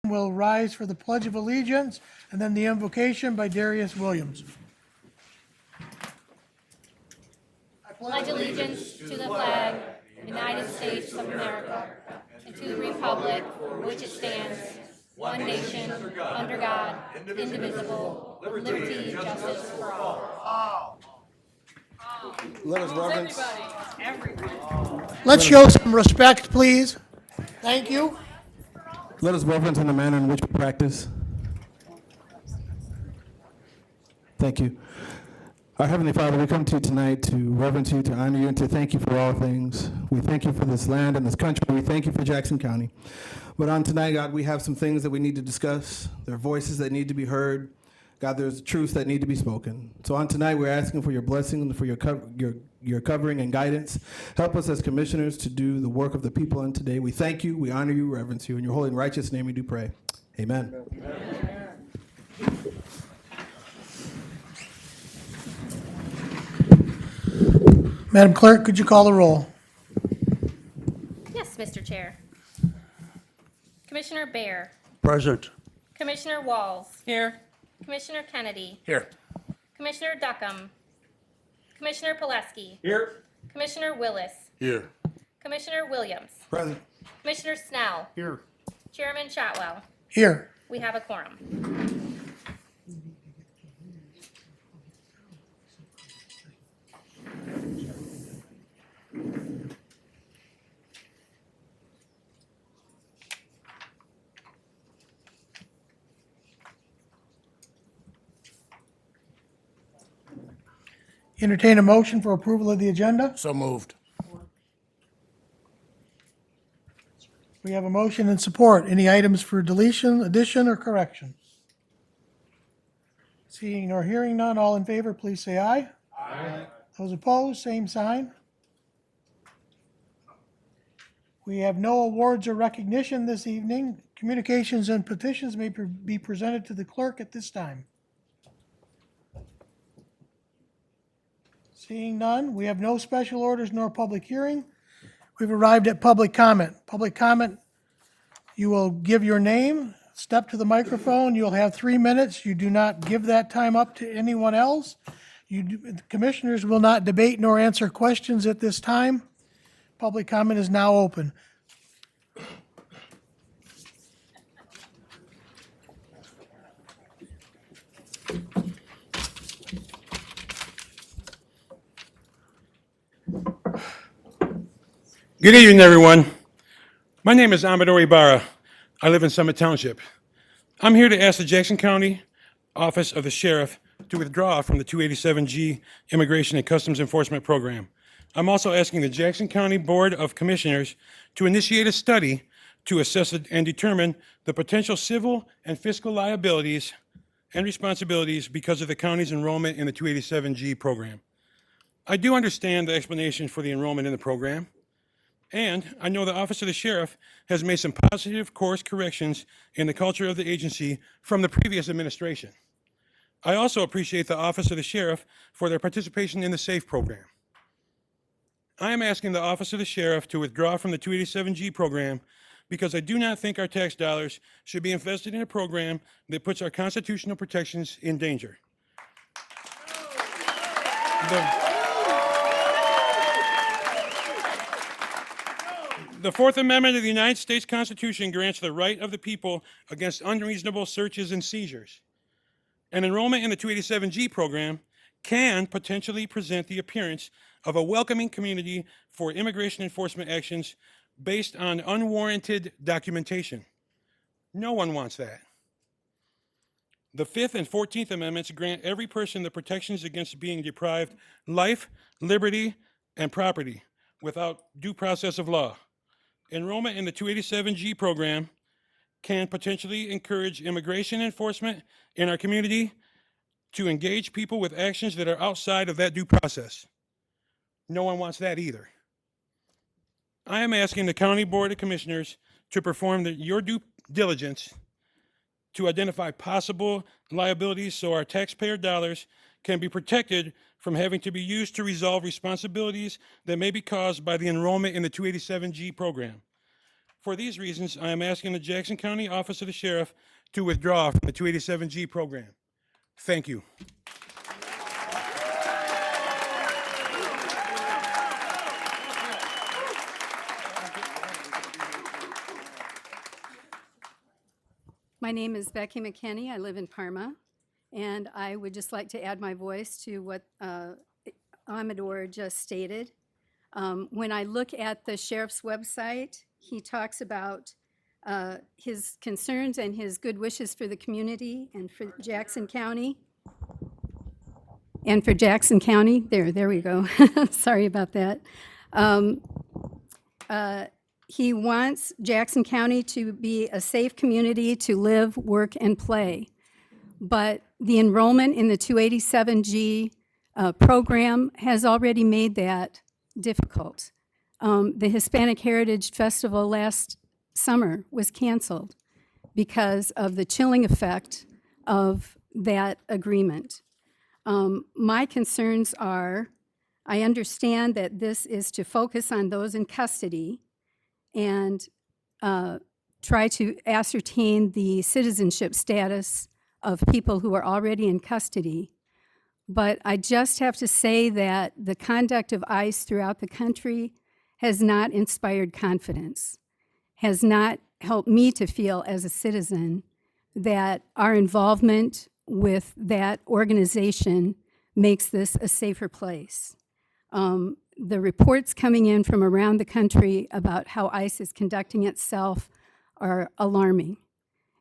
will rise for the Pledge of Allegiance and then the invocation by Darius Williams. Pledge allegiance to the flag of the United States of America and to the republic for which it stands, one nation, under God, indivisible, with liberty and justice for all. Let us reverence. Let's show some respect, please. Thank you. Let us reverence in the manner in which we practice. Thank you. Our Heavenly Father, we come to you tonight to reverence you, to honor you, and to thank you for all things. We thank you for this land and this country. We thank you for Jackson County. But on tonight, God, we have some things that we need to discuss. There are voices that need to be heard. God, there's truths that need to be spoken. So on tonight, we're asking for your blessing and for your covering and guidance. Help us as commissioners to do the work of the people on today. We thank you, we honor you, reverence you. In your holy and righteous name we do pray. Amen. Amen. Madam Clerk, could you call the roll? Yes, Mr. Chair. Commissioner Bear. Present. Commissioner Walls. Here. Commissioner Kennedy. Here. Commissioner Duckham. Commissioner Pileski. Here. Commissioner Willis. Here. Commissioner Williams. Present. Commissioner Snell. Here. Chairman Shotwell. Here. We have a quorum. Entertain a motion for approval of the agenda. So moved. We have a motion and support. Any items for deletion, addition, or correction? Seeing or hearing none, all in favor, please say aye. Aye. Those opposed, same sign. We have no awards or recognition this evening. Communications and petitions may be presented to the clerk at this time. Seeing none, we have no special orders nor public hearing. We've arrived at public comment. Public comment, you will give your name, step to the microphone, you'll have 3 minutes. You do not give that time up to anyone else. The commissioners will not debate nor answer questions at this time. Public comment is now open. Good evening, everyone. My name is Amador Ibarra. I live in Summit Township. I'm here to ask the Jackson County Office of the Sheriff to withdraw from the 287G Immigration and Customs Enforcement Program. I'm also asking the Jackson County Board of Commissioners to initiate a study to assess and determine the potential civil and fiscal liabilities and responsibilities because of the county's enrollment in the 287G program. I do understand the explanation for the enrollment in the program, and I know the Office of the Sheriff has made some positive course corrections in the culture of the agency from the previous administration. I also appreciate the Office of the Sheriff for their participation in the SAFE program. I am asking the Office of the Sheriff to withdraw from the 287G program because I do not think our tax dollars should be invested in a program that puts our constitutional protections in danger. The Fourth Amendment of the United States Constitution grants the right of the people against unreasonable searches and seizures. An enrollment in the 287G program can potentially present the appearance of a welcoming community for immigration enforcement actions based on unwarranted documentation. No one wants that. The Fifth and 14th Amendments grant every person the protections against being deprived life, liberty, and property without due process of law. Enrollment in the 287G program can potentially encourage immigration enforcement in our community to engage people with actions that are outside of that due process. No one wants that either. I am asking the County Board of Commissioners to perform your due diligence to identify possible liabilities so our taxpayer dollars can be protected from having to be used to resolve responsibilities that may be caused by the enrollment in the 287G program. For these reasons, I am asking the Jackson County Office of the Sheriff to withdraw from the 287G program. Thank you. My name is Becky McKinney. I live in Parma, and I would just like to add my voice to what Amador just stated. When I look at the sheriff's website, he talks about his concerns and his good wishes for the community and for Jackson County. And for Jackson County, there we go. Sorry about that. He wants Jackson County to be a safe community to live, work, and play. But the enrollment in the 287G program has already made that difficult. The Hispanic Heritage Festival last summer was canceled because of the chilling effect of that agreement. My concerns are, I understand that this is to focus on those in custody and try to ascertain the citizenship status of people who are already in custody. But I just have to say that the conduct of ICE throughout the country has not inspired confidence, has not helped me to feel as a citizen that our involvement with that organization makes this a safer place. The reports coming in from around the country about how ICE is conducting itself are alarming.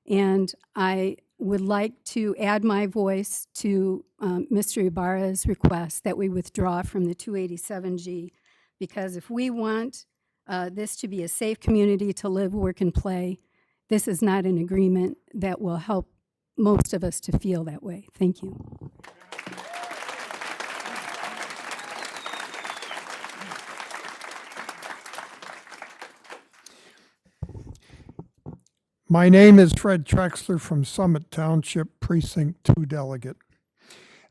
And I would like to add my voice to Mr. Ibarra's request that we withdraw from the 287G, because if we want this to be a safe community to live, work, and play, this is not an agreement that will help most of us to feel that way. Thank you. My name is Fred Trexler from Summit Township, Precinct 2 Delegate.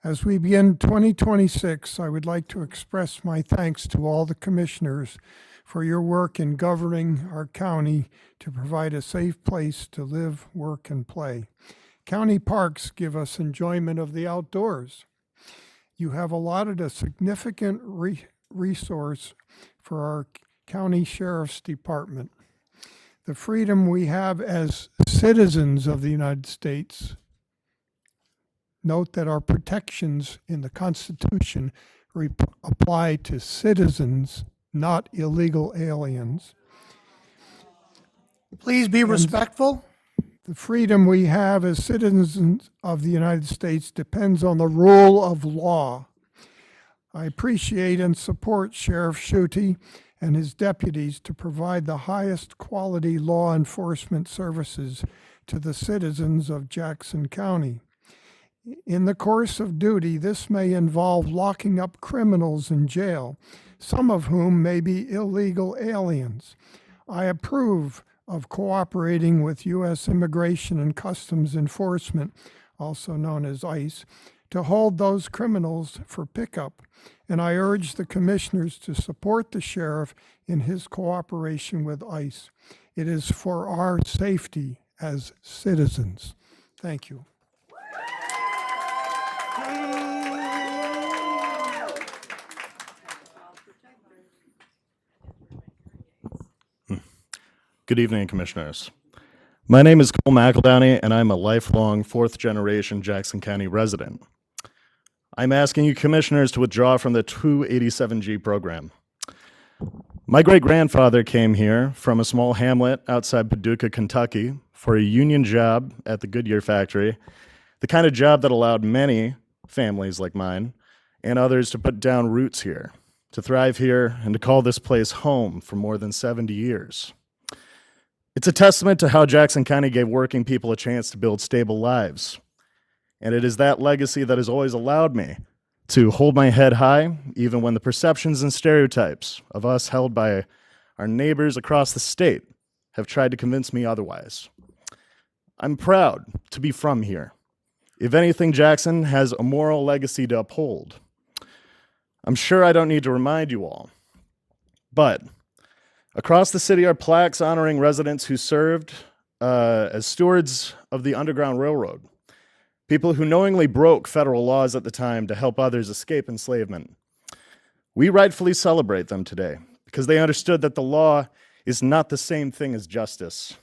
As we begin 2026, I would like to express my thanks to all the commissioners for your work in governing our county to provide a safe place to live, work, and play. County parks give us enjoyment of the outdoors. You have allotted a significant resource for our county sheriff's department. The freedom we have as citizens of the United States. Note that our protections in the Constitution apply to citizens, not illegal aliens. Please be respectful. The freedom we have as citizens of the United States depends on the rule of law. I appreciate and support Sheriff Schutte and his deputies to provide the highest quality law enforcement services to the citizens of Jackson County. In the course of duty, this may involve locking up criminals in jail, some of whom may be illegal aliens. I approve of cooperating with U.S. Immigration and Customs Enforcement, also known as ICE, to hold those criminals for pickup, and I urge the commissioners to support the sheriff in his cooperation with ICE. It is for our safety as citizens. Thank you. Good evening, Commissioners. My name is Cole McEldowney, and I'm a lifelong fourth-generation Jackson County resident. I'm asking you Commissioners to withdraw from the 287G program. My great-grandfather came here from a small hamlet outside Paducah, Kentucky, for a union job at the Goodyear factory, the kind of job that allowed many families like mine and others to put down roots here, to thrive here, and to call this place home for more than 70 years. It's a testament to how Jackson County gave working people a chance to build stable lives. And it is that legacy that has always allowed me to hold my head high, even when the perceptions and stereotypes of us held by our neighbors across the state have tried to convince me otherwise. I'm proud to be from here. If anything, Jackson has a moral legacy to uphold. I'm sure I don't need to remind you all, but Across the city are plaques honoring residents who served as stewards of the Underground Railroad, people who knowingly broke federal laws at the time to help others escape enslavement. We rightfully celebrate them today because they understood that the law is not the same thing as justice.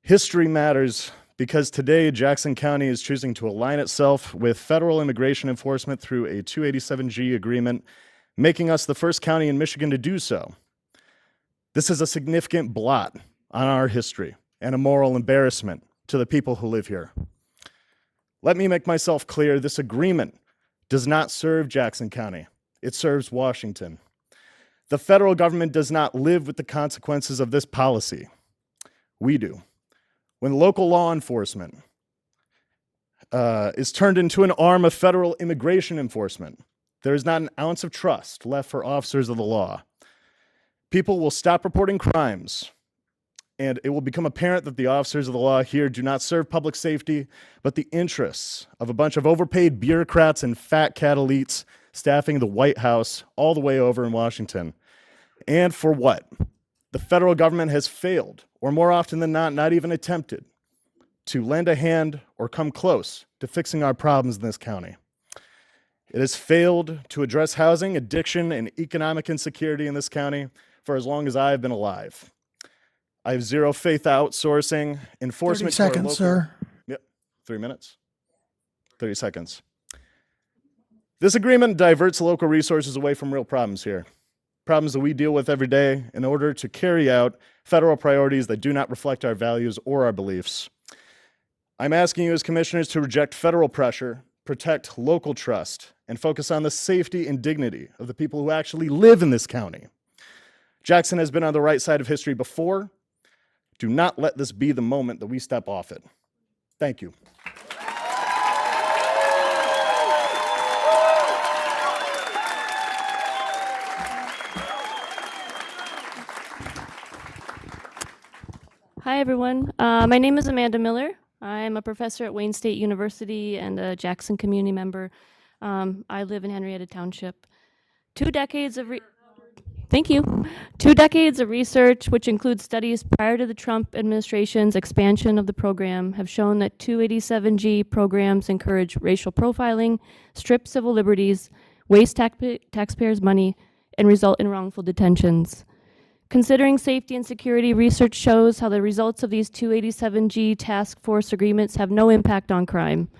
History matters because today Jackson County is choosing to align itself with federal immigration enforcement through a 287G agreement, making us the first county in Michigan to do so. This is a significant blot on our history and a moral embarrassment to the people who live here. Let me make myself clear, this agreement does not serve Jackson County. It serves Washington. The federal government does not live with the consequences of this policy. We do. When local law enforcement is turned into an arm of federal immigration enforcement, there is not an ounce of trust left for officers of the law. People will stop reporting crimes, and it will become apparent that the officers of the law here do not serve public safety, but the interests of a bunch of overpaid bureaucrats and fat cat elites staffing the White House all the way over in Washington. And for what? The federal government has failed, or more often than not even attempted, to lend a hand or come close to fixing our problems in this county. It has failed to address housing, addiction, and economic insecurity in this county for as long as I've been alive. I have zero faith outsourcing 30 enforcement. to our seconds, local- sir. Yep, 3 minutes. 30 seconds. This agreement diverts local resources away from real problems here. Problems that we deal with every day in order to carry out federal priorities that do not reflect our values or our beliefs. I'm asking you as commissioners to reject federal pressure, protect local trust, and focus on the safety and dignity of the people who actually live in this county. Jackson has been on the right side of history before. Do not let this be the moment that we step off it. Thank you. Hi, everyone. My name is Amanda Miller. I'm a professor at Wayne State University and a Jackson community member. I live in Henrietta Township. 2 decades of Thank you. 2 decades of research, which includes studies prior to the Trump administration's expansion of the program, have shown that 287G programs encourage racial profiling, strip civil liberties, waste taxpayers' money, and result in wrongful detentions. Considering safety and security, research shows how the results of these 287G task force agreements have no impact on crime.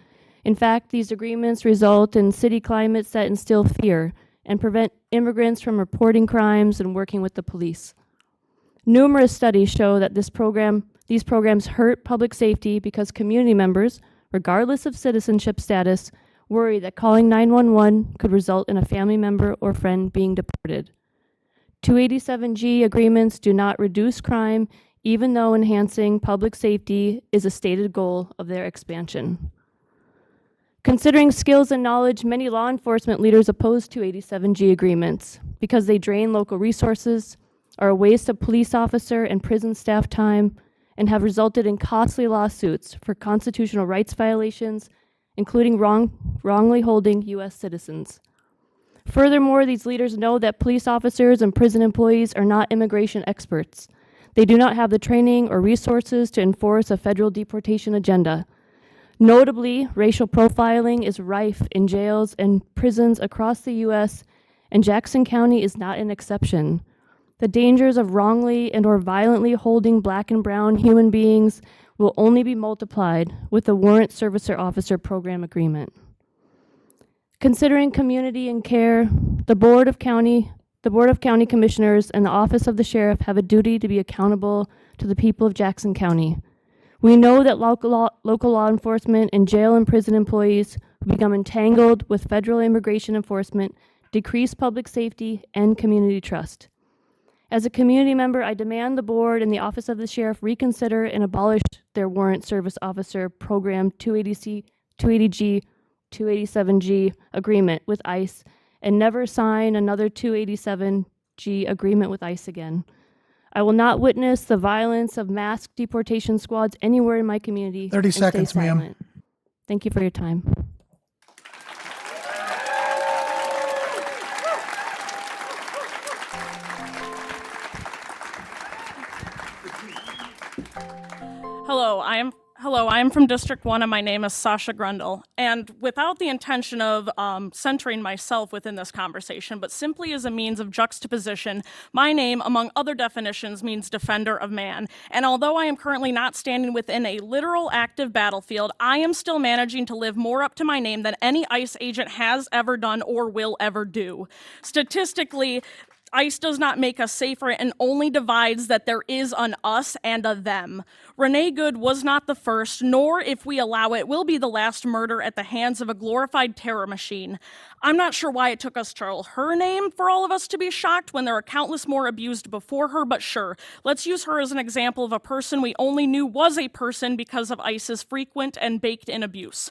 In fact, these agreements result in city climates that instill fear and prevent immigrants from reporting crimes and working with the police. Numerous studies show that these programs hurt public safety because community members, regardless of citizenship status, worry that calling 911 could result in a family member or friend being deported. 287G agreements do not reduce crime, even though enhancing public safety is a stated goal of their expansion. Considering skills and knowledge, many law enforcement leaders oppose 287G agreements because they drain local resources, are a waste of police officer and prison staff time, and have resulted in costly lawsuits for constitutional rights violations, including wrongly holding U.S. citizens. Furthermore, these leaders know that police officers and prison employees are not immigration experts. They do not have the training or resources to enforce a federal deportation agenda. Notably, racial profiling is rife in jails and prisons across the U.S., and Jackson County is not an exception. The dangers of wrongly and/or violently holding Black and brown human beings will only be multiplied with the Warrant Servicer Officer Program Agreement. Considering community and care, the Board of County Commissioners and the Office of the Sheriff have a duty to be accountable to the people of Jackson County. We know that local law enforcement and jail and prison employees who become entangled with federal immigration enforcement decrease public safety and community trust. As a community member, I demand the board and the Office of the Sheriff reconsider and abolish their Warrant Service Officer Program 280G 287G agreement with ICE and never sign another 287G agreement with ICE again. I will not witness the violence of mass deportation squads anywhere in my community. 30 and stay seconds, ma'am. silent. Thank you for your time. Hello, I am from District 1 and my name is Sasha Grundle. And without the intention of centering myself within this conversation, but simply as a means of juxtaposition, my name, among other definitions, means defender of man. And although I am currently not standing within a literal active battlefield, I am still managing to live more up to my name than any ICE agent has ever done or will ever do. Statistically, ICE does not make us safer and only divides that there is an us and a them. Renee Good was not the first, nor, if we allow it, will be the last murder at the hands of a glorified terror machine. I'm not sure why it took us to her name for all of us to be shocked when there are countless more abused before her, but sure, let's use her as an example of a person we only knew was a person because of ICE's frequent and baked-in abuse.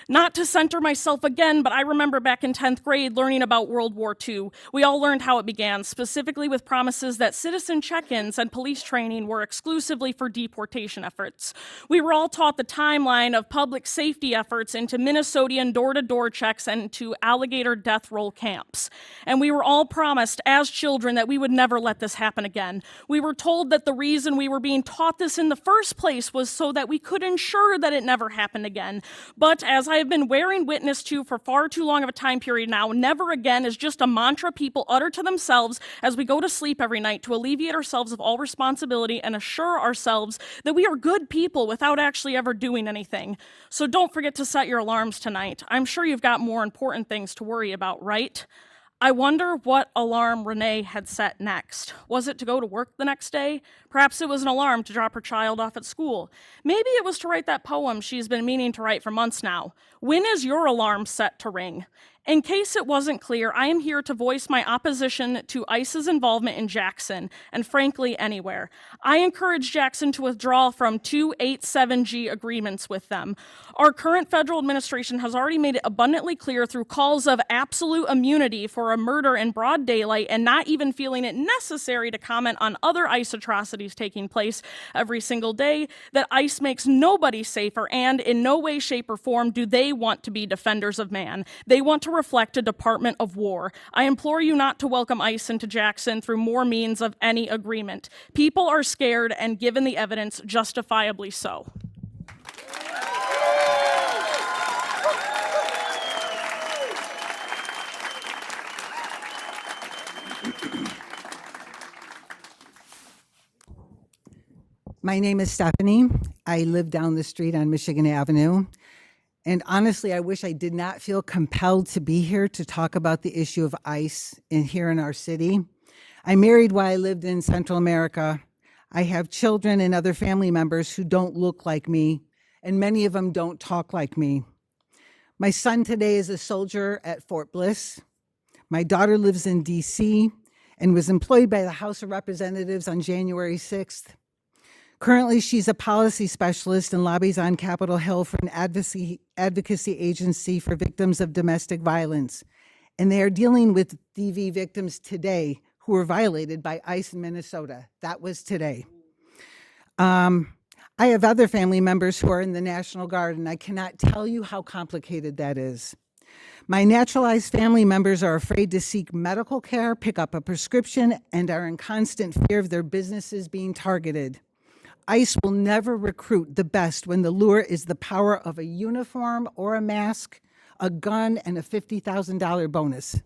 Not to center myself again, but I remember back in 10th grade learning about World War II. We all learned how it began, specifically with promises that citizen check-ins and police training were exclusively for deportation efforts. We were all taught the timeline of public safety efforts into Minnesotan door-to-door checks and to alligator death roll camps. And we were all promised as children that we would never let this happen again. We were told that the reason we were being taught this in the first place was so that we could ensure that it never happened again. But as I have been bearing witness to for far too long of a time period now, never again is just a mantra people utter to themselves as we go to sleep every night to alleviate ourselves of all responsibility and assure ourselves that we are good people without actually ever doing anything. So don't forget to set your alarms tonight. I'm sure you've got more important things to worry about, right? I wonder what alarm Renee had set next. Was it to go to work the next day? Perhaps it was an alarm to drop her child off at school. Maybe it was to write that poem she's been meaning to write for months now. When is your alarm set to ring? In case it wasn't clear, I am here to voice my opposition to ICE's involvement in Jackson, and frankly, anywhere. I encourage Jackson to withdraw from 287G agreements with them. Our current federal administration has already made it abundantly clear through calls of absolute immunity for a murder in broad daylight and not even feeling it necessary to comment on other ICE atrocities taking place every single day that ICE makes nobody safer, and in no way, shape, or form do they want to be defenders of man. They want to reflect a Department of War. I implore you not to welcome ICE into Jackson through more means of any agreement. People are scared, and given the evidence, justifiably so. My name is Stephanie. I live down the street on Michigan Avenue. And honestly, I wish I did not feel compelled to be here to talk about the issue of ICE here in our city. I married while I lived in Central America. I have children and other family members who don't look like me, and many of them don't talk like me. My son today is a soldier at Fort Bliss. My daughter lives in DC and was employed by the House of Representatives on January 6th. Currently, she's a policy specialist and lobbies on Capitol Hill for an advocacy agency for victims of domestic violence. And they are dealing with DV victims today who were violated by ICE in Minnesota. That was today. I have other family members who are in the National Guard, and I cannot tell you how complicated that is. My naturalized family members are afraid to seek medical care, pick up a prescription, and are in constant fear of their businesses being targeted. ICE will never recruit the best when the lure is the power of a uniform or a mask, a gun, and a $50,000 bonus.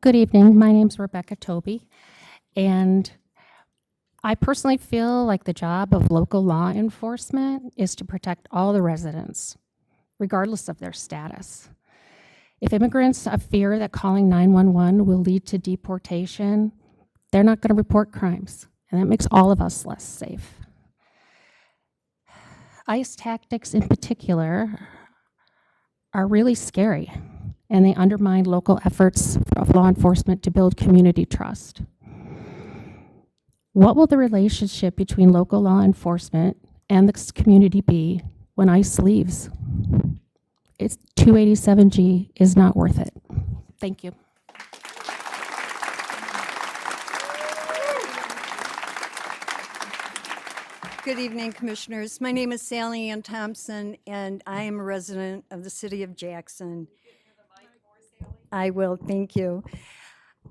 Good evening. My name's Rebecca Toby, and I personally feel like the job of local law enforcement is to protect all the residents, regardless of their status. If immigrants fear that calling 911 will lead to deportation, they're not going to report crimes, and that makes all of us less safe. ICE tactics in particular are really scary, and they undermine local efforts of law enforcement to build community trust. What will the relationship between local law enforcement and the community be when ICE leaves? 287G is not worth it. Thank you. Good evening, Commissioners. My name is Sally Ann Thompson, and I am a resident of the city of Jackson. I will, thank you.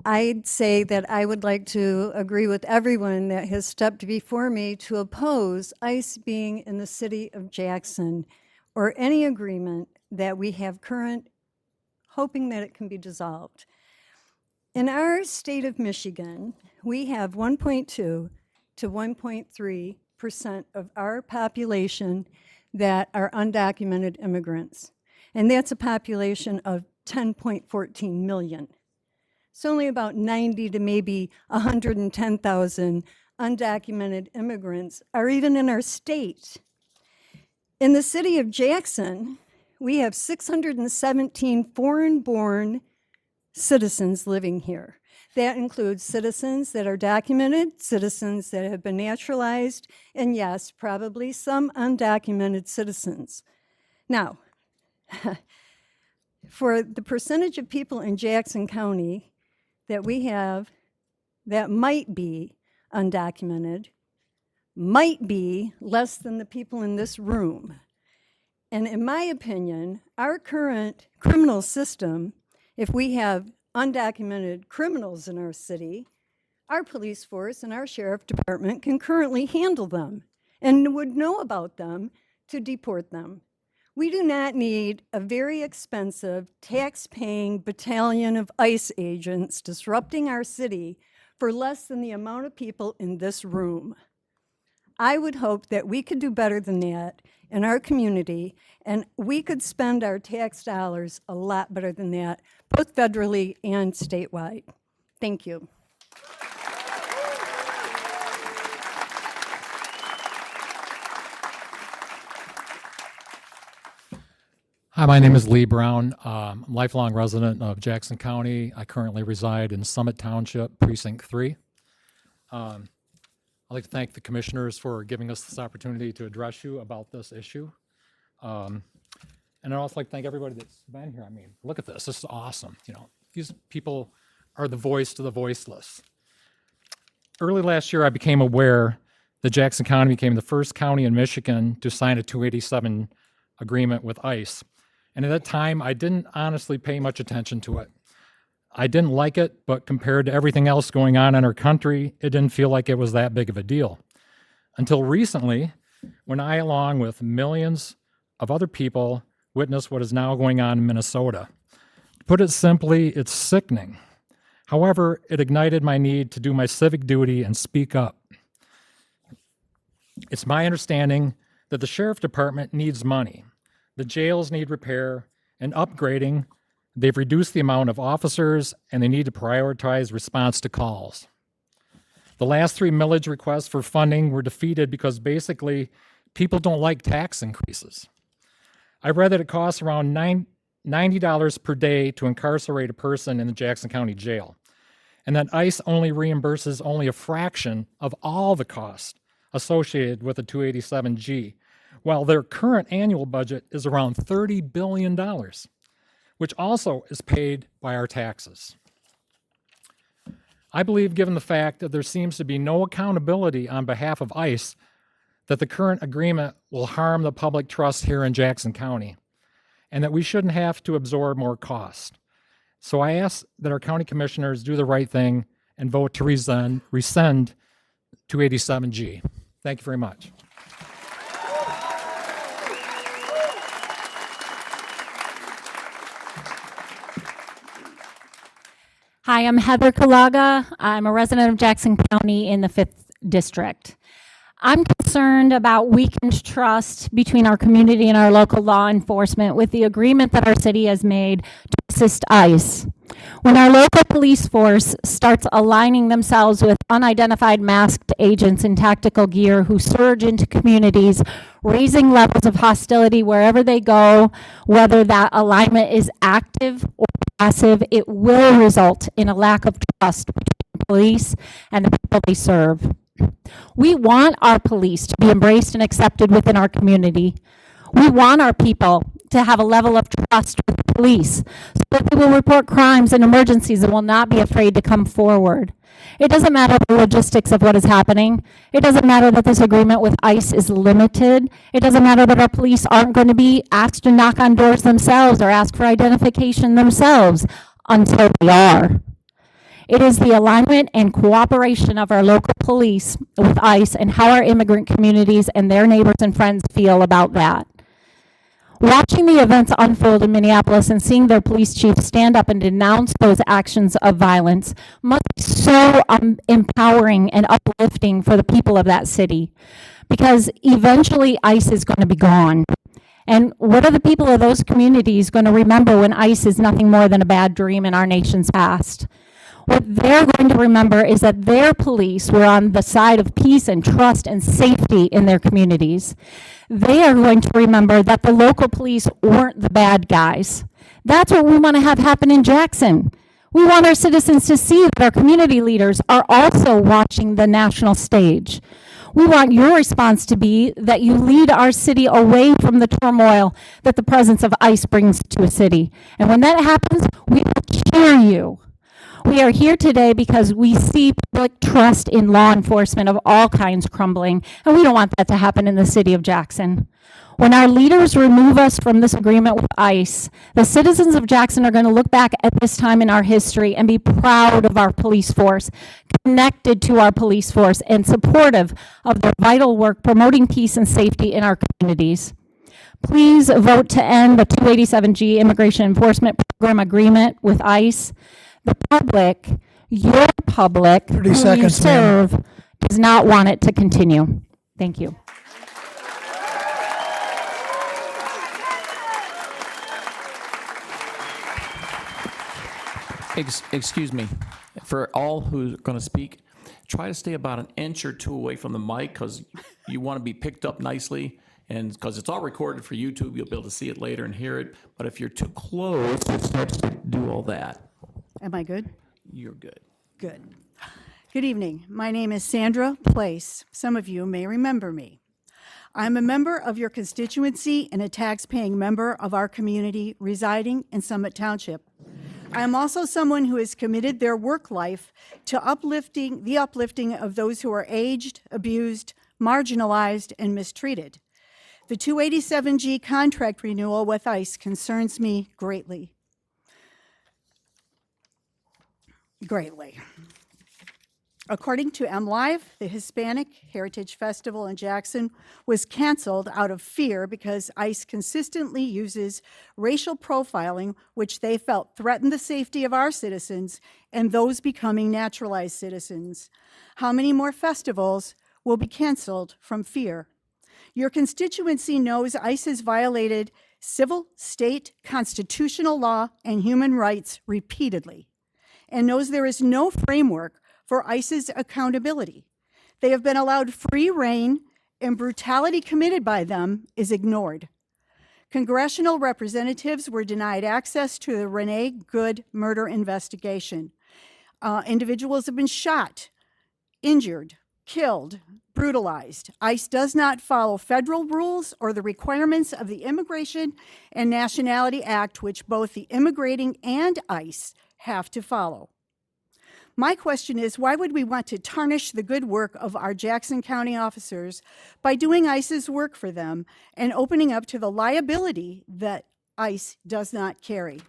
I'd say that I would like to agree with everyone that has stepped before me to oppose ICE being in the city of Jackson or any agreement that we have current, hoping that it can be dissolved. In our state of Michigan, we have 1.2 to 1.3% of our population that are undocumented immigrants. And that's a population of 10.14 million. So only about 90 to maybe 110,000 undocumented immigrants are even in our state. In the city of Jackson, we have 617 foreign-born citizens living here. That includes citizens that are documented, citizens that have been naturalized, and yes, probably some undocumented citizens. Now, for the percentage of people in Jackson County that we have that might be undocumented, might be less than the people in this room. And in my opinion, our current criminal system, if we have undocumented criminals in our city, our police force and our sheriff department can currently handle them and would know about them to deport them. We do not need a very expensive, tax-paying battalion of ICE agents disrupting our city for less than the amount of people in this room. I would hope that we could do better than that in our community, and we could spend our tax dollars a lot better than that, both federally and statewide. Thank you. Hi, my name is Lee Brown. I'm a lifelong resident of Jackson County. I currently reside in Summit Township, Precinct 3. I'd like to thank the commissioners for giving us this opportunity to address you about this issue. And I'd also like to thank everybody that's been here. I mean, look at this. This is awesome. You know, these people are the voice to the voiceless. Early last year, I became aware that Jackson County became the first county in Michigan to sign a 287 agreement with ICE. And at that time, I didn't honestly pay much attention to it. I didn't like it, but compared to everything else going on in our country, it didn't feel like it was that big of a deal. Until recently, when I, along with millions of other people, witnessed what is now going on in Minnesota. To put it simply, it's sickening. However, it ignited my need to do my civic duty and speak up. It's my understanding that the sheriff department needs money. The jails need repair and upgrading. They've reduced the amount of officers, and they need to prioritize response to calls. The last 3 millage requests for funding were defeated because basically people don't like tax increases. I read that it costs around $90 per day to incarcerate a person in the Jackson County Jail, and that ICE only reimburses only a fraction of all the costs associated with the 287G, while their current annual budget is around $30 billion, which also is paid by our taxes. I believe, given the fact that there seems to be no accountability on behalf of ICE, that the current agreement will harm the public trust here in Jackson County, and that we shouldn't have to absorb more cost. So I ask that our county commissioners do the right thing and vote to rescind 287G. Thank you very much. Hi, I'm Heather Kalaga. I'm a resident of Jackson County in the 5th District. I'm concerned about weakened trust between our community and our local law enforcement with the agreement that our city has made to assist ICE. When our local police force starts aligning themselves with unidentified masked agents in tactical gear who surge into communities, raising levels of hostility wherever they go, whether that alignment is active or passive, it will result in a lack of trust between the police and the people they serve. We want our police to be embraced and accepted within our community. We want our people to have a level of trust with the police, so that they will report crimes and emergencies and will not be afraid to come forward. It doesn't matter the logistics of what is happening. It doesn't matter that this agreement with ICE is limited. It doesn't matter that our police aren't going to be asked to knock on doors themselves or ask for identification themselves until they are. It is the alignment and cooperation of our local police with ICE and how our immigrant communities and their neighbors and friends feel about that. Watching the events unfold in Minneapolis and seeing their police chief stand up and denounce those actions of violence must be so empowering and uplifting for the people of that city, because eventually ICE is going to be gone. And what are the people of those communities going to remember when ICE is nothing more than a bad dream in our nation's past? What they're going to remember is that their police were on the side of peace and trust and safety in their communities. They are going to remember that the local police weren't the bad guys. That's what we want to have happen in Jackson. We want our citizens to see that our community leaders are also watching the national stage. We want your response to be that you lead our city away from the turmoil that the presence of ICE brings to a city. And when that happens, we will cheer you. We are here today because we see public trust in law enforcement of all kinds crumbling, and we don't want that to happen in the city of Jackson. When our leaders remove us from this agreement with ICE, the citizens of Jackson are going to look back at this time in our history and be proud of our police force, connected to our police force, and supportive of their vital work promoting peace and safety in our communities. Please vote to end the 287G Immigration Enforcement Program agreement with ICE. The public, your public, 30 who you seconds, ma'am. serve, does not want it to continue. Thank you. Excuse me, for all who's going to speak, try to stay about an inch or two away from the mic, because you want to be picked up nicely, and because it's all recorded for YouTube, you'll be able to see it later and hear it. But if you're too close, it starts to do all that. Am I good? You're good. Good. Good evening. My name is Sandra Place. Some of you may remember me. I'm a member of your constituency and a tax-paying member of our community residing in Summit Township. I am also someone who has committed their work life to the uplifting of those who are aged, abused, marginalized, and mistreated. The 287G contract renewal with ICE concerns me greatly. According to MLive, the Hispanic Heritage Festival in Jackson was canceled out of fear because ICE consistently uses racial profiling, which they felt threatened the safety of our citizens and those becoming naturalized citizens. How many more festivals will be canceled from fear? Your constituency knows ICE has violated civil, state, constitutional law, and human rights repeatedly, and knows there is no framework for ICE's accountability. They have been allowed free rein, and brutality committed by them is ignored. Congressional representatives were denied access to the Renee Good murder investigation. Individuals have been shot, injured, killed, brutalized. ICE does not follow federal rules or the requirements of the Immigration and Nationality Act, which both the immigrating and ICE have to follow. My question is, why would we want to tarnish the good work of our Jackson County officers by doing ICE's work for them and opening up to the liability that ICE does not carry?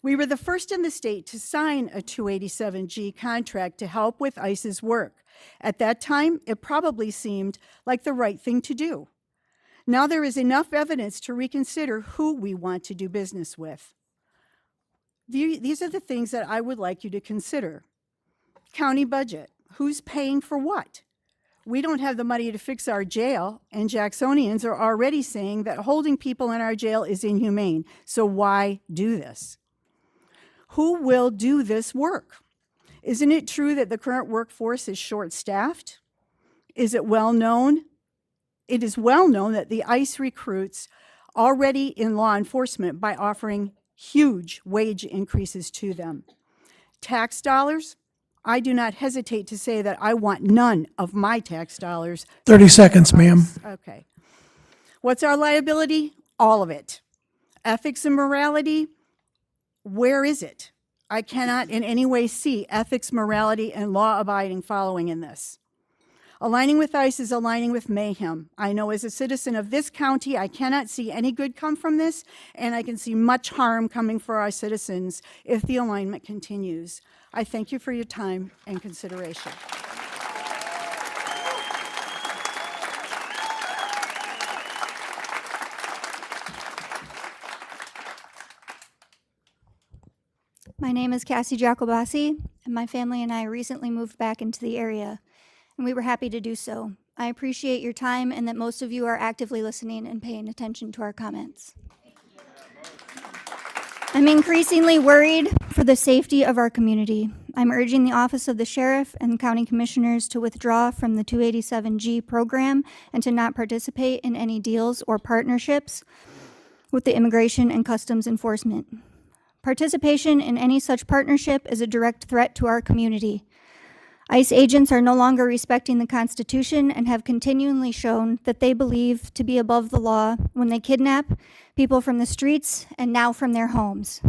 We were the first in the state to sign a 287G contract to help with ICE's work. At that time, it probably seemed like the right thing to do. Now there is enough evidence to reconsider who we want to do business with. These are the things that I would like you to consider. County budget. Who's paying for what? We don't have the money to fix our jail, and Jacksonians are already saying that holding people in our jail is inhumane. So why do this? Who will do this work? Isn't it true that the current workforce is short-staffed? Is it well known? It is well known that the ICE recruits already in law enforcement by offering huge wage increases to them. Tax dollars, I do not hesitate to say that I want none of my tax dollars. 30 seconds, ma'am. Okay. What's our liability? All of it. Ethics and morality, where is it? I cannot in any way see ethics, morality, and law-abiding following in this. Aligning with ICE is aligning with mayhem. I know as a citizen of this county, I cannot see any good come from this, and I can see much harm coming for our citizens if the alignment continues. I thank you for your time and consideration. My name is Cassie Giacobassi, and my family and I recently moved back into the area, and we were happy to do so. I appreciate your time and that most of you are actively listening and paying attention to our comments. I'm increasingly worried for the safety of our community. I'm urging the Office of the Sheriff and County Commissioners to withdraw from the 287G program and to not participate in any deals or partnerships with the Immigration and Customs Enforcement. Participation in any such partnership is a direct threat to our community. ICE agents are no longer respecting the Constitution and have continually shown that they believe to be above the law when they kidnap people from the streets and now from their homes.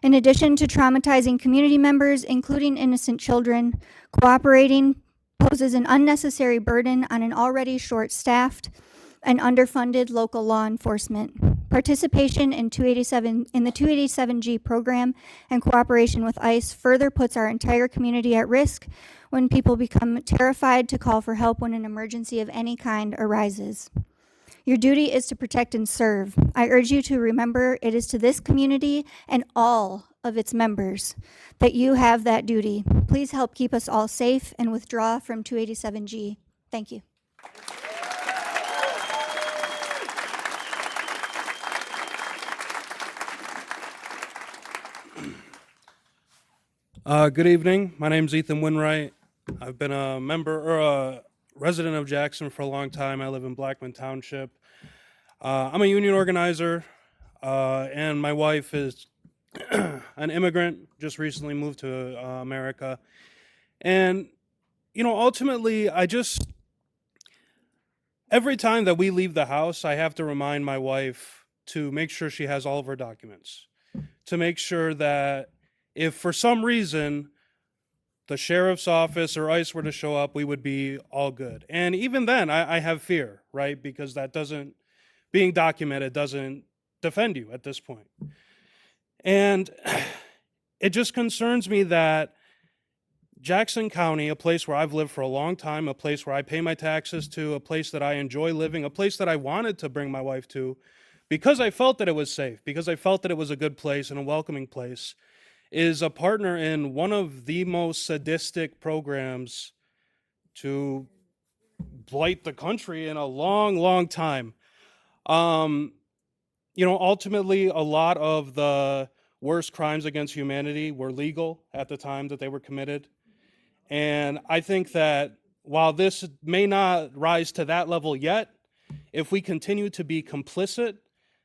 In addition to traumatizing community members, including innocent children, cooperating poses an unnecessary burden on an already short-staffed and underfunded local law enforcement. Participation in the 287G program and cooperation with ICE further puts our entire community at risk when people become terrified to call for help when an emergency of any kind arises. Your duty is to protect and serve. I urge you to remember it is to this community and all of its members that you have that duty. Please help keep us all safe and withdraw from 287G. Thank you. Good evening. My name's Ethan Winwright. I've been a member or a resident of Jackson for a long time. I live in Blackman Township. I'm a union organizer, and my wife is an immigrant, just recently moved to America. And, you know, ultimately, every time that we leave the house, I have to remind my wife to make sure she has all of her documents, to make sure that if for some reason the sheriff's office or ICE were to show up, we would be all good. And even then, I have fear, right? Because being documented doesn't defend you at this point. And it just concerns me that Jackson County, a place where I've lived for a long time, a place where I pay my taxes to, a place that I enjoy living, a place that I wanted to bring my wife to, because I felt that it was safe, because I felt that it was a good place and a welcoming place, is a partner in one of the most sadistic programs to blight the country in a long, long time. You know, ultimately, a lot of the worst crimes against humanity were legal at the time that they were committed. And I think that while this may not rise to that level yet, if we continue to be complicit,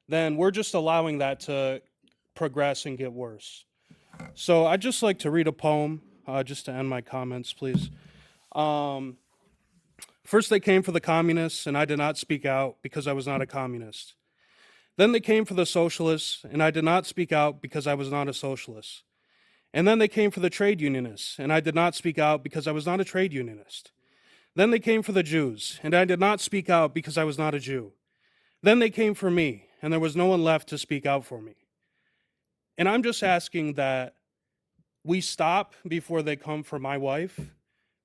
then we're just allowing that to progress and get worse. So I'd just like to read a poem, just to end my comments, please. First they came for the communists, and I did not speak out because I was not a communist. Then they came for the socialists, and I did not speak out because I was not a socialist. And then they came for the trade unionists, and I did not speak out because I was not a trade unionist. Then they came for the Jews, and I did not speak out because I was not a Jew. Then they came for me, and there was no one left to speak out for me. And I'm just asking that we stop before they come for my wife,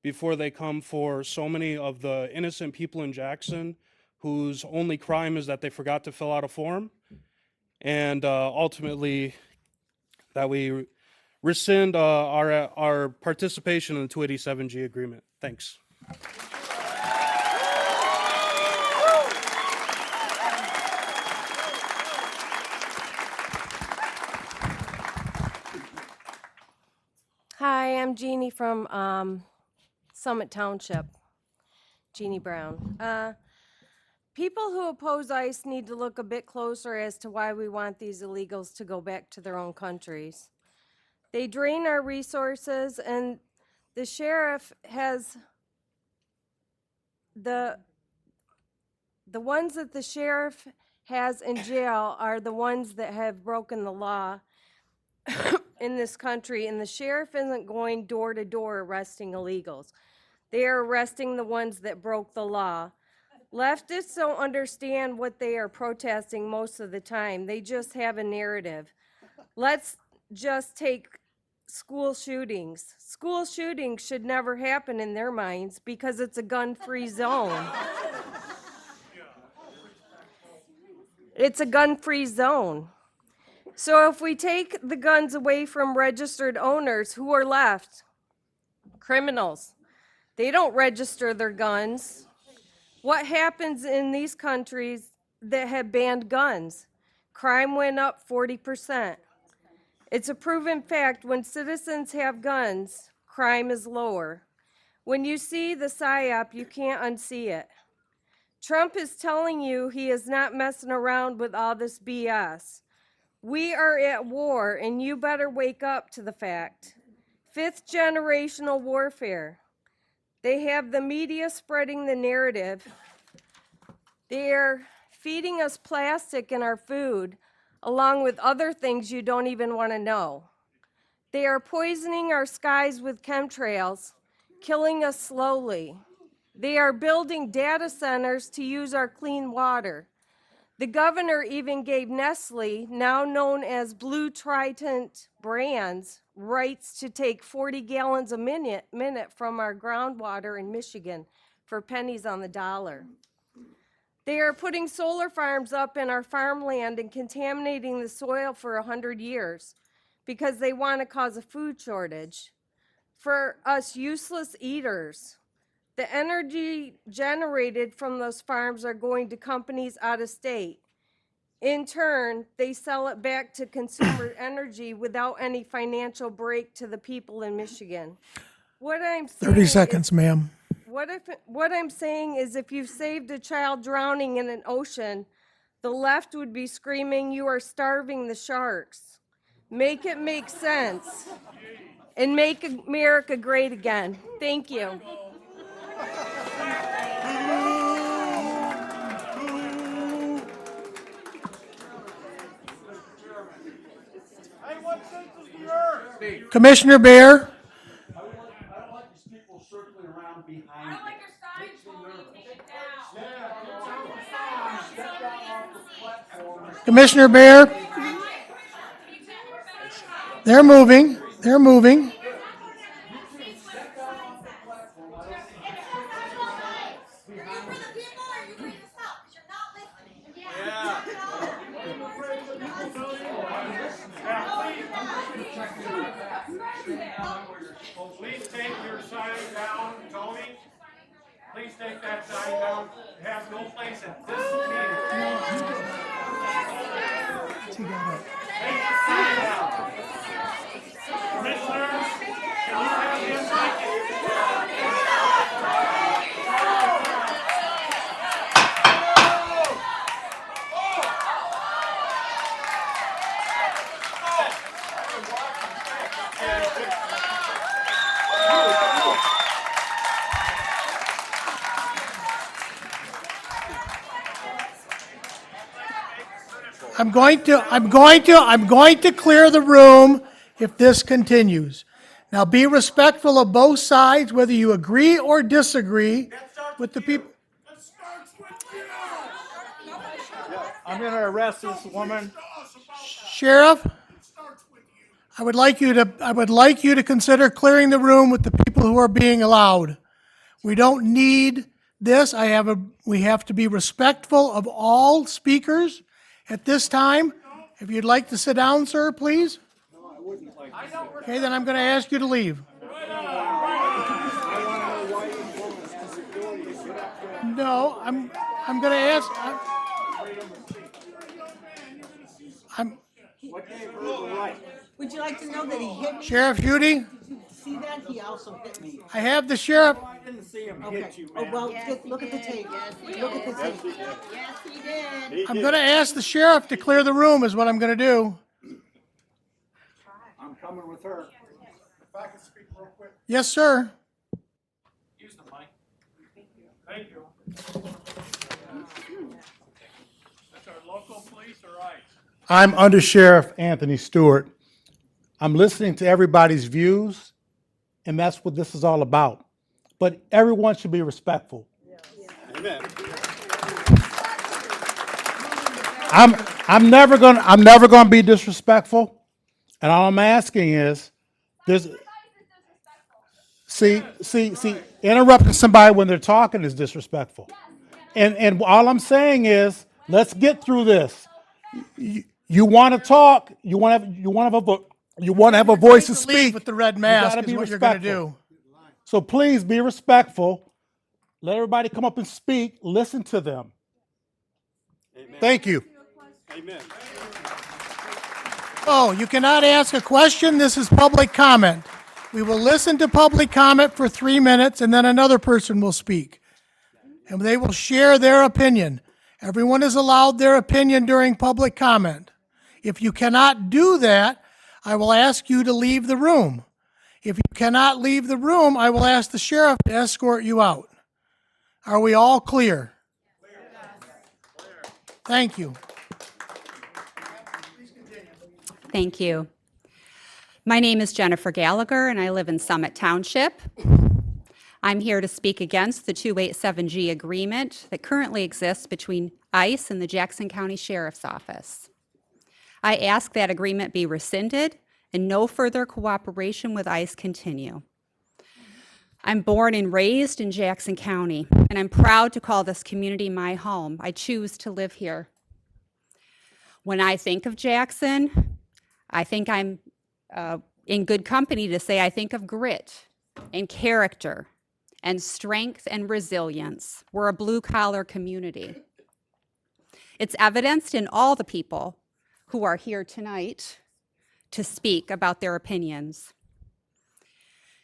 before they come for so many of the innocent people in Jackson whose only crime is that they forgot to fill out a form, and ultimately that we rescind our participation in the 287G agreement. Thanks. Hi, I'm Jeannie from Summit Township, Jeannie Brown. People who oppose ICE need to look a bit closer as to why we want these illegals to go back to their own countries. They drain our resources, and the sheriff has the ones that the sheriff has in jail are the ones that have broken the law in this country, and the sheriff isn't going door to door arresting illegals. They are arresting the ones that broke the law. Leftists don't understand what they are protesting most of the time. They just have a narrative. Let's just take school shootings. School shootings should never happen in their minds because it's a gun-free zone. It's a gun-free zone. So if we take the guns away from registered owners, who are left? Criminals. They don't register their guns. What happens in these countries that have banned guns? Crime went up 40%. It's a proven fact when citizens have guns, crime is lower. When you see the PSYOP, you can't unsee it. Trump is telling you he is not messing around with all this BS. We are at war, and you better wake up to the fact. Fifth generational warfare. They have the media spreading the narrative. They're feeding us plastic in our food, along with other things you don't even want to know. They are poisoning our skies with chemtrails, killing us slowly. They are building data centers to use our clean water. The governor even gave Nestle, now known as Blue Trident Brands, rights to take 40 gallons a minute from our groundwater in Michigan for pennies on the dollar. They are putting solar farms up in our farmland and contaminating the soil for 100 years because they want to cause a food shortage. For us useless eaters, the energy generated from those farms are going to companies out of state. In turn, they sell it back to consumer energy without any financial break to the people in Michigan. What I'm saying 30 seconds, ma'am. What I'm saying is if you saved a child drowning in an ocean, the left would be screaming, "You are starving the sharks." Make it make sense and make America great again. Thank you. Commissioner Bear. Commissioner Bear. They're moving. They're moving. Please take your sign down, Tony. Please take that sign down. It has no place at this meeting. Take the sign down. Commissioners, can you have him take it? I'm going to clear the room if this continues. Now be respectful of both sides, whether you agree or disagree with the people. I'm going to arrest this woman. Sheriff, I would like you to consider clearing the room with the people who are being allowed. We don't need this. We have to be respectful of all speakers at this time. If you'd like to sit down, sir, please. Okay, then I'm going to ask you to leave. No, I'm going to ask. Would you like to know that he hit me? Sheriff Schutte, See that? He also hit me. I have the sheriff. I didn't see him Okay. hit you, Oh, man. well, look at the tape. Look at the tape. Yes, he did. I'm going to ask the sheriff to clear the room is what I'm going to do. I'm coming with her. If I can speak real quick. Yes, sir. Use the mic. Thank you. That's or local police or ICE? I'm Under Sheriff Anthony Stewart. I'm listening to everybody's views, and that's what this is all about. But everyone should be respectful. Amen. I'm never gonna be disrespectful. And all I'm asking is, see, interrupting somebody when they're talking is disrespectful. And all I'm saying is, let's get through this. You want to talk, you want to have a voice to To leave speak. with the red You mask gotta is be what you're gonna respectful. do. So please be respectful. Let everybody come up and speak. Listen to them. Thank you. Amen. Oh, you cannot ask a question. This is public comment. We will listen to public comment for 3 minutes, and then another person will speak. And they will share their opinion. Everyone is allowed their opinion during public comment. If you cannot do that, I will ask you to leave the room. If you cannot leave the room, I will ask the sheriff to escort you out. Are we all clear? Thank you. Thank you. My name is Jennifer Gallagher, and I live in Summit Township. I'm here to speak against the 287G agreement that currently exists between ICE and the Jackson County Sheriff's Office. I ask that agreement be rescinded and no further cooperation with ICE continue. I'm born and raised in Jackson County, and I'm proud to call this community my home. I choose to live here. When I think of Jackson, I think I'm in good company to say I think of grit and character and strength and resilience. We're a blue-collar community. It's evidenced in all the people who are here tonight to speak about their opinions.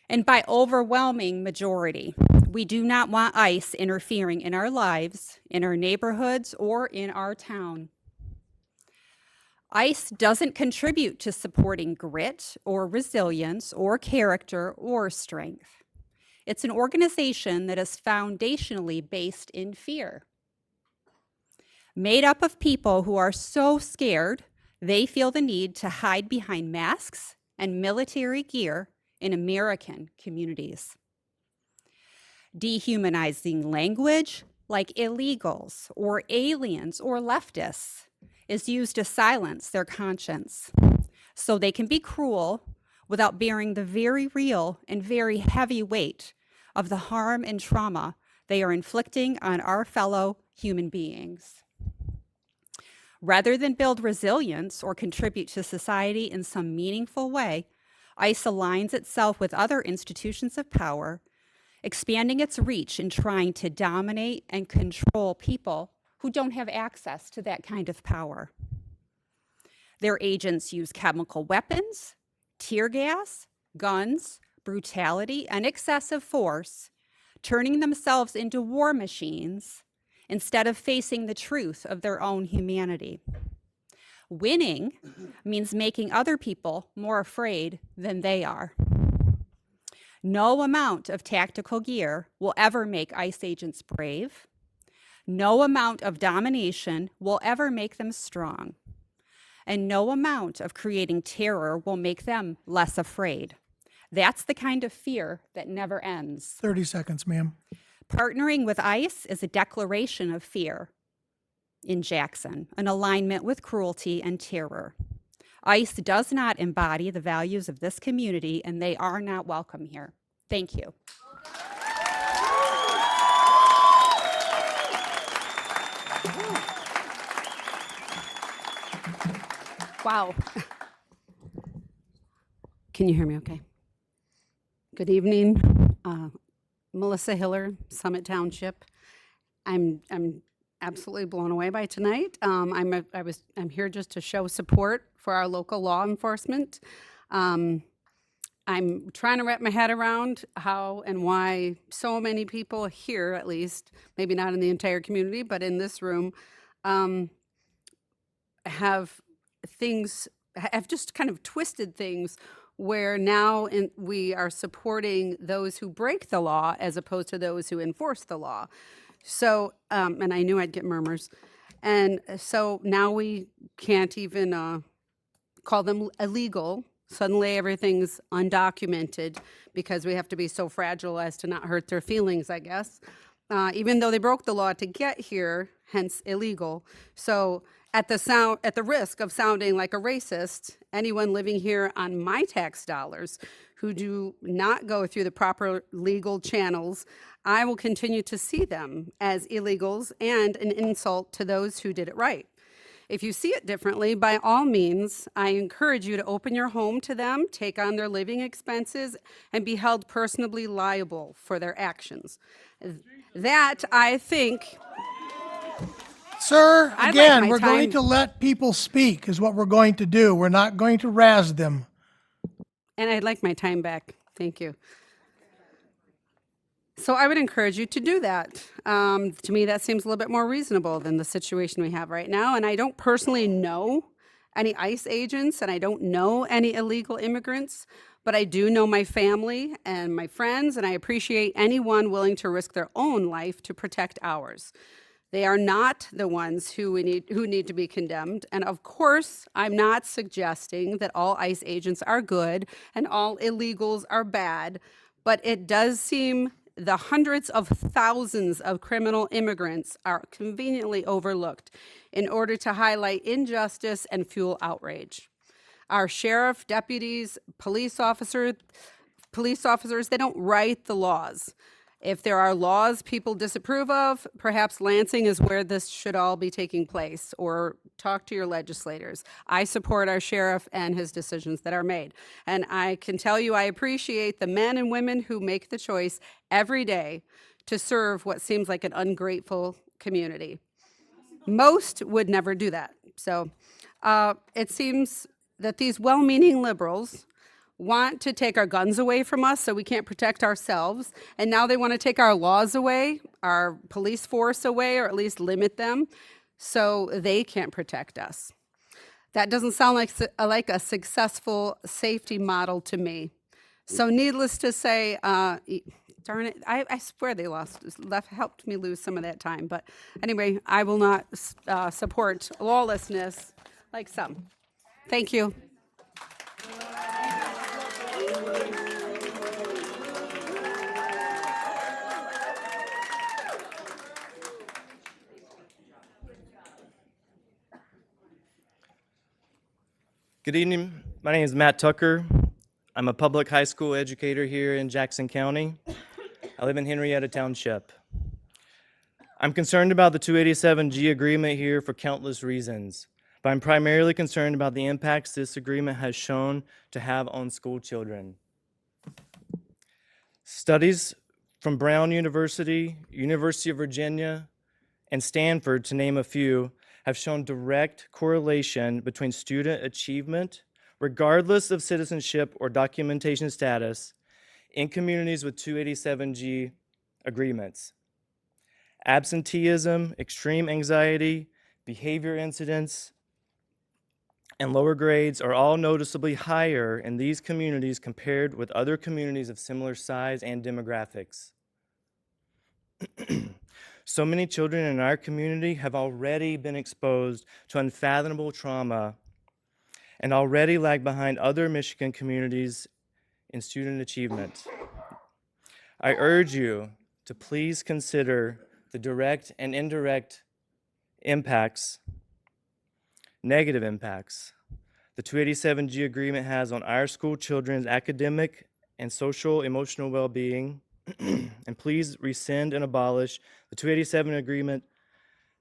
And by overwhelming majority, we do not want ICE interfering in our lives, in our neighborhoods, or in our town. ICE doesn't contribute to supporting grit or resilience or character or strength. It's an organization that is foundationally based in fear. Made up of people who are so scared, they feel the need to hide behind masks and military gear in American communities. Dehumanizing language like illegals or aliens or leftists is used to silence their conscience so they can be cruel without bearing the very real and very heavy weight of the harm and trauma they are inflicting on our fellow human beings. Rather than build resilience or contribute to society in some meaningful way, ICE aligns itself with other institutions of power, expanding its reach in trying to dominate and control people who don't have access to that kind of power. Their agents use chemical weapons, tear gas, guns, brutality, and excessive force, turning themselves into war machines instead of facing the truth of their own humanity. Winning means making other people more afraid than they are. No amount of tactical gear will ever make ICE agents brave. No amount of domination will ever make them strong. And no amount of creating terror will make them less afraid. That's the kind of fear that never ends. 30 seconds, ma'am. Partnering with ICE is a declaration of fear in Jackson, an alignment with cruelty and terror. ICE does not embody the values of this community, and they are not welcome here. Thank you. Wow. Can you hear me okay? Good evening. Melissa Hiller, Summit Township. I'm absolutely blown away by tonight. I'm here just to show support for our local law enforcement. I'm trying to wrap my head around how and why so many people here, at least, maybe not in the entire community, but in this room, have just kind of twisted things where now we are supporting those who break the law as opposed to those who enforce the law. So, and I knew I'd get murmurs. And so now we can't even call them illegal. Suddenly everything's undocumented because we have to be so fragile as to not hurt their feelings, I guess. Even though they broke the law to get here, hence illegal. So at the risk of sounding like a racist, anyone living here on my tax dollars who do not go through the proper legal channels, I will continue to see them as illegals and an insult to those who did it right. If you see it differently, by all means, I encourage you to open your home to them, take on their living expenses, and be held personally liable for their actions. That, I think... Sir, I'd like again, my we're going time- to let people speak is what we're going to do. We're not going to razz them. And I'd like my time back. Thank you. So I would encourage you to do that. To me, that seems a little bit more reasonable than the situation we have right now. And I don't personally know any ICE agents, and I don't know any illegal immigrants, but I do know my family and my friends, and I appreciate anyone willing to risk their own life to protect ours. They are not the ones who need to be condemned. And of course, I'm not suggesting that all ICE agents are good and all illegals are bad, but it does seem the hundreds of thousands of criminal immigrants are conveniently overlooked in order to highlight injustice and fuel outrage. Our sheriff, deputies, police officers, they don't write the laws. If there are laws people disapprove of, perhaps Lansing is where this should all be taking place, or talk to your legislators. I support our sheriff and his decisions that are made. And I can tell you I appreciate the men and women who make the choice every day to serve what seems like an ungrateful community. Most would never do that. So it seems that these well-meaning liberals want to take our guns away from us so we can't protect ourselves. And now they want to take our laws away, our police force away, or at least limit them so they can't protect us. That doesn't sound like a successful safety model to me. So needless to say, darn it, I swear they helped me lose some of that time. But anyway, I will not support lawlessness like some. Thank you. Good evening. My name is Matt Tucker. I'm a public high school educator here in Jackson County. I live in Henrietta Township. I'm concerned about the 287G agreement here for countless reasons, but I'm primarily concerned about the impacts this agreement has shown to have on school children. Studies from Brown University, University of Virginia, and Stanford, to name a few, have shown direct correlation between student achievement, regardless of citizenship or documentation status, in communities with 287G agreements. Absenteeism, extreme anxiety, behavior incidents, and lower grades are all noticeably higher in these communities compared with other communities of similar size and demographics. So many children in our community have already been exposed to unfathomable trauma and already lag behind other Michigan communities in student achievement. I urge you to please consider the direct and indirect impacts, negative impacts, the 287G agreement has on our school children's academic and social emotional well-being. And please rescind and abolish the 287 agreement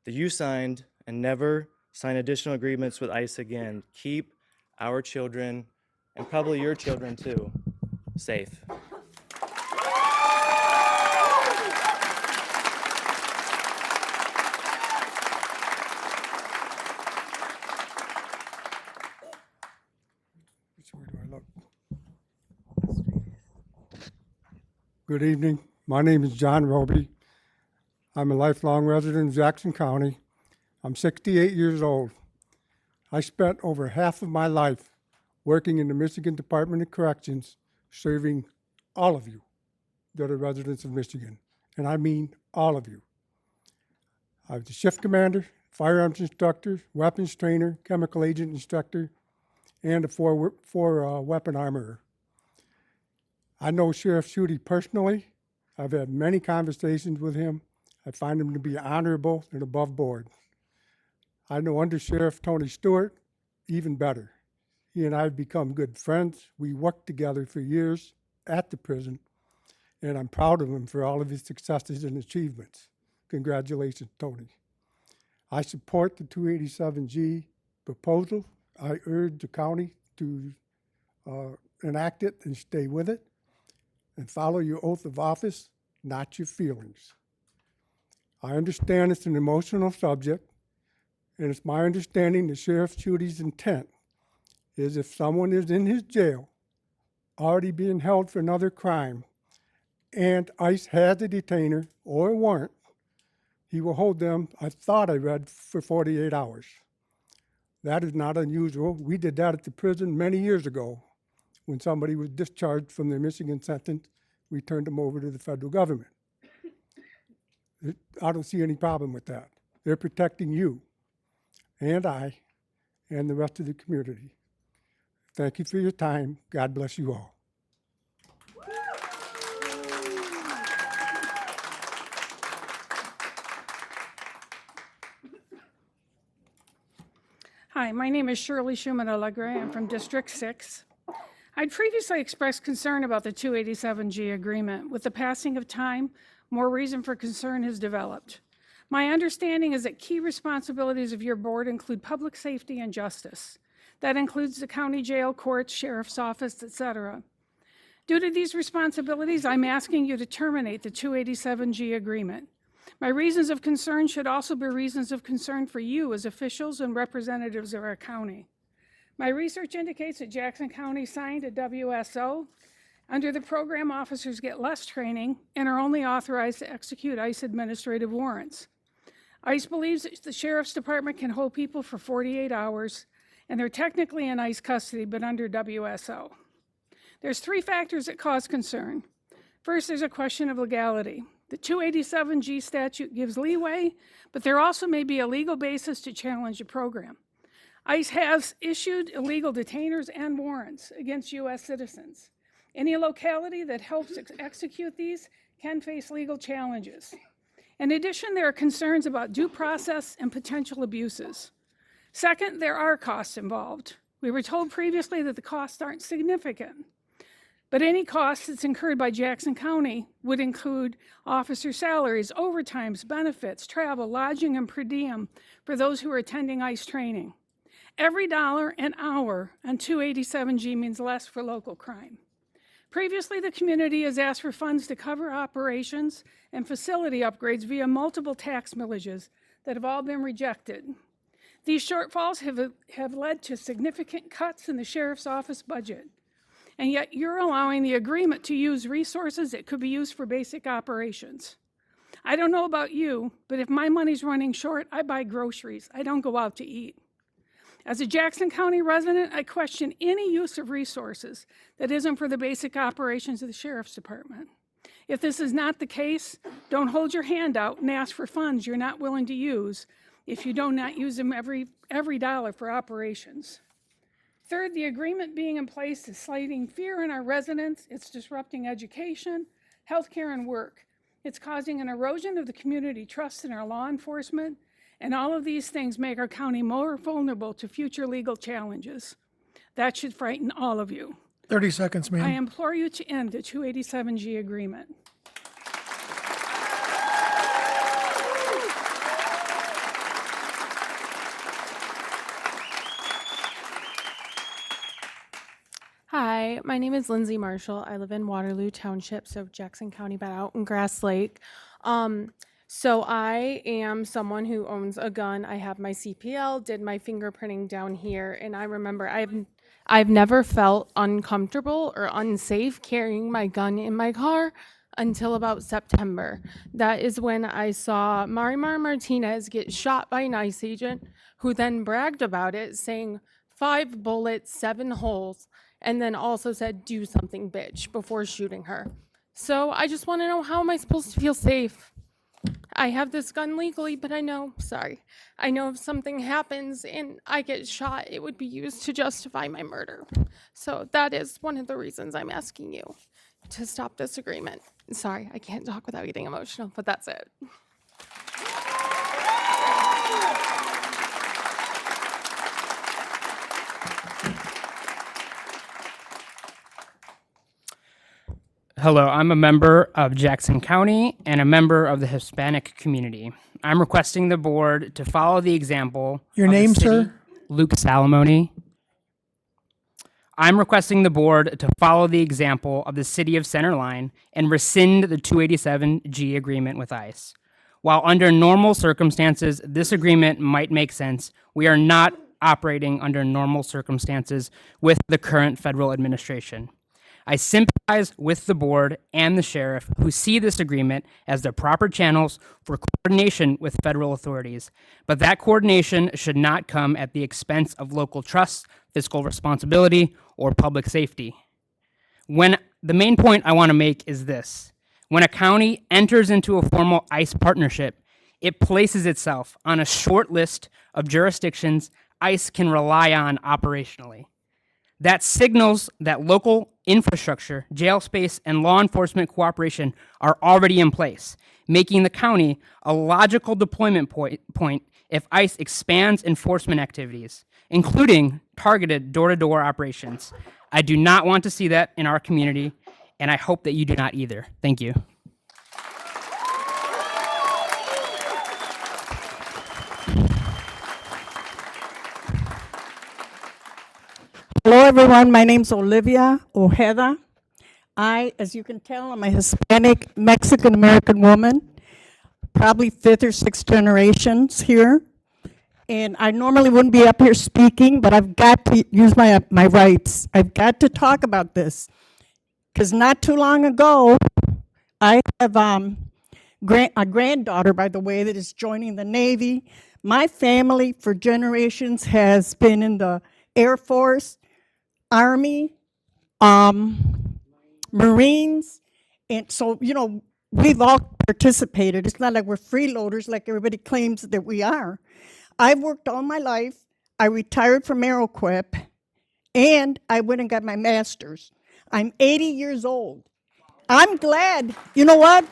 that you signed and never sign additional agreements with ICE again. Keep our children, and probably your children too, safe. Good evening. My name is John Roby. I'm a lifelong resident of Jackson County. I'm 68 years old. I spent over half of my life working in the Michigan Department of Corrections, serving all of you that are residents of Michigan, and I mean all of you. I was the shift commander firearms instructor, weapons trainer, chemical agent instructor, and a four weapon armorer. I know Sheriff Schutte personally. I've had many conversations with him. I find him to be honorable and above board. I know Under Sheriff Tony Stewart even better. He and I have become good friends. We worked together for years at the prison, and I'm proud of him for all of his successes and achievements. Congratulations, Tony. I support the 287G proposal. I urge the county to enact it and stay with it and follow your oath of office, not your feelings. I understand it's an emotional subject, and it's my understanding that Sheriff Schutte's intent is if someone is in his jail already being held for another crime and ICE has a detainer or a warrant, he will hold them, I thought I read, for 48 hours. That is not unusual. We did that at the prison many years ago. When somebody was discharged from their Michigan sentence, we turned them over to the federal government. I don't see any problem with that. They're protecting you and I and the rest of the community. Thank you for your time. God bless you all. Hi, my name is Shirley Schumann Allegre. I'm from District 6. I'd previously expressed concern about the 287G agreement. With the passing of time, more reason for concern has developed. My understanding is that key responsibilities of your board include public safety and justice. That includes the county jail, courts, sheriff's office, etc. Due to these responsibilities, I'm asking you to terminate the 287G agreement. My reasons of concern should also be reasons of concern for you as officials and representatives of our county. My research indicates that Jackson County signed a WSO. Under the program, officers get less training and are only authorized to execute ICE administrative warrants. ICE believes that the Sheriff's Department can hold people for 48 hours, and they're technically in ICE custody, but under WSO. There's three factors that cause concern. First, there's a question of legality. The 287G statute gives leeway, but there also may be a legal basis to challenge the program. ICE has issued illegal detainers and warrants against U.S. citizens. Any locality that helps execute these can face legal challenges. In addition, there are concerns about due process and potential abuses. Second, there are costs involved. We were told previously that the costs aren't significant, but any costs that's incurred by Jackson County would include officer salaries, overtimes, benefits, travel, lodging, and per diem for those who are attending ICE training. Every dollar an hour on 287G means less for local crime. Previously, the community has asked for funds to cover operations and facility upgrades via multiple tax millages that have all been rejected. These shortfalls have led to significant cuts in the sheriff's office budget, and yet you're allowing the agreement to use resources that could be used for basic operations. I don't know about you, but if my money's running short, I buy groceries. I don't go out to eat. As a Jackson County resident, I question any use of resources that isn't for the basic operations of the Sheriff's Department. If this is not the case, don't hold your hand out and ask for funds you're not willing to use if you do not use them every dollar for operations. Third, the agreement being in place is slighting fear in our residents. It's disrupting education, healthcare, and work. It's causing an erosion of the community trust in our law enforcement, and all of these things make our county more vulnerable to future legal challenges. That should frighten all of you. 30 seconds, ma'am. I implore you to end the 287G agreement. Hi, my name is Lindsay Marshall. I live in Waterloo Township, so Jackson County, but out in Grass Lake. So I am someone who owns a gun. I have my CPL, did my fingerprinting down here, and I remember I've never felt uncomfortable or unsafe carrying my gun in my car until about September. That is when I saw Marimar Martinez get shot by an ICE agent, who then bragged about it, saying 5 bullets, 7 holes, and then also said, "Do something, bitch," before shooting her. So I just want to know, how am I supposed to feel safe I have this gun legally, but I know if something happens and I get shot, it would be used to justify my murder. So that is one of the reasons I'm asking you to stop this agreement. Sorry, I can't talk without getting emotional, but that's it. Hello, I'm a member of Jackson County and a member of the Hispanic community. I'm requesting the board to follow the example. Your of the name, city- sir? Luke Salamone. I'm requesting the board to follow the example of the city of Centerline and rescind the 287G agreement with ICE. While under normal circumstances, this agreement might make sense, we are not operating under normal circumstances with the current federal administration. I sympathize with the board and the sheriff who see this agreement as the proper channels for coordination with federal authorities, but that coordination should not come at the expense of local trust, fiscal responsibility, or public safety. The main point I want to make is this. When a county enters into a formal ICE partnership, it places itself on a short list of jurisdictions ICE can rely on operationally. That signals that local infrastructure, jail space, and law enforcement cooperation are already in place, making the county a logical deployment point if ICE expands enforcement activities, including targeted door-to-door operations. I do not want to see that in our community, and I hope that you do not either. Thank you. Hello, everyone. My name's Olivia Ojeda. As you can tell, I'm a Hispanic Mexican-American woman, probably 5th or 6th generations here. And I normally wouldn't be up here speaking, but I've got to use my rights. I've got to talk about this. Because not too long ago, I have a granddaughter, by the way, that is joining the Navy. My family for generations has been in the Air Force, Army, Marines, and so, we've all participated. It's not like we're freeloaders like everybody claims that we are. I've worked all my life. I retired from Aeroquip, and I went and got my master's. I'm 80 years old. I'm glad, you know what?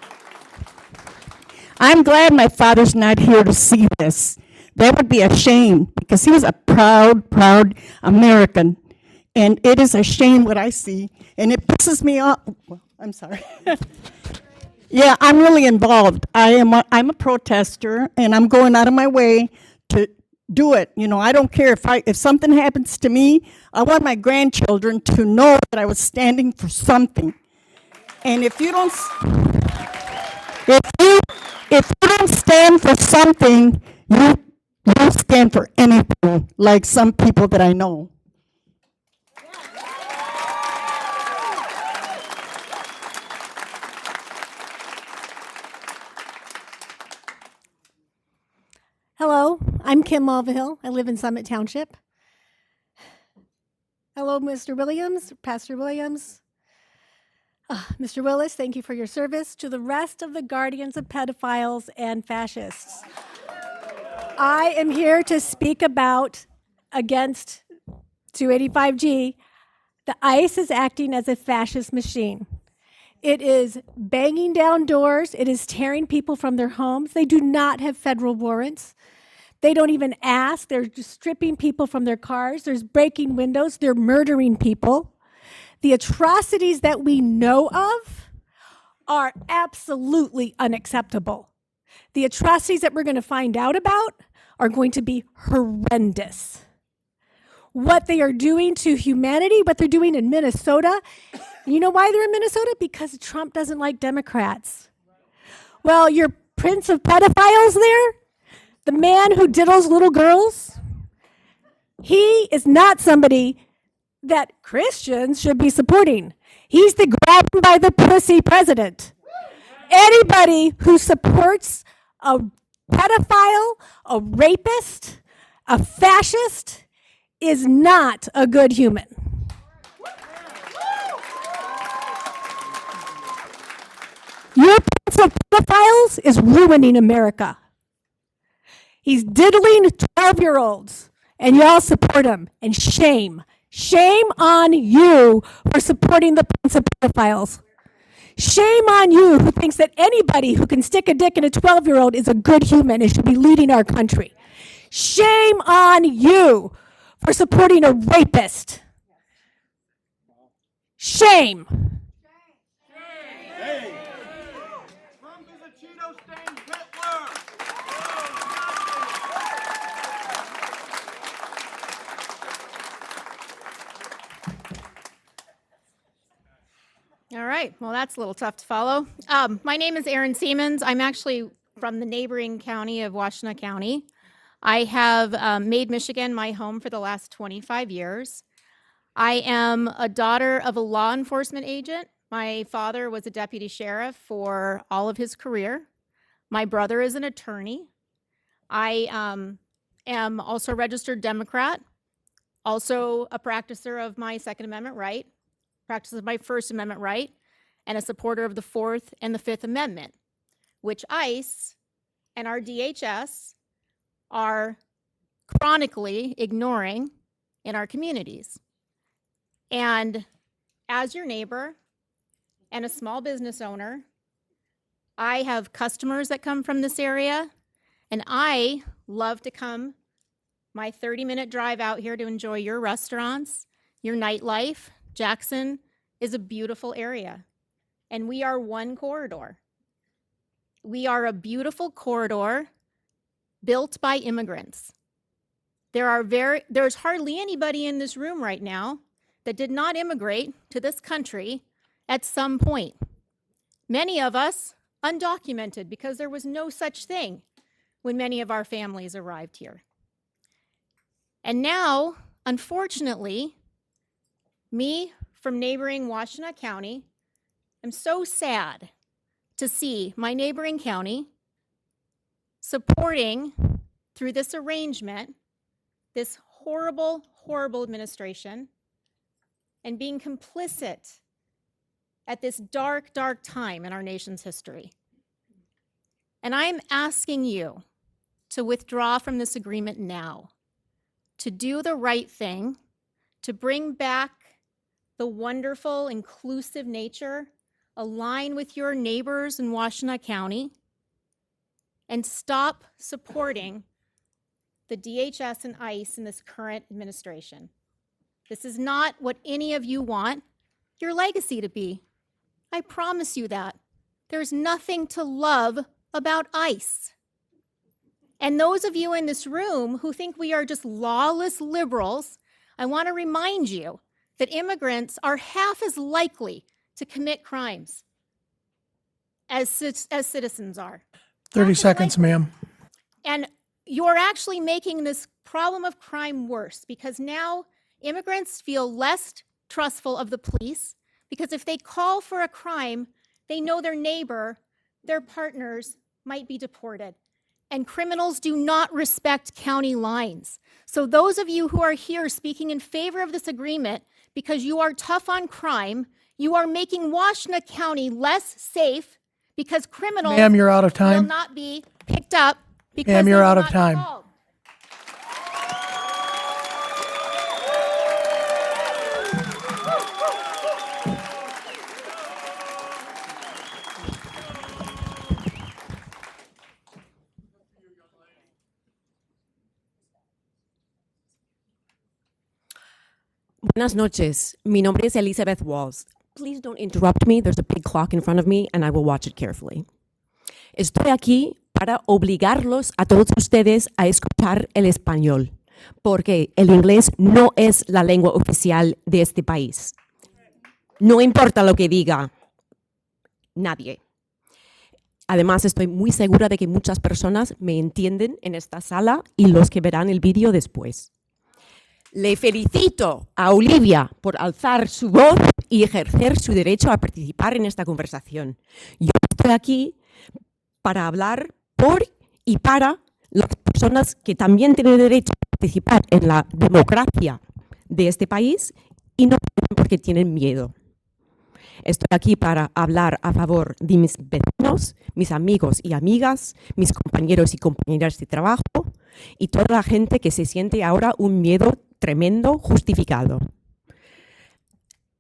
I'm glad my father's not here to see this. That would be a shame, because he was a proud, proud American. And it is a shame what I see, and it pisses me off. Well, I'm sorry. Yeah, I'm really involved. I'm a protester, and I'm going out of my way to do it. I don't care if something happens to me. I want my grandchildren to know that I was standing for something. And if you don't stand for something, you don't stand for anything, like some people that I know. Hello, I'm Kim Mulvihill. I live in Summit Township. Hello, Mr. Williams, Pastor Williams. Mr. Willis, thank you for your service. To the rest of the guardians of pedophiles and fascists, I am here to speak against 285G. The ICE is acting as a fascist machine. It is banging down doors. It is tearing people from their homes. They do not have federal warrants. They don't even ask. They're just stripping people from their cars. There's breaking windows. They're murdering people. The atrocities that we know of are absolutely unacceptable. The atrocities that we're going to find out about are going to be horrendous. What they are doing to humanity, what they're doing in Minnesota, you know why they're in Minnesota? Because Trump doesn't like Democrats. Well, your prince of pedophiles there, the man who diddles little girls, he is not somebody that Christians should be supporting. He's the grab him by the pussy president. Anybody who supports a pedophile, a rapist, a fascist is not a good human. Your prince of pedophiles is ruining America. He's diddling 12-year-olds, and y'all support him. And shame. Shame on you for supporting the prince of pedophiles. Shame on you who thinks that anybody who can stick a dick in a 12-year-old is a good human and should be leading our country. Shame on you for supporting a rapist. Shame. All right, well, that's a little tough to follow. My name is Erin Siemens. I'm actually from the neighboring county of Washtenaw County. I have made Michigan my home for the last 25 years. I am a daughter of a law enforcement agent. My father was a deputy sheriff for all of his career. My brother is an attorney. I am also a registered Democrat, also a practicer of my Second Amendment right, practice of my First Amendment right, and a supporter of the Fourth and the Fifth Amendment, which ICE and our DHS are chronically ignoring in our communities. And as your neighbor and a small business owner, I have customers that come from this area, and I love to come my 30-minute drive out here to enjoy your restaurants, your nightlife. Jackson is a beautiful area, and we are one corridor. We are a beautiful corridor built by immigrants. There's hardly anybody in this room right now that did not immigrate to this country at some point. Many of us undocumented because there was no such thing when many of our families arrived here. And now, unfortunately, me from neighboring Washtenaw County, I'm so sad to see my neighboring county supporting, through this arrangement, this horrible, horrible administration, and being complicit at this dark, dark time in our nation's history. And I'm asking you to withdraw from this agreement now, to do the right thing, to bring back the wonderful, inclusive nature, align with your neighbors in Washtenaw County, and stop supporting the DHS and ICE in this current administration. This is not what any of you want your legacy to be. I promise you that. There's nothing to love about ICE. And those of you in this room who think we are just lawless liberals, I want to remind you that immigrants are half as likely to commit crimes as citizens are. 30 seconds, ma'am. And you're actually making this problem of crime worse because now immigrants feel less trustful of the police because if they call for a crime, they know their neighbor, their partners might be deported. And criminals do not respect county lines. So those of you who are here speaking in favor of this agreement because you are tough on crime, you are making Washtenaw County less safe because criminals Ma'am, you're out of time. will not be picked up because Ma'am, they you're will out of not be time. called. Buenas noches. Mi nombre es Elizabeth Walls. Please don't interrupt me. There's a big clock in front of me and I will watch it carefully. Estoy aquí para obligarlos a todos ustedes a escuchar el español, porque el inglés no es la lengua oficial de este país. No importa lo que diga nadie. Además, estoy muy segura de que muchas personas me entienden en esta sala y los que verán el vídeo después. Le felicito a Olivia por alzar su voz y ejercer su derecho a participar en esta conversación. Yo estoy aquí para hablar por y para las personas que también tienen derecho a participar en la democracia de este país y no porque tienen miedo. Estoy aquí para hablar a favor de mis vecinos, mis amigos y amigas, mis compañeros y compañeras de trabajo y toda la gente que se siente ahora un miedo tremendo justificado.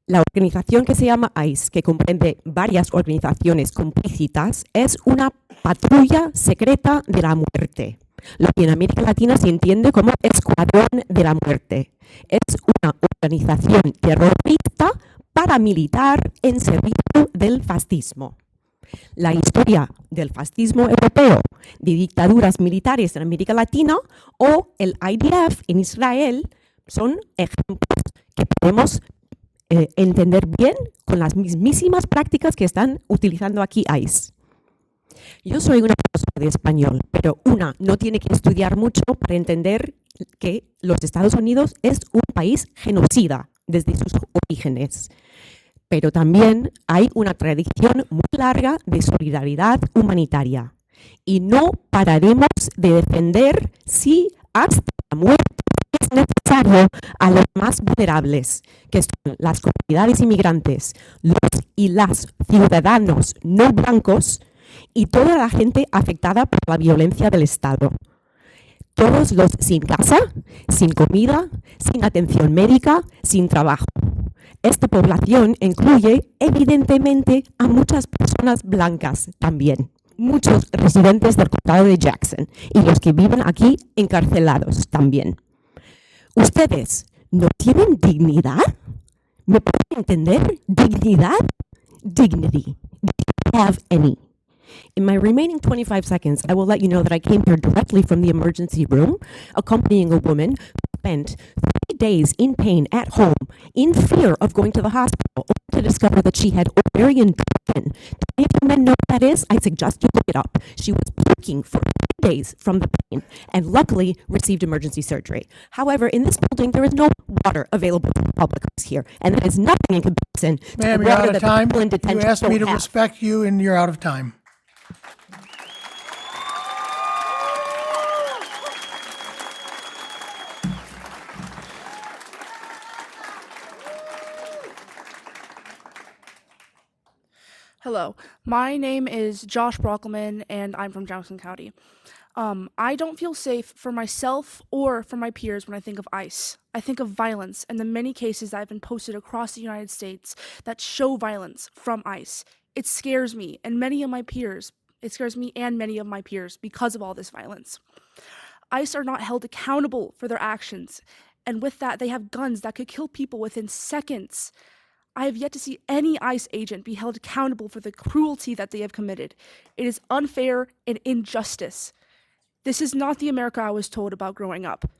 La organización que se llama ICE, que comprende varias organizaciones complícitas, es una patrulla secreta de la muerte, lo que en América Latina se entiende como escuadrón de la muerte. Es una organización terrorista paramilitar en servicio del fascismo. La historia del fascismo europeo, de dictaduras militares en América Latina o el IDF en Israel son ejemplos que podemos entender bien con las mismísimas prácticas que están utilizando aquí ICE. Yo soy una profesora de español, pero no tiene que estudiar mucho para entender que los Estados Unidos es un país genocida desde sus orígenes. Pero también hay una tradición muy larga de solidaridad humanitaria. Y no pararemos de defender, sí, hasta la muerte, es necesario, a los más vulnerables, que son las comunidades inmigrantes, los y las ciudadanos no blancos y toda la gente afectada por la violencia del Estado. Todos los sin casa, sin comida, sin atención médica, sin trabajo. Esta población incluye evidentemente a muchas personas blancas también, muchos residentes del condado de Jackson y los que viven aquí encarcelados también. ¿Ustedes no tienen dignidad? ¿Me pueden entender? ¿Dignidad? Dignity. Do you have any? In my remaining 25 seconds, I will let you know that I came here directly from the emergency room, accompanying a woman who spent 3 days in pain at home, in fear of going to the hospital, only to discover that she had ovarian cancer. Do any of you men know what that is? I suggest you look it up. She was puking for 3 days from the pain and luckily received emergency surgery. However, in this building, there is no water available to the public here, and that is nothing in comparison to the Ma'am, you're water out of that the time. people in You detention asked me don't to have. respect you, and you're out of time. Hello, my name is Josh Brockelman, and I'm from Jackson County. I don't feel safe for myself or for my peers when I think of ICE. I think of violence and the many cases that have been posted across the United States that show violence from ICE. It scares me and many of my peers. It scares me and many of my peers because of all this violence. ICE are not held accountable for their actions, and with that, they have guns that could kill people within seconds. I have yet to see any ICE agent be held accountable for the cruelty that they have committed. It is unfair and injustice. This is not the America I was told about growing up.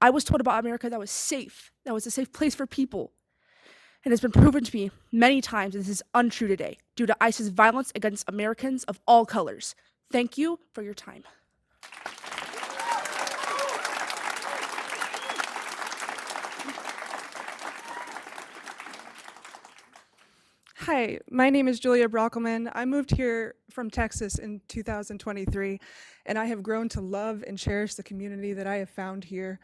I was told about America that was safe, that was a safe place for people. It has been proven to me many times that this is untrue today due to ICE's violence against Americans of all colors. Thank you for your time. Hi, my name is Julia Brockelman. I moved here from Texas in 2023, and I have grown to love and cherish the community that I have found here.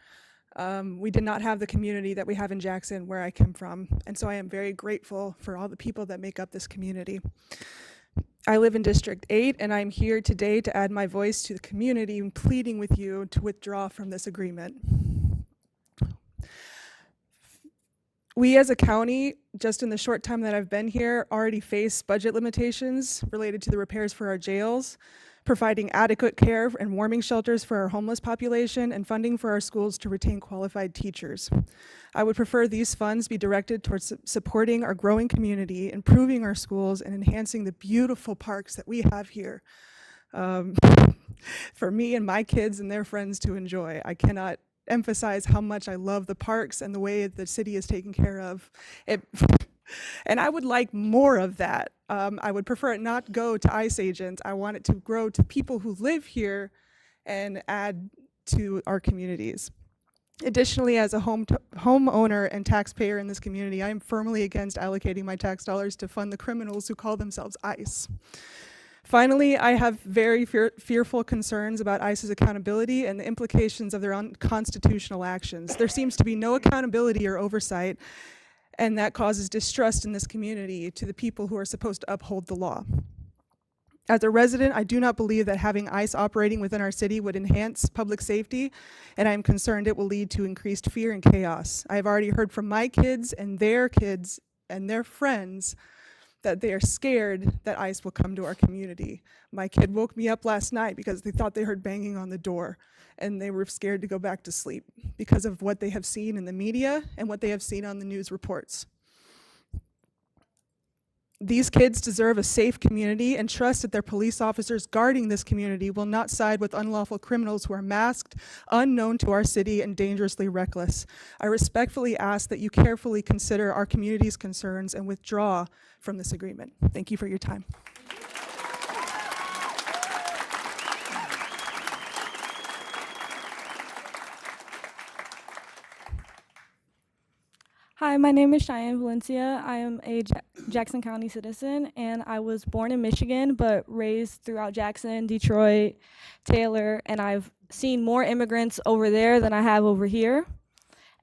We did not have the community that we have in Jackson, where I come from, and so I am very grateful for all the people that make up this community. I live in District 8, and I'm here today to add my voice to the community and pleading with you to withdraw from this agreement. We as a county, just in the short time that I've been here, already face budget limitations related to the repairs for our jails, providing adequate care and warming shelters for our homeless population, and funding for our schools to retain qualified teachers. I would prefer these funds be directed towards supporting our growing community, improving our schools, and enhancing the beautiful parks that we have here for me and my kids and their friends to enjoy. I cannot emphasize how much I love the parks and the way the city is taken care of. And I would like more of that. I would prefer it not go to ICE agents. I want it to grow to people who live here and add to our communities. Additionally, as a homeowner and taxpayer in this community, I am firmly against allocating my tax dollars to fund the criminals who call themselves ICE. Finally, I have very fearful concerns about ICE's accountability and the implications of their unconstitutional actions. There seems to be no accountability or oversight And that causes distrust in this community to the people who are supposed to uphold the law. As a resident, I do not believe that having ICE operating within our city would enhance public safety, and I'm concerned it will lead to increased fear and chaos. I have already heard from my kids and their friends that they are scared that ICE will come to our community. My kid woke me up last night because they thought they heard banging on the door, and they were scared to go back to sleep because of what they have seen in the media and what they have seen on the news reports. These kids deserve a safe community and trust that their police officers guarding this community will not side with unlawful criminals who are masked, unknown to our city, and dangerously reckless. I respectfully ask that you carefully consider our community's concerns and withdraw from this agreement. Thank you for your time. Hi, my name is Cheyenne Valencia. I am a Jackson County citizen, and I was born in Michigan, but raised throughout Jackson, Detroit, Taylor, and I've seen more immigrants over there than I have over here,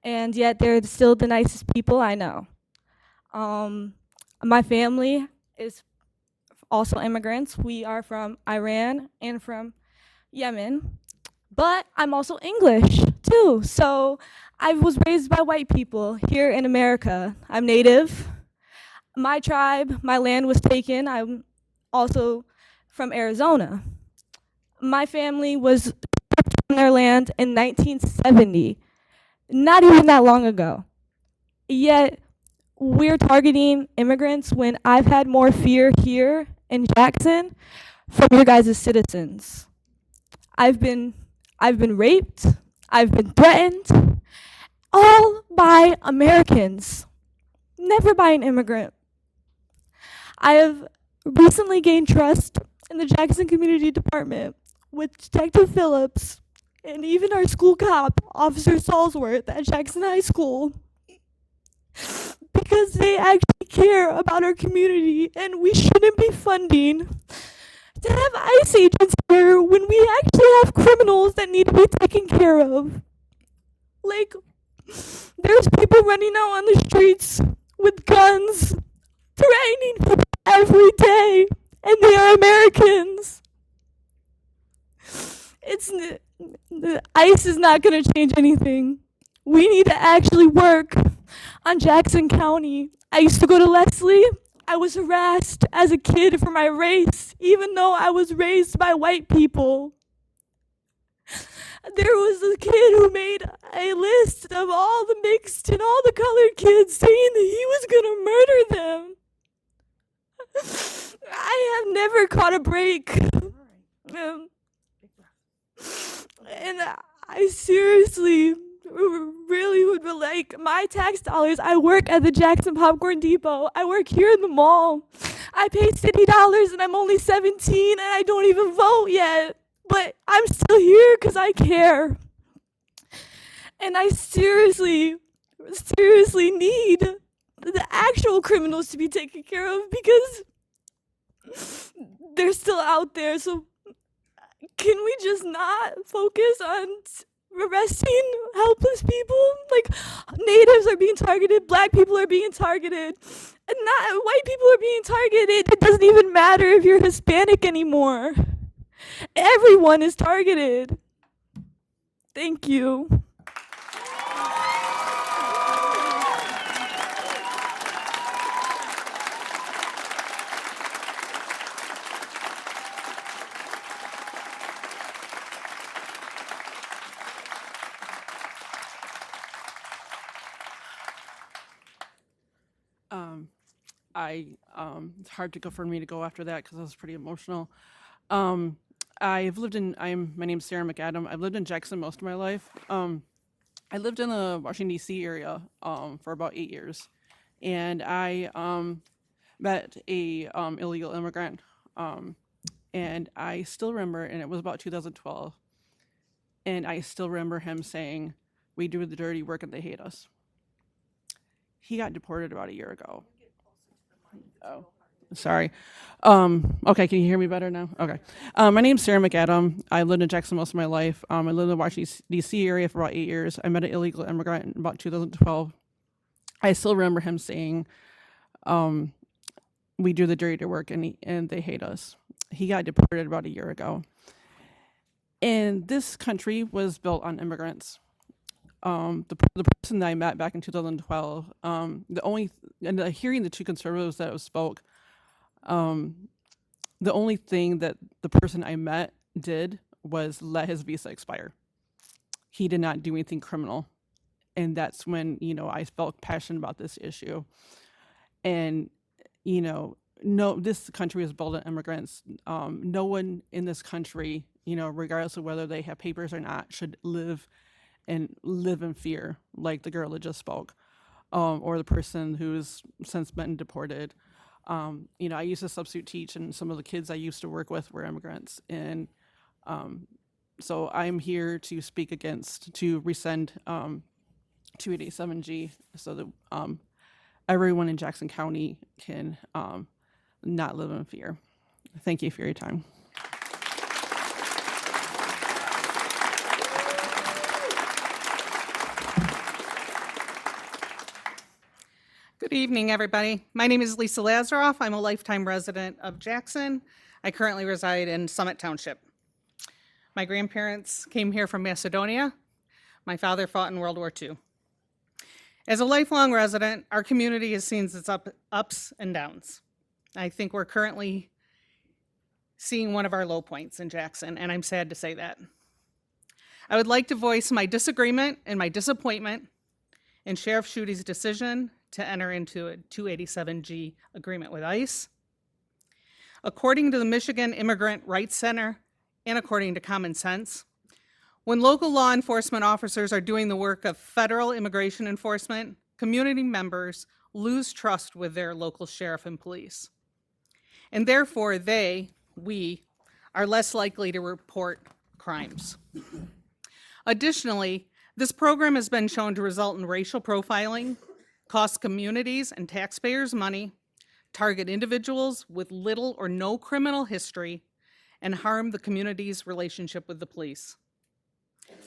and yet they're still the nicest people I know. My family is also immigrants. We are from Iran and from Yemen, but I'm also English too, so I was raised by white people here in America. I'm Native. My tribe, my land was taken. I'm also from Arizona. My family was stripped from their land in 1970, not even that long ago. Yet we're targeting immigrants when I've had more fear here in Jackson from your guys' citizens. I've been raped, I've been threatened, all by Americans, never by an immigrant. I have recently gained trust in the Jackson Community Department with Detective Phillips and even our school cop, Officer Salsworth at Jackson High School, because they actually care about our community, and we shouldn't be funding to have ICE agents here when we actually have criminals that need to be taken care of. Like, there's people running out on the streets with guns, threatening people every day, and they are Americans. The ICE is not going to change anything. We need to actually work on Jackson County. I used to go to Leslie. I was harassed as a kid for my race, even though I was raised by white people. There was a kid who made a list of all the mixed and all the colored kids saying that he was going to murder them. I have never caught a break. And I seriously really would be like, my tax dollars, I work at the Jackson Popcorn Depot. I work here in the mall. I pay city dollars and I'm only 17 and I don't even vote yet. But I'm still here because I care. And I seriously need the actual criminals to be taken care of because they're still out there. So can we just not focus on arresting helpless people? Like, natives are being targeted, black people are being targeted, and not white people are being targeted. It doesn't even matter if you're Hispanic anymore. Everyone is targeted. Thank you. It's hard to go for me to go after that because I was pretty emotional. My name's Sarah McAdam. I've lived in Jackson most of my life. I lived in the Washington, D.C. area for about 8 years. And I met a illegal immigrant. And I still remember, and it was about 2012, and I still remember him saying, "We do the dirty work and they hate us." He got deported about a year ago. Oh, sorry. Okay, can you hear me better now? Okay. My name's Sarah McAdam. I lived in Jackson most of my life. I lived in the Washington, D.C. area for about 8 years. I met an illegal immigrant in about 2012. I still remember him saying, we do the dirty work and they hate us. He got deported about a year ago. And this country was built on immigrants. The person that I met back in 2012, hearing the two conservatives that spoke, the only thing that the person I met did was let his visa expire. He did not do anything criminal. And that's when, I felt passionate about this issue. And, no, this country is built on immigrants. No one in this country, regardless of whether they have papers or not, should live in fear, like the girl that just spoke, or the person who's since been deported. I used to substitute teach, and some of the kids I used to work with were immigrants. And so I'm here to speak to rescind 287G so that everyone in Jackson County can not live in fear. Thank you for your time. Good evening, everybody. My name is Lisa Lazaroff. I'm a lifetime resident of Jackson. I currently reside in Summit Township. My grandparents came here from Macedonia. My father fought in World War II. As a lifelong resident, our community has seen its ups and downs. I think we're currently seeing one of our low points in Jackson, and I'm sad to say that. I would like to voice my disagreement and my disappointment in Sheriff Schuette's decision to enter into a 287G agreement with ICE. According to the Michigan Immigrant Rights Center, and according to common sense, when local law enforcement officers are doing the work of federal immigration enforcement, community members lose trust with their local sheriff and police. And therefore, we, are less likely to report crimes. Additionally, this program has been shown to result in racial profiling, cost communities and taxpayers money, target individuals with little or no criminal history, and harm the community's relationship with the police.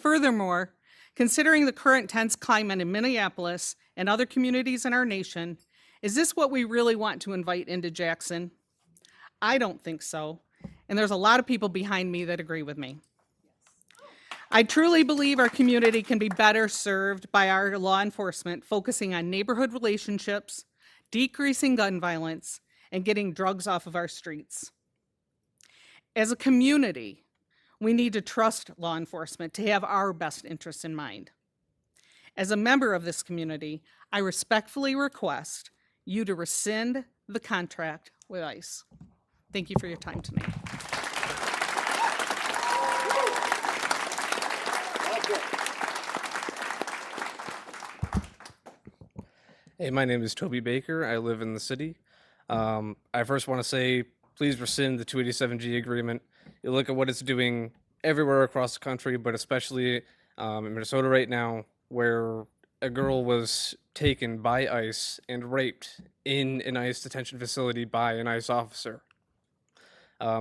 Furthermore, considering the current tense climate in Minneapolis and other communities in our nation, is this what we really want to invite into Jackson? I don't think so, and there's a lot of people behind me that agree with me. I truly believe our community can be better served by our law enforcement focusing on neighborhood relationships, decreasing gun violence, and getting drugs off of our streets. As a community, we need to trust law enforcement to have our best interests in mind. As a member of this community, I respectfully request you to rescind the contract with ICE. Thank you for your time tonight. Hey, my name is Toby Baker. I live in the city. I first want to say, please rescind the 287G agreement. You look at what it's doing everywhere across the country, but especially in Minnesota right now, where a girl was taken by ICE and raped in an ICE detention facility by an ICE officer.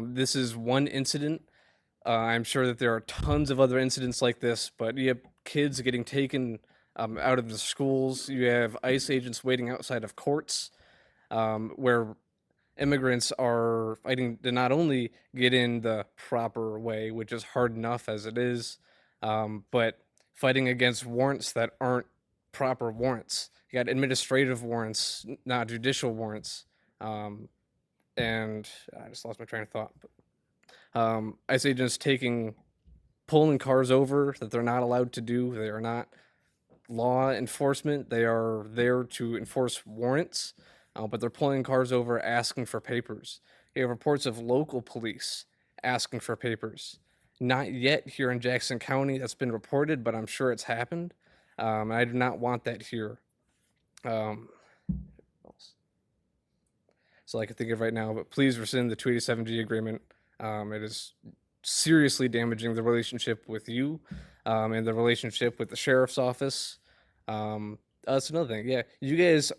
This is one incident. I'm sure that there are tons of other incidents like this, but you have kids getting taken out of the schools. You have ICE agents waiting outside of courts, where immigrants are fighting to not only get in the proper way, which is hard enough as it is, but fighting against warrants that aren't proper warrants. You got administrative warrants, not judicial warrants. And I just lost my train of thought. But, ICE agents pulling cars over that they're not allowed to do. They are not law enforcement. They are there to enforce warrants, but they're pulling cars over asking for papers. You have reports of local police asking for papers. Not yet here in Jackson County that's been reported, but I'm sure it's happened. I do not want that here. So I can think of right now, but please rescind the 287G agreement. It is seriously damaging the relationship with you and the relationship with the sheriff's office. That's another thing. Yeah, you guys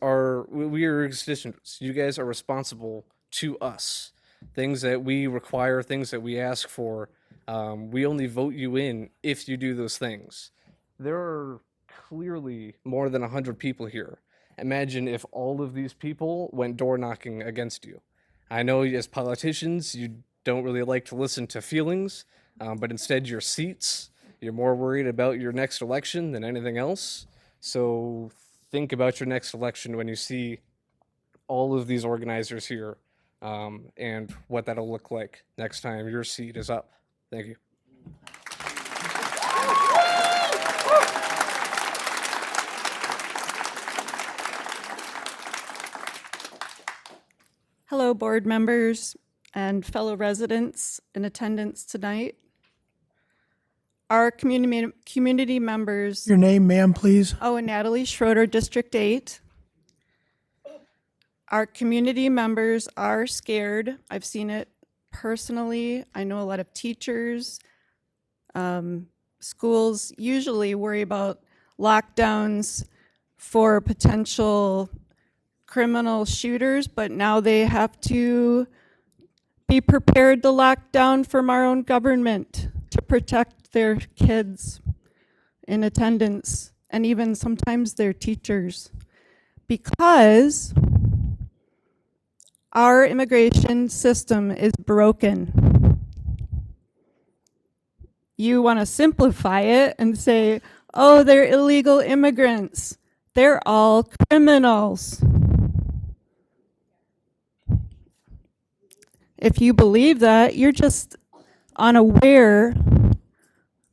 we are constituents. You guys are responsible to us. Things that we require, things that we ask for, we only vote you in if you do those things. There are clearly more than 100 people here. Imagine if all of these people went door knocking against you. I know as politicians, you don't really like to listen to feelings, but instead your seats, you're more worried about your next election than anything else. So think about your next election when you see all of these organizers here, and what that'll look like next time your seat is up. Thank you. Hello, board members and fellow residents in attendance tonight. Our community members. Your name, ma'am, please. Oh, and Natalie Schroeder, District 8. Our community members are scared. I've seen it personally. I know a lot of teachers. Schools usually worry about lockdowns for potential criminal shooters, but now they have to be prepared to lock down from our own government to protect their kids in attendance, and even sometimes their teachers, because our immigration system is broken. You want to simplify it and say, oh, they're illegal immigrants. They're all criminals. If you believe that, you're just unaware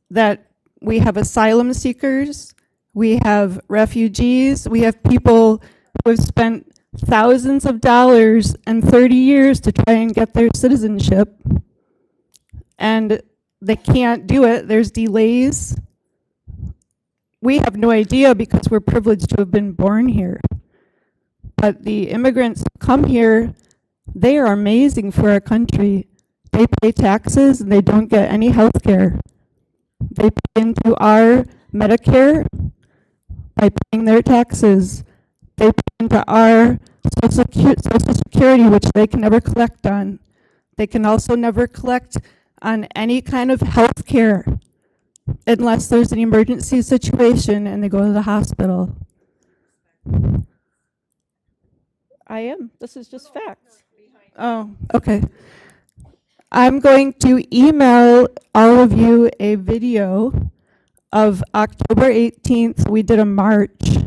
that we have asylum seekers, we have refugees, we have people who have spent thousands of dollars and 30 years to try and get their citizenship, and they can't do it. There's delays. We have no idea because we're privileged to have been born here. But the immigrants who come here, they are amazing for our country. They pay taxes and they don't get any health care. They pay into our Medicare by paying their taxes. They pay into our Social Security, which they can never collect on. They can also never collect on any kind of health care unless there's an emergency situation and they go to the hospital. I am. This is just facts. Oh, okay. I'm going to email all of you a video of October 18th. We did a march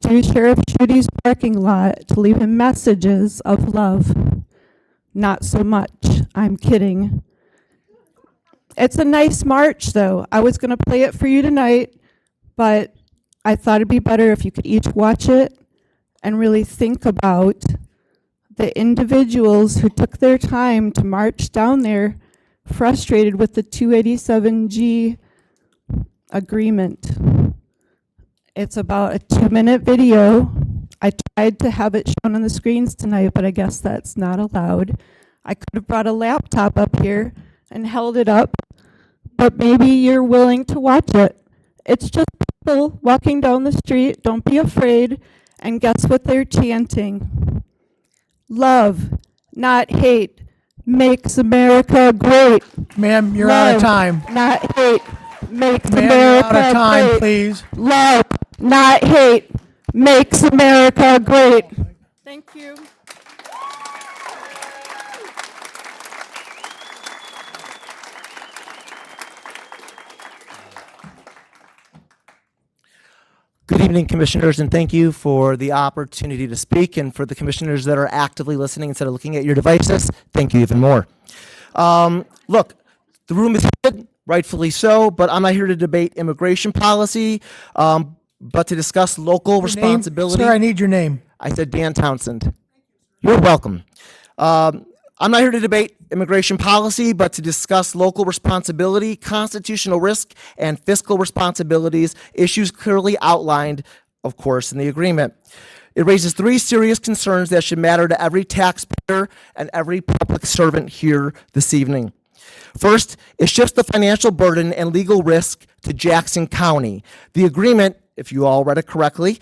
to Sheriff Schuette's parking lot to leave him messages of love. Not so much. I'm kidding. It's a nice march, though. I was going to play it for you tonight, but I thought it'd be better if you could each watch it and really think about the individuals who took their time to march down there frustrated with the 287G agreement. It's about a 2-minute video. I tried to have it shown on the screens tonight, but I guess that's not allowed. I could have brought a laptop up here and held it up, but maybe you're willing to watch it. It's just people walking down the street. Don't be afraid. And guess what they're chanting? Love, not hate, makes America great. Ma'am, you're out of time. Not hate, makes Ma'am, America you're out of time, great. please. Love, not hate, makes America great. Thank you. Good evening, commissioners, and thank you for the opportunity to speak. And for the commissioners that are actively listening instead of looking at your devices, thank you even more. Look, the room is heated, rightfully so, but I'm not here to debate immigration policy, but to discuss local responsibility. Sir, I need your name. I said Dan Townsend. You're welcome. I'm not here to debate immigration policy, but to discuss local responsibility, constitutional risk, and fiscal responsibilities, issues clearly outlined, of course, in the agreement. It raises 3 serious concerns that should matter to every taxpayer and every public servant here this evening. First, it shifts the financial burden and legal risk to Jackson County. The agreement, if you all read it correctly,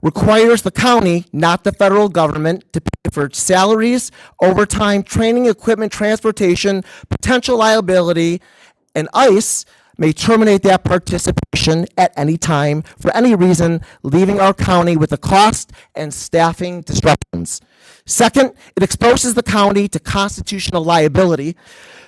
requires the county, not the federal government, to pay for salaries, overtime, training, equipment, transportation, potential liability, and ICE may terminate that participation at any time for any reason, leaving our county with the cost and staffing disruptions. Second, it exposes the county to constitutional liability.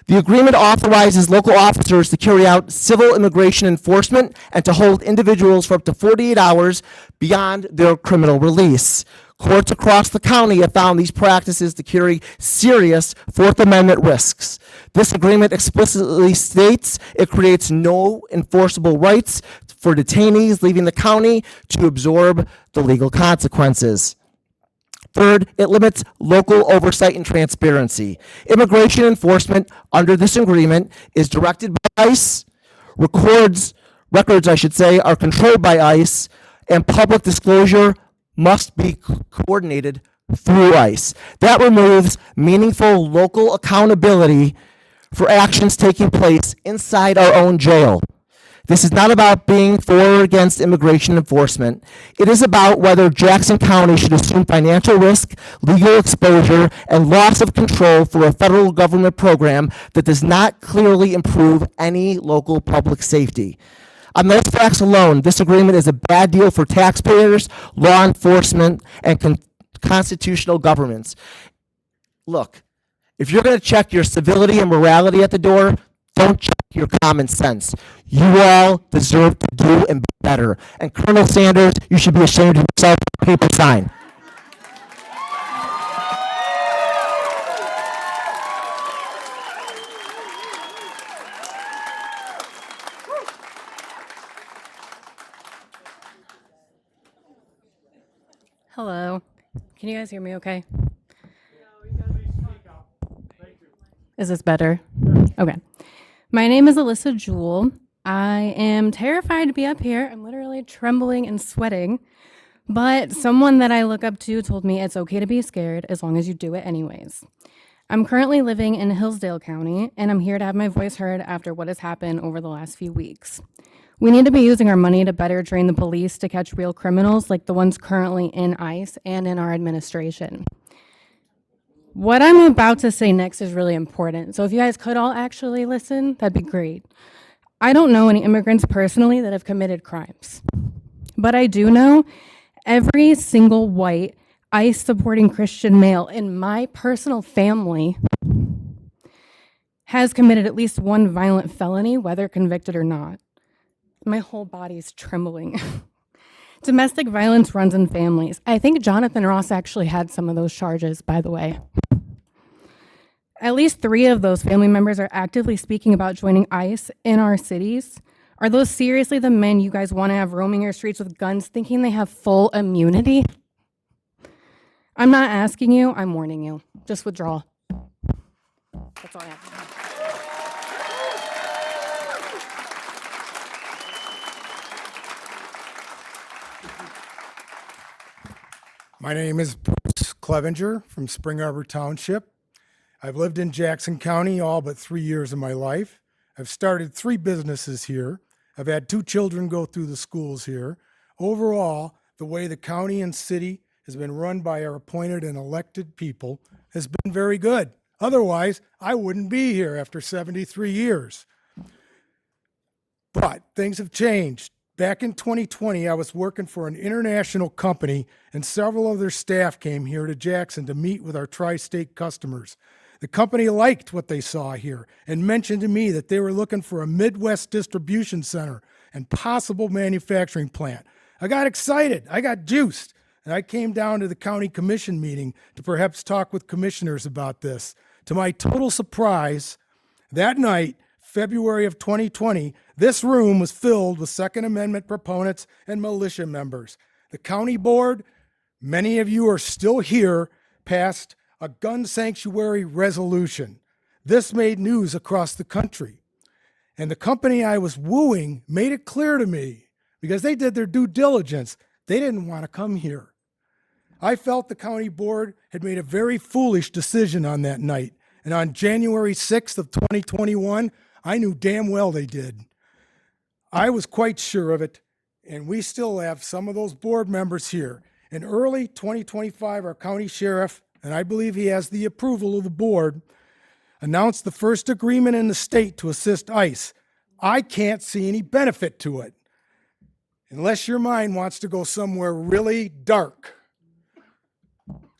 The agreement authorizes local officers to carry out civil immigration enforcement and to hold individuals for up to 48 hours beyond their criminal release. Courts across the county have found these practices to carry serious Fourth Amendment risks. This agreement explicitly states it creates no enforceable rights for detainees leaving the county to absorb the legal consequences. Third, it limits local oversight and transparency. Immigration enforcement under this agreement is directed by ICE, records are controlled by ICE, and public disclosure must be coordinated through ICE. That removes meaningful local accountability for actions taking place inside our own jail. This is not about being for or against immigration enforcement. It is about whether Jackson County should assume financial risk, legal exposure, and loss of control for a federal government program that does not clearly improve any local public safety. On those facts alone, this agreement is a bad deal for taxpayers, law enforcement, and constitutional governments. Look, if you're going to check your civility and morality at the door, don't check your common sense. You all deserve to do and be better. And Colonel Sanders, you should be ashamed of yourself. Paper sign. Hello. Can you guys hear me okay? Is this better? Okay. My name is Alyssa Jewell. I am terrified to be up here. I'm literally trembling and sweating. But someone that I look up to told me it's okay to be scared as long as you do it anyways. I'm currently living in Hillsdale County, and I'm here to have my voice heard after what has happened over the last few weeks. We need to be using our money to better train the police to catch real criminals like the ones currently in ICE and in our administration. What I'm about to say next is really important, so if you guys could all actually listen, that'd be great. I don't know any immigrants personally that have committed crimes, but I do know every single white ICE-supporting Christian male in my personal family has committed at least one violent felony, whether convicted or not. My whole body's trembling. Domestic violence runs in families. I think Jonathan Ross actually had some of those charges, by the way. At least 3 of those family members are actively speaking about joining ICE in our cities. Are those seriously the men you guys want to have roaming your streets with guns thinking they have full immunity? I'm not asking you, I'm warning you. Just withdraw. That's all I have. My name is Bruce Clevenger from Spring Arbor Township. I've lived in Jackson County all but 3 years of my life. I've started 3 businesses here. I've had 2 children go through the schools here. Overall, the way the county and city has been run by our appointed and elected people has been very good. Otherwise, I wouldn't be here after 73 years. But things have changed. Back in 2020, I was working for an international company, and several of their staff came here to Jackson to meet with our tri-state customers. The company liked what they saw here and mentioned to me that they were looking for a Midwest distribution center and possible manufacturing plant. I got excited. I got juiced. And I came down to the county commission meeting to perhaps talk with commissioners about this. To my total surprise, that night, February of 2020, this room was filled with Second Amendment proponents and militia members. The county board, many of you are still here, passed a gun sanctuary resolution. This made news across the country. And the company I was wooing made it clear to me, because they did their due diligence, they didn't want to come here. I felt the county board had made a very foolish decision on that night. And on January 6th of 2021, I knew damn well they did. I was quite sure of it, and we still have some of those board members here. In early 2025, our county sheriff, and I believe he has the approval of the board, announced the first agreement in the state to assist ICE. I can't see any benefit to it. Unless your mind wants to go somewhere really dark.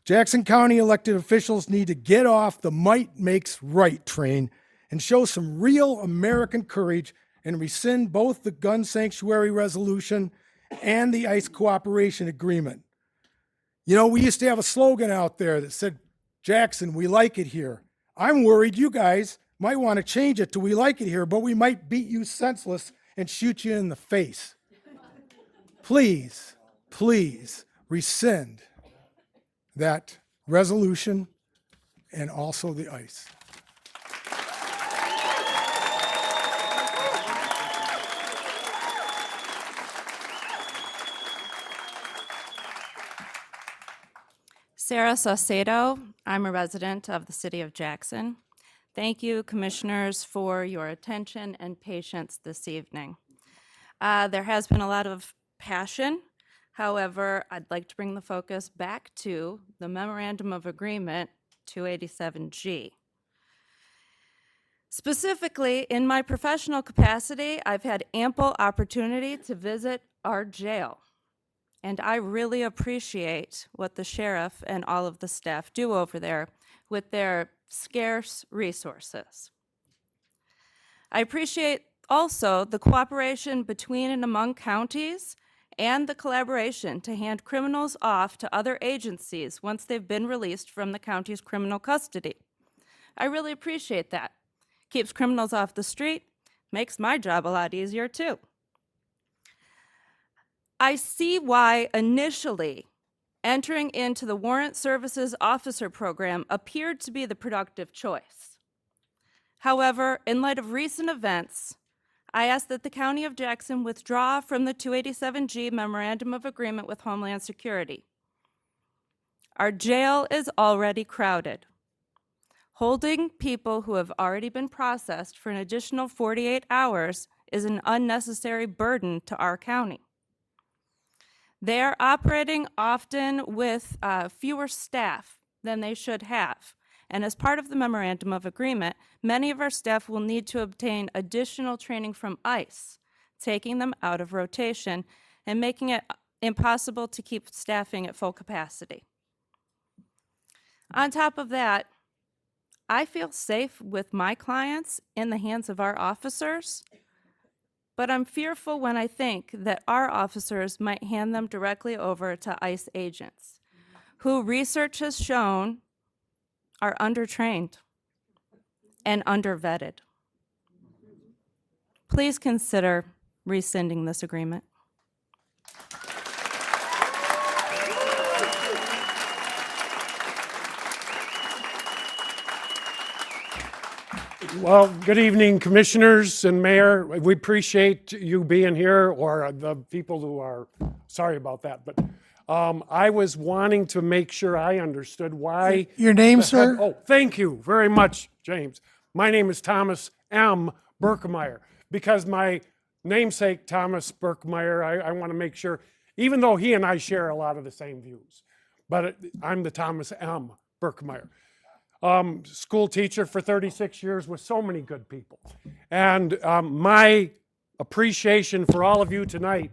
Jackson County elected officials need to get off the might makes right train and show some real American courage and rescind both the gun sanctuary resolution and the ICE cooperation agreement. You know, we used to have a slogan out there that said, Jackson, we like it here. I'm worried you guys might want to change it to we like it here, but we might beat you senseless and shoot you in the face. Please, please rescind that resolution and also the ICE. Sarah Saucedo. I'm a resident of the city of Jackson. Thank you, commissioners, for your attention and patience this evening. There has been a lot of passion. However, I'd like to bring the focus back to the Memorandum of Agreement 287G. Specifically, in my professional capacity, I've had ample opportunity to visit our jail. And I really appreciate what the sheriff and all of the staff do over there with their scarce resources. I appreciate also the cooperation between and among counties and the collaboration to hand criminals off to other agencies once they've been released from the county's criminal custody. I really appreciate that. Keeps criminals off the street, makes my job a lot easier too. I see why initially entering into the Warrant Services Officer Program appeared to be the productive choice. However, in light of recent events, I ask that the County of Jackson withdraw from the 287G Memorandum of Agreement with Homeland Security. Our jail is already crowded. Holding people who have already been processed for an additional 48 hours is an unnecessary burden to our county. They are operating often with fewer staff than they should have. And as part of the Memorandum of Agreement, many of our staff will need to obtain additional training from ICE, taking them out of rotation and making it impossible to keep staffing at full capacity. On top of that, I feel safe with my clients in the hands of our officers, but I'm fearful when I think that our officers might hand them directly over to ICE agents, who research has shown are undertrained and undervetted. Please consider rescinding this agreement. Well, good evening, commissioners and mayor. We appreciate you being here, or the people who are, sorry about that, but I was wanting to make sure I understood why. Your name, sir? Oh, thank you very much, James. My name is Thomas M. Berkemeyer. Because my namesake, Thomas Berkemeyer, I want to make sure, even though he and I share a lot of the same views, but I'm the Thomas M. Berkemeyer. School teacher for 36 years with so many good people. And my appreciation for all of you tonight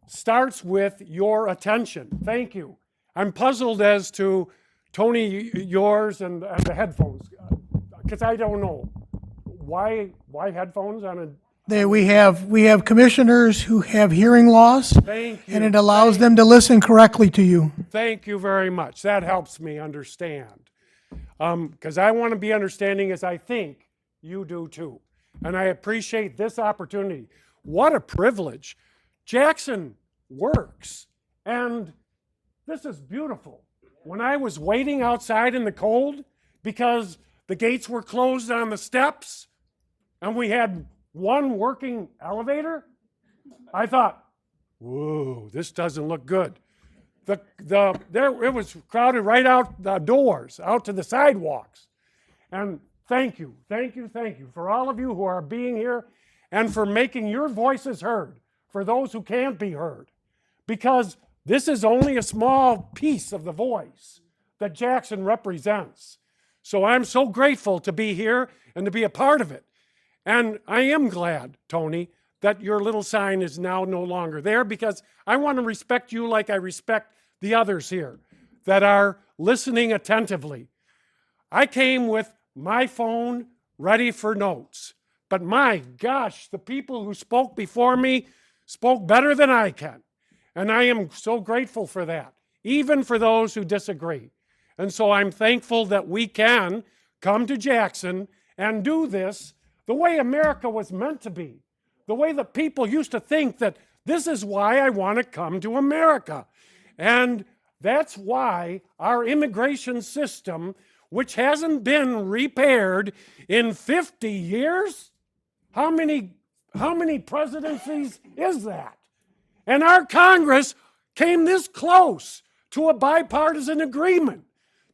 starts with your attention. Thank you. I'm puzzled as to, Tony, yours and the headphones, because I don't know. Why headphones on a... We have commissioners who have hearing loss. Thank you. And it allows them to listen correctly to you. Thank you very much. That helps me understand. Because I want to be understanding, as I think you do too. And I appreciate this opportunity. What a privilege. Jackson works. And this is beautiful. When I was waiting outside in the cold because the gates were closed on the steps and we had one working elevator, I thought, whoa, this doesn't look good. It was crowded right out the doors, out to the sidewalks. And thank you for all of you who are being here and for making your voices heard for those who can't be heard. Because this is only a small piece of the voice that Jackson represents. So I'm so grateful to be here and to be a part of it. And I am glad, Tony, that your little sign is now no longer there, because I want to respect you like I respect the others here that are listening attentively. I came with my phone ready for notes, but my gosh, the people who spoke before me spoke better than I can. And I am so grateful for that, even for those who disagree. And so I'm thankful that we can come to Jackson and do this the way America was meant to be, the way that people used to think that this is why I want to come to America. And that's why our immigration system, which hasn't been repaired in 50 years, how many presidencies is that? And our Congress came this close to a bipartisan agreement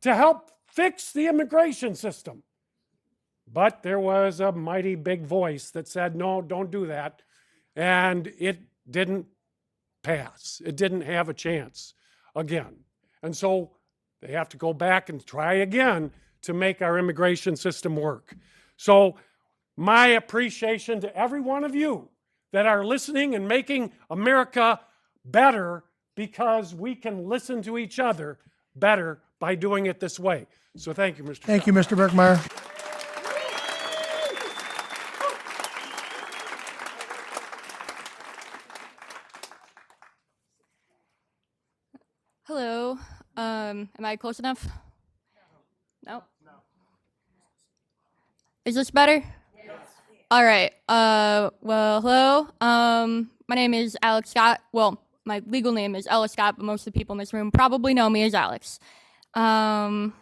to help fix the immigration system. But there was a mighty big voice that said, no, don't do that. And it didn't pass. It didn't have a chance again. And so they have to go back and try again to make our immigration system work. So my appreciation to every one of you that are listening and making America better, because we can listen to each other better by doing it this way. So thank you, Mr. Thank you, Mr. Birkmeyer. Hello. Am I close enough? No. Is this better? Yes. All right. Well, hello. My name is Alex Scott. Well, my legal name is Ella Scott, but most of the people in this room probably know me as Alex. I'd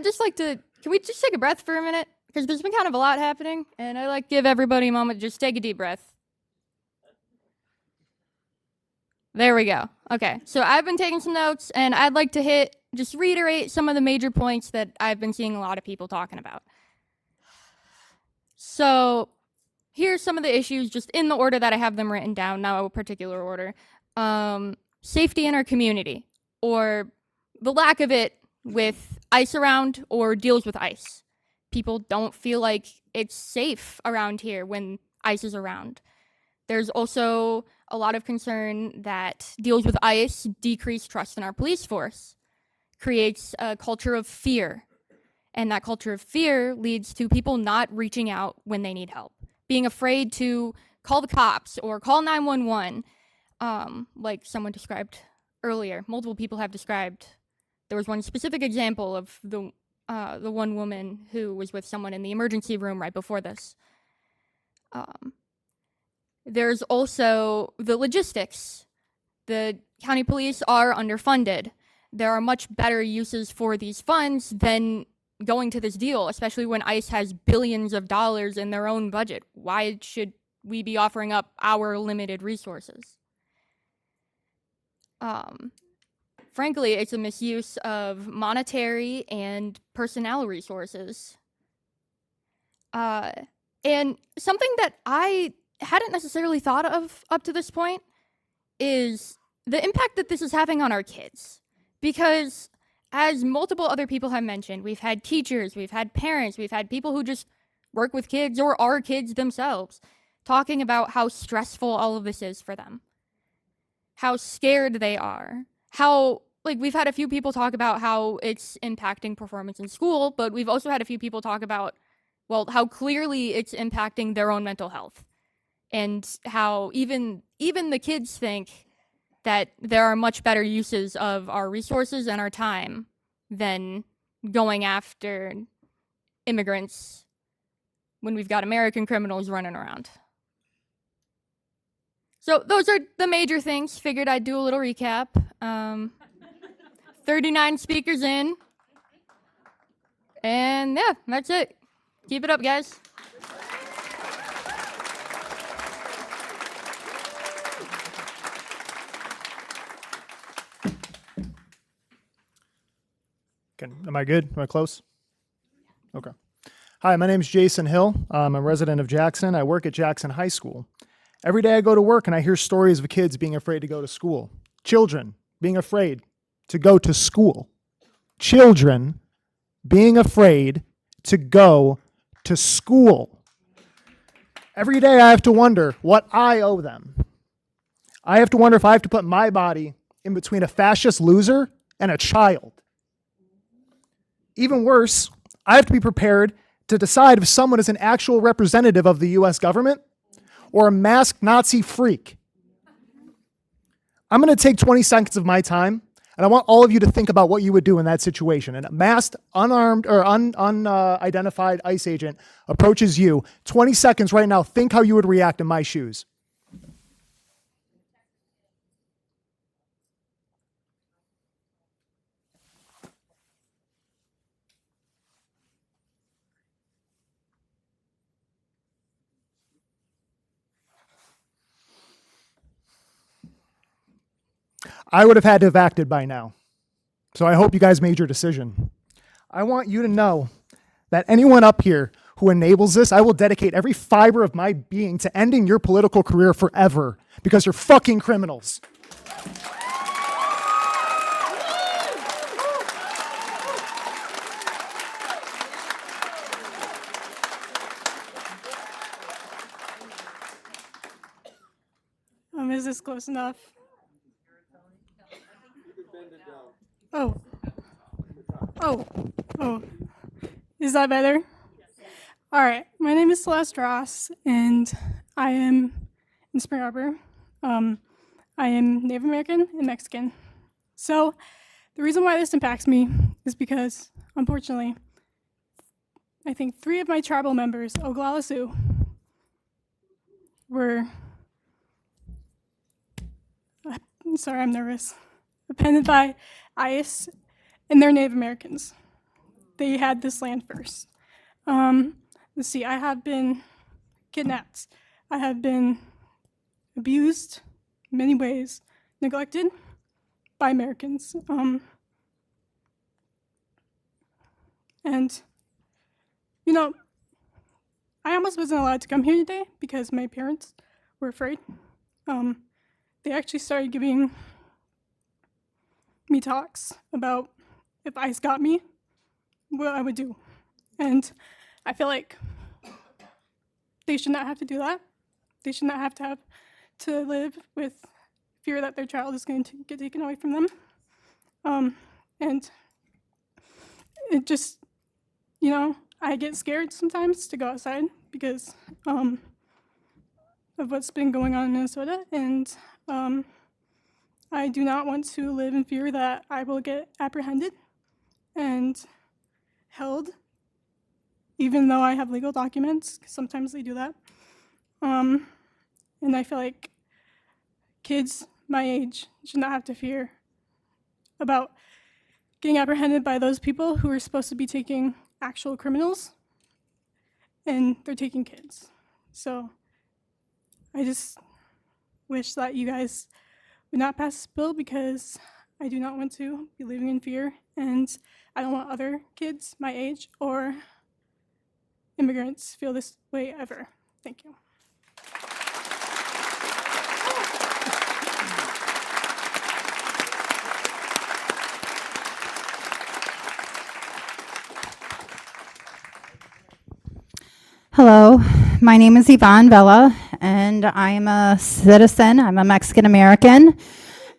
just like to, can we just take a breath for a minute? Because there's been kind of a lot happening, and I like to give everybody a moment to just take a deep breath. There we go. Okay, so I've been taking some notes, and I'd like to just reiterate some of the major points that I've been seeing a lot of people talking about. So here's some of the issues just in the order that I have them written down, no particular order. Safety in our community, or the lack of it with ICE around or deals with ICE. People don't feel like it's safe around here when ICE is around. There's also a lot of concern that deals with ICE decrease trust in our police force, creates a culture of fear. And that culture of fear leads to people not reaching out when they need help, being afraid to call the cops or call 911, like someone described earlier. Multiple people have described. There was one specific example of the one woman who was with someone in the emergency room right before this. There's also the logistics. The county police are underfunded. There are much better uses for these funds than going to this deal, especially when ICE has billions of dollars in their own budget. Why should we be offering up our limited resources? Frankly, it's a misuse of monetary and personnel resources. And something that I hadn't necessarily thought of up to this point is the impact that this is having on our kids. Because as multiple other people have mentioned, we've had teachers, we've had parents, we've had people who just work with kids or are kids themselves talking about how stressful all of this is for them, how scared they are, how, like, we've had a few people talk about how it's impacting performance in school, but we've also had a few people talk about, well, how clearly it's impacting their own mental health, and how even the kids think that there are much better uses of our resources and our time than going after immigrants when we've got American criminals running around. So those are the major things. Figured I'd do a little recap. 39 speakers in. And yeah, that's it. Keep it up, guys. Am I good? Am I close? Okay. Hi, my name is Jason Hill. I'm a resident of Jackson. I work at Jackson High School. Every day I go to work and I hear stories of kids being afraid to go to school. Children being afraid to go to school. Children being afraid to go to school. Every day I have to wonder what I owe them. I have to wonder if I have to put my body in between a fascist loser and a child. Even worse, I have to be prepared to decide if someone is an actual representative of the US government or a masked Nazi freak. I'm going to take 20 seconds of my time, and I want all of you to think about what you would do in that situation. And a masked, unarmed, or unidentified ICE agent approaches you. 20 seconds right now. Think how you would react in my shoes. I would have had to have acted by now. So I hope you guys made your decision. I want you to know that anyone up here who enables this, I will dedicate every fiber of my being to ending your political career forever because you're fucking criminals. Is this close enough? Oh. Is that better? All right. My name is Celeste Ross, and I am in Spring Arbor. I am Native American and Mexican. So the reason why this impacts me is because, unfortunately, I think 3 of my tribal members, Oglala Sioux, were, sorry, I'm nervous, appended by ICE, and they're Native Americans. They had this land first. Let's see, I have been kidnapped. I have been abused in many ways, neglected by Americans. And, you know, I almost wasn't allowed to come here today because my parents were afraid. They actually started giving me talks about if ICE got me, what I would do. And I feel like they should not have to do that. They should not have to live with fear that their child is going to get taken away from them. And it just, you know, I get scared sometimes to go outside because of what's been going on in Minnesota. And I do not want to live in fear that I will get apprehended and held, even though I have legal documents, 'cause sometimes they do that. And I feel like kids my age should not have to fear about getting apprehended by those people who are supposed to be taking actual criminals, and they're taking kids. So I just wish that you guys would not pass this bill because I do not want to be living in fear, and I don't want other kids my age or immigrants feel this way ever. Thank you. Hello, my name is Yvonne Vela, and I'm a citizen. I'm a Mexican American,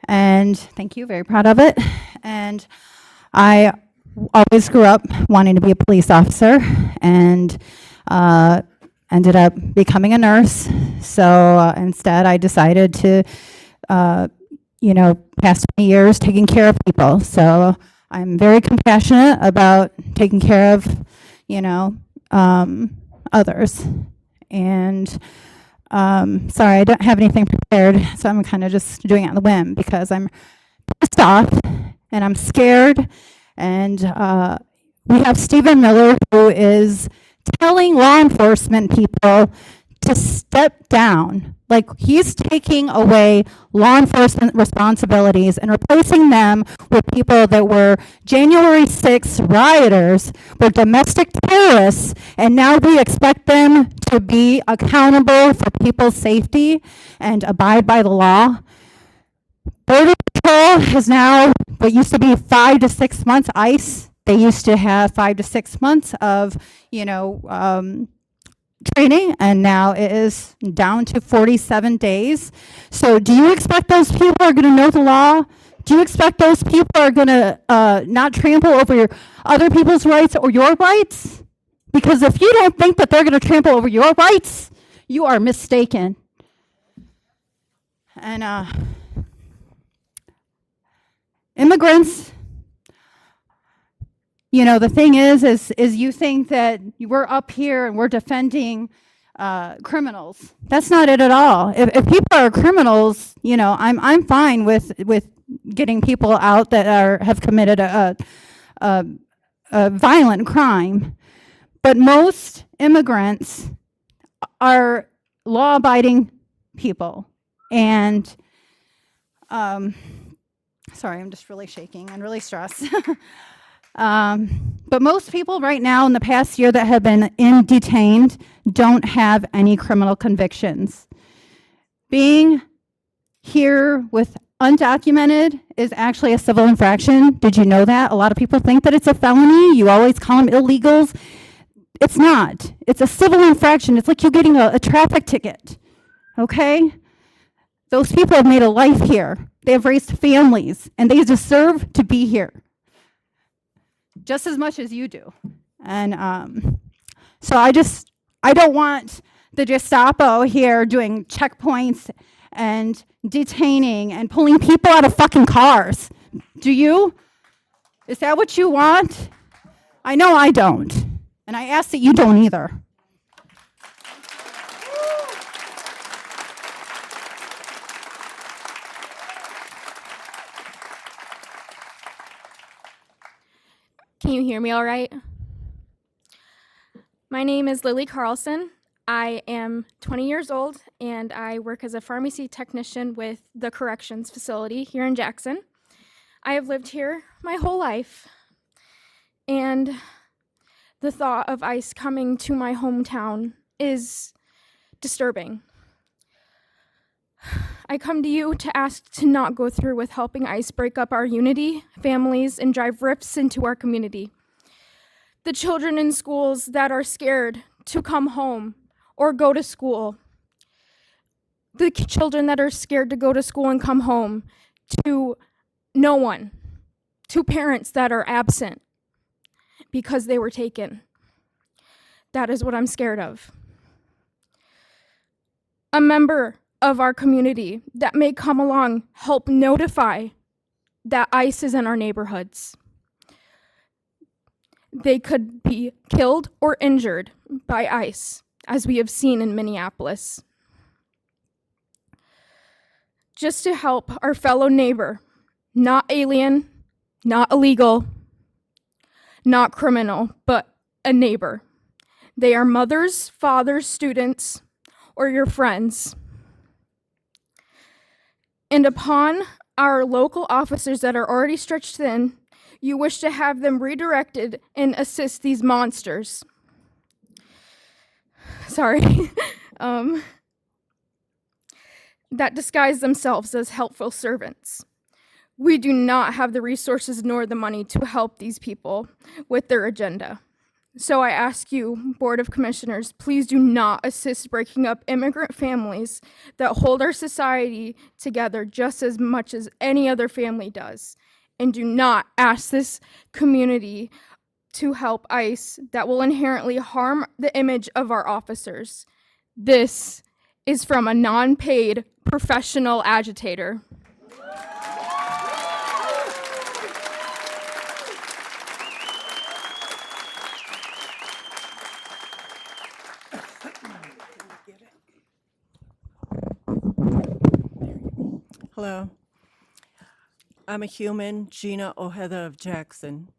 and thank you, very proud of it. And I always grew up wanting to be a police officer, and ended up becoming a nurse. So instead, I decided to, past 20 years taking care of people. So I'm very compassionate about taking care of, others. And sorry, I don't have anything prepared, so I'm kind of just doing it on the whim because I'm pissed off and I'm scared. And we have Stephen Miller, who is telling law enforcement people to step down. Like, he's taking away law enforcement responsibilities and replacing them with people that were January 6th rioters, were domestic terrorists, and now we expect them to be accountable for people's safety and abide by the law. Border Patrol is now what used to be 5 to 6 months ICE They used to have 5 to 6 months of, training, and now it is down to 47 days. So do you expect those people are going to know the law? Do you expect those people are going to not trample over your other people's rights or your rights? Because if you don't think that they're going to trample over your rights, you are mistaken. And immigrants, the thing is you think that we're up here and we're defending criminals. That's not it at all. If people are criminals, I'm fine with getting people out that have committed a violent crime. But most immigrants are law-abiding people. And, sorry, I'm just really shaking and really stressed. But most people right now in the past year that have been detained don't have any criminal convictions. Being here with undocumented is actually a civil infraction. Did you know that? A lot of people think that it's a felony. You always call them illegals. It's not. It's a civil infraction. It's like you're getting a traffic ticket, okay? Those people have made a life here. They have raised families, and they deserve to be here just as much as you do. And so I don't want the Gestapo here doing checkpoints and detaining and pulling people out of fucking cars. Do you? Is that what you want? I know I don't. And I ask that you don't either. Can you hear me all right? My name is Lily Carlson. I am 20 years old, and I work as a pharmacy technician with the corrections facility here in Jackson. I have lived here my whole life, and the thought of ICE coming to my hometown is disturbing. I come to you to ask to not go through with helping ICE break up our unity, families, and drive rifts into our community. The children in schools that are scared to come home or go to school. The children that are scared to go to school and come home to no one. To parents that are absent because they were taken. That is what I'm scared of. A member of our community that may come along help notify that ICE is in our neighborhoods. They could be killed or injured by ICE, as we have seen in Minneapolis. Just to help our fellow neighbor, not alien, not illegal, not criminal, but a neighbor. They are mothers, fathers, students, or your friends. And upon our local officers that are already stretched thin, you wish to have them redirected and assist these monsters. Sorry. That disguise themselves as helpful servants. We do not have the resources nor the money to help these people with their agenda. So I ask you, Board of Commissioners, please do not assist breaking up immigrant families that hold our society together just as much as any other family does. And do not ask this community to help ICE that will inherently harm the image of our officers. This is from a non-paid professional agitator. Hello. I'm a human, Gina Ojeda of Jackson.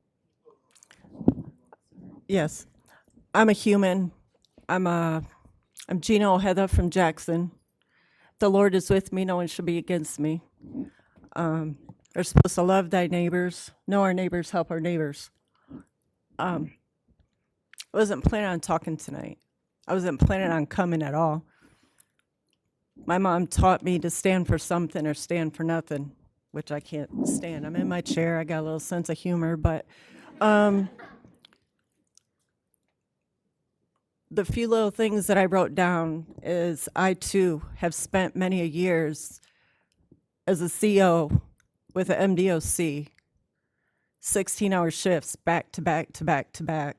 Yes, I'm a human. I'm Gina Ojeda from Jackson. The Lord is with me, no one should be against me. We're supposed to love thy neighbors, know our neighbors, help our neighbors. I wasn't planning on talking tonight. I wasn't planning on coming at all. My mom taught me to stand for something or stand for nothing, which I can't stand. I'm in my chair, I got a little sense of humor, but The few little things that I wrote down is I too have spent many years as a CO with an MDOC, 16-hour shifts back to back to back to back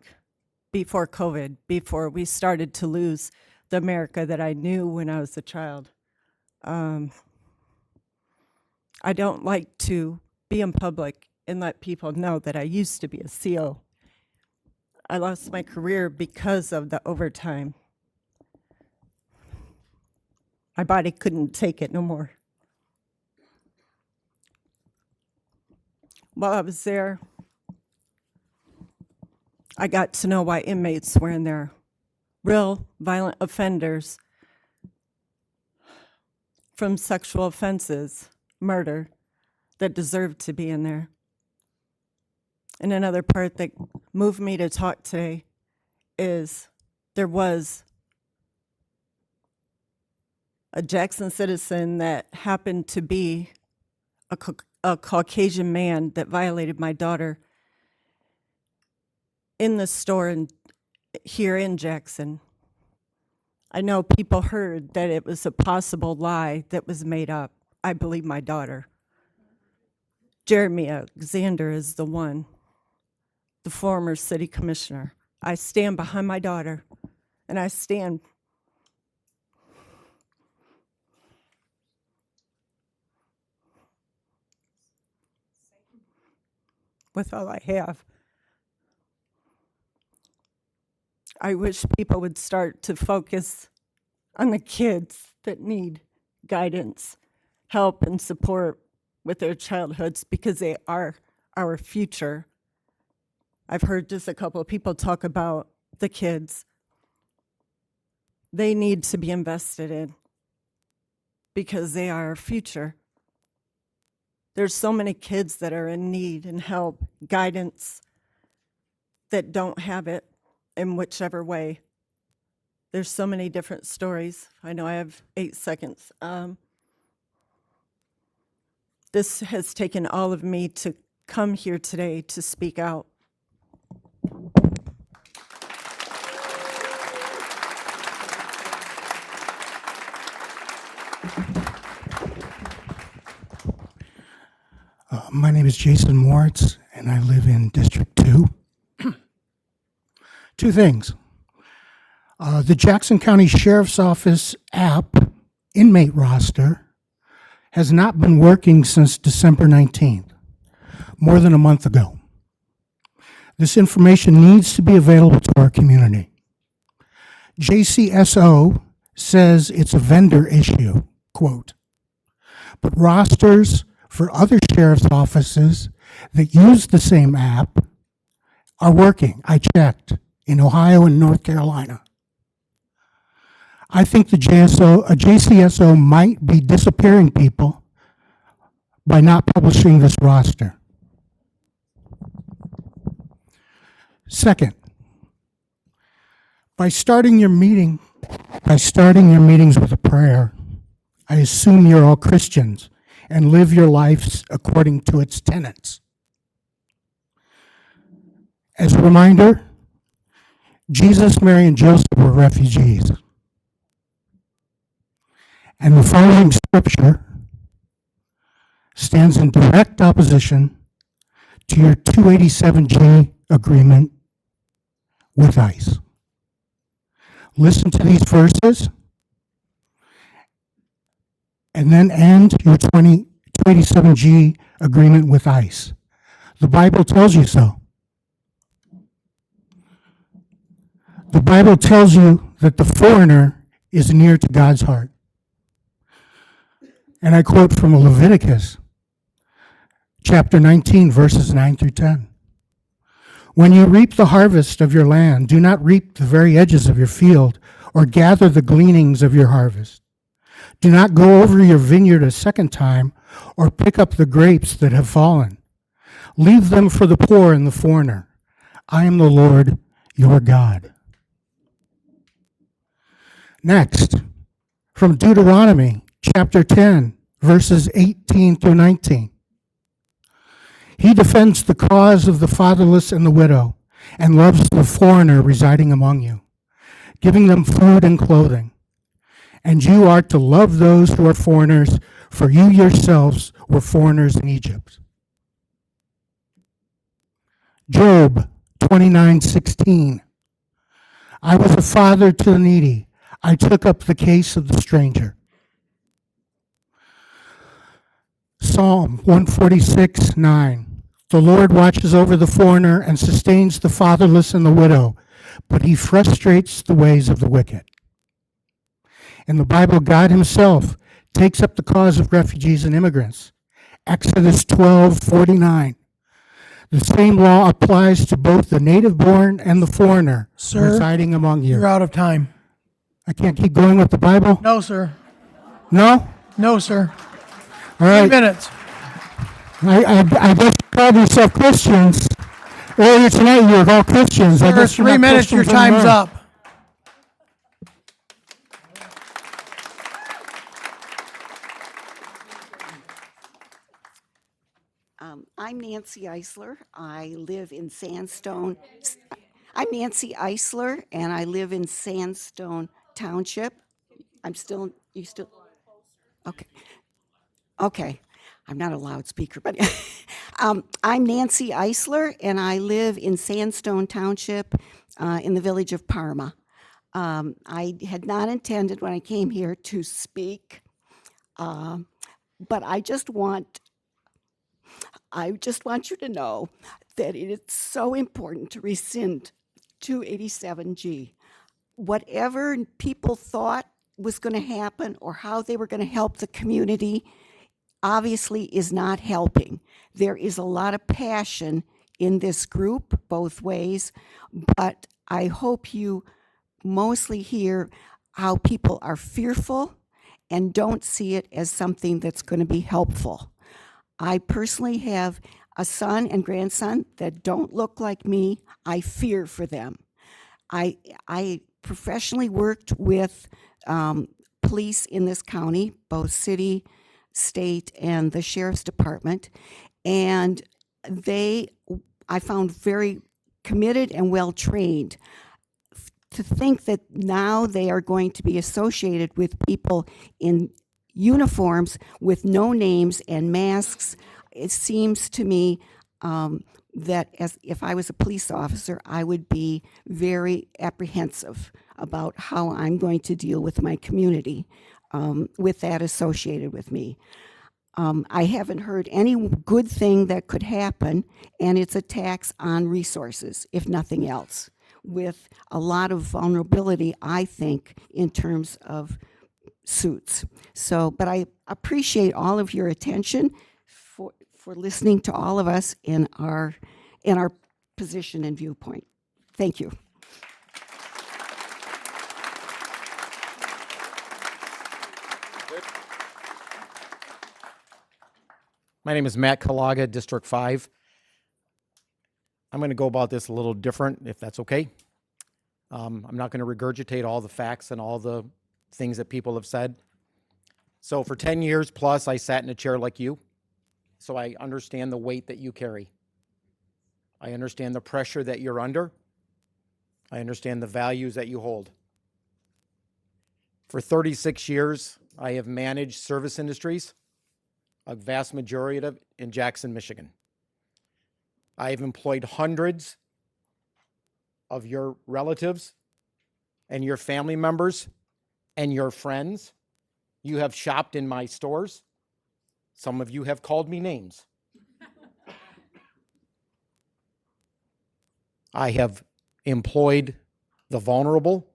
before COVID, before we started to lose the America that I knew when I was a child. I don't like to be in public and let people know that I used to be a CO. I lost my career because of the overtime. My body couldn't take it no more. While I was there, I got to know why inmates were in there. Real violent offenders from sexual offenses, murder, that deserved to be in there. And another part that moved me to talk today is there was a Jackson citizen that happened to be a Caucasian man that violated my daughter in the store here in Jackson. I know people heard that it was a possible lie that was made up. I believe my daughter. Jeremy Alexander is the one, the former city commissioner. I stand behind my daughter, and I stand with all I have. I wish people would start to focus on the kids that need guidance, help, and support with their childhoods because they are our future. I've heard just a couple of people talk about the kids. They need to be invested in because they are our future. There's so many kids that are in need and help, guidance, that don't have it in whichever way. There's so many different stories. I know I have 8 seconds. This has taken all of me to come here today to speak out. My name is Jason Moritz, and I live in District 2. Two things. The Jackson County Sheriff's Office app inmate roster has not been working since December 19th, more than a month ago. This information needs to be available to our community. JCSO says it's a vendor issue, quote, but rosters for other sheriff's offices that use the same app are working. I checked in Ohio and North Carolina. I think the JCSO might be disappearing people by not publishing this roster. Second, by starting your meetings with a prayer, I assume you're all Christians and live your lives according to its tenets. As a reminder, Jesus, Mary, and Joseph were refugees. And the following scripture stands in direct opposition to your 287G agreement with ICE. Listen to these verses and then end your 287G agreement with ICE. The Bible tells you so. The Bible tells you that the foreigner is near to God's heart. And I quote from Leviticus, chapter 19, verses 9 through 10. When you reap the harvest of your land, do not reap the very edges of your field or gather the gleanings of your harvest. Do not go over your vineyard a second time or pick up the grapes that have fallen. Leave them for the poor and the foreigner. I am the Lord your God. Next, from Deuteronomy chapter 10, verses 18 through 19. He defends the cause of the fatherless and the widow, and loves the foreigner residing among you, giving them food and clothing. And you are to love those who are foreigners, for you yourselves were foreigners in Egypt. Job 29:16. I was a father to the needy. I took up the case of the stranger. Psalm 146:9. The Lord watches over the foreigner and sustains the fatherless and the widow, but he frustrates the ways of the wicked. In the Bible, God himself takes up the cause of refugees and immigrants. Exodus 12:49. The same law applies to both the native-born and the foreigner Sir, residing among you. You're out of time. I can't keep going with the Bible? No, sir. No? No, sir. All right. 3 minutes. I guess you called yourself Christians. Earlier tonight, you were all Christians. I Sir, guess you're 3 not minutes, your Christians time's anymore. up. I'm Nancy Eisler. I live in Sandstone. I'm Nancy Eisler, and I live in Sandstone Township. You still? Okay. Okay. I'm not a loudspeaker, but I'm Nancy Eisler, and I live in Sandstone Township in the village of Parma. I had not intended when I came here to speak, but I just want you to know that it is so important to rescind 287G. Whatever people thought was going to happen or how they were going to help the community obviously is not helping. There is a lot of passion in this group both ways, but I hope you mostly hear how people are fearful and don't see it as something that's going to be helpful. I personally have a son and grandson that don't look like me. I fear for them. I professionally worked with police in this county, both city, state, and the sheriff's department, and I found very committed and well trained. To think that now they are going to be associated with people in uniforms with no names and masks, it seems to me that if I was a police officer, I would be very apprehensive about how I'm going to deal with my community with that associated with me. I haven't heard any good thing that could happen, and it's a tax on resources, if nothing else, with a lot of vulnerability, I think, in terms of suits. So, but I appreciate all of your attention for listening to all of us in our position and viewpoint. Thank you. My name is Matt Kalaga, District 5. I'm going to go about this a little different, if that's okay. I'm not going to regurgitate all the facts and all the things that people have said. So for 10 years plus, I sat in a chair like you, so I understand the weight that you carry. I understand the pressure that you're under. I understand the values that you hold. For 36 years, I have managed service industries, a vast majority of it in Jackson, Michigan. I have employed hundreds of your relatives and your family members and your friends. You have shopped in my stores. Some of you have called me names. I have employed the vulnerable.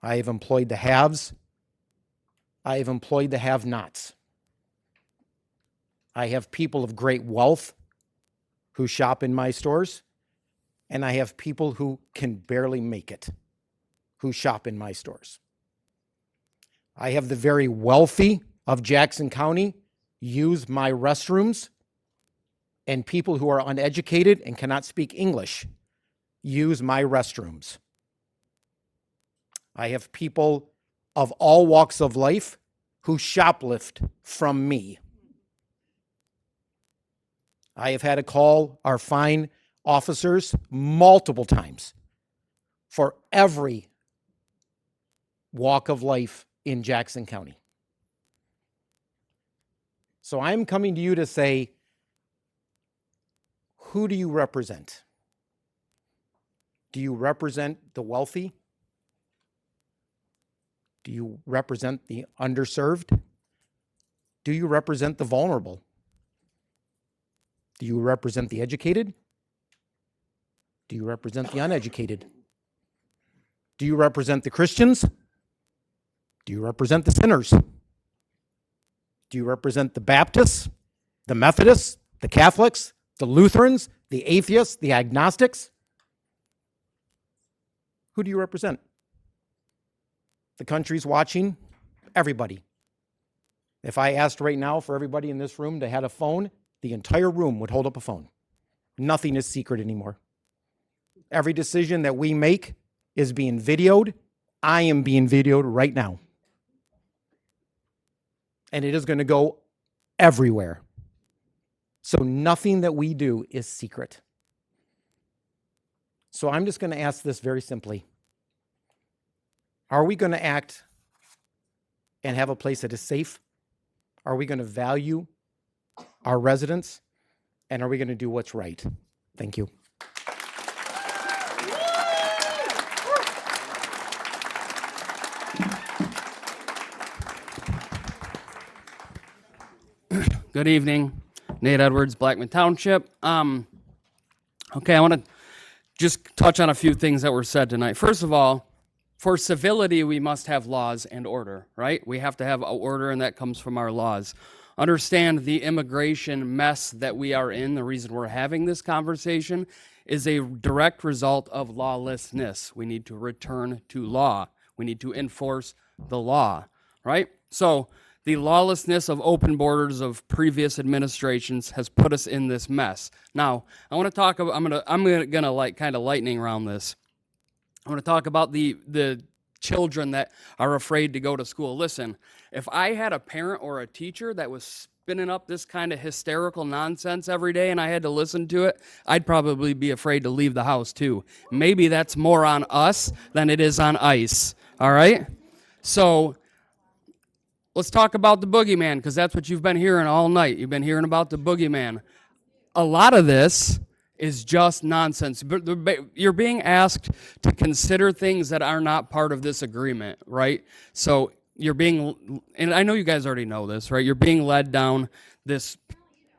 I have employed the haves. I have employed the have-nots. I have people of great wealth who shop in my stores, and I have people who can barely make it who shop in my stores. I have the very wealthy of Jackson County use my restrooms, and people who are uneducated and cannot speak English use my restrooms. I have people of all walks of life who shoplift from me. I have had to call our fine officers multiple times for every walk of life in Jackson County. So I'm coming to you to say, who do you represent? Do you represent the wealthy? Do you represent the underserved? Do you represent the vulnerable? Do you represent the educated? Do you represent the uneducated? Do you represent the Christians? Do you represent the sinners? Do you represent the Baptists, the Methodists, the Catholics, the Lutherans, the atheists, the agnostics? Who do you represent? The country's watching, everybody. If I asked right now for everybody in this room to have a phone, the entire room would hold up a phone. Nothing is secret anymore. Every decision that we make is being videoed. I am being videoed right now. And it is going to go everywhere. So nothing that we do is secret. So I'm just going to ask this very simply. Are we going to act and have a place that is safe? Are we going to value our residents? And are we going to do what's right? Thank you. Good evening, Nate Edwards, Blackman Township. Okay, I want to just touch on a few things that were said tonight. First of all, for civility, we must have laws and order, right? We have to have order, and that comes from our laws. Understand the immigration mess that we are in. The reason we're having this conversation is a direct result of lawlessness. We need to return to law. We need to enforce the law, right? So the lawlessness of open borders of previous administrations has put us in this mess. Now, I want to talk about, I'm gonna like kind of lightning around this. I want to talk about the children that are afraid to go to school. Listen, if I had a parent or a teacher that was spinning up this kind of hysterical nonsense every day and I had to listen to it, I'd probably be afraid to leave the house too. Maybe that's more on us than it is on ICE, all right? So let's talk about the boogeyman, because that's what you've been hearing all night. You've been hearing about the boogeyman. A lot of this is just nonsense. You're being asked to consider things that are not part of this agreement, right? So you're being, and I know you guys already know this, right? You're being led down this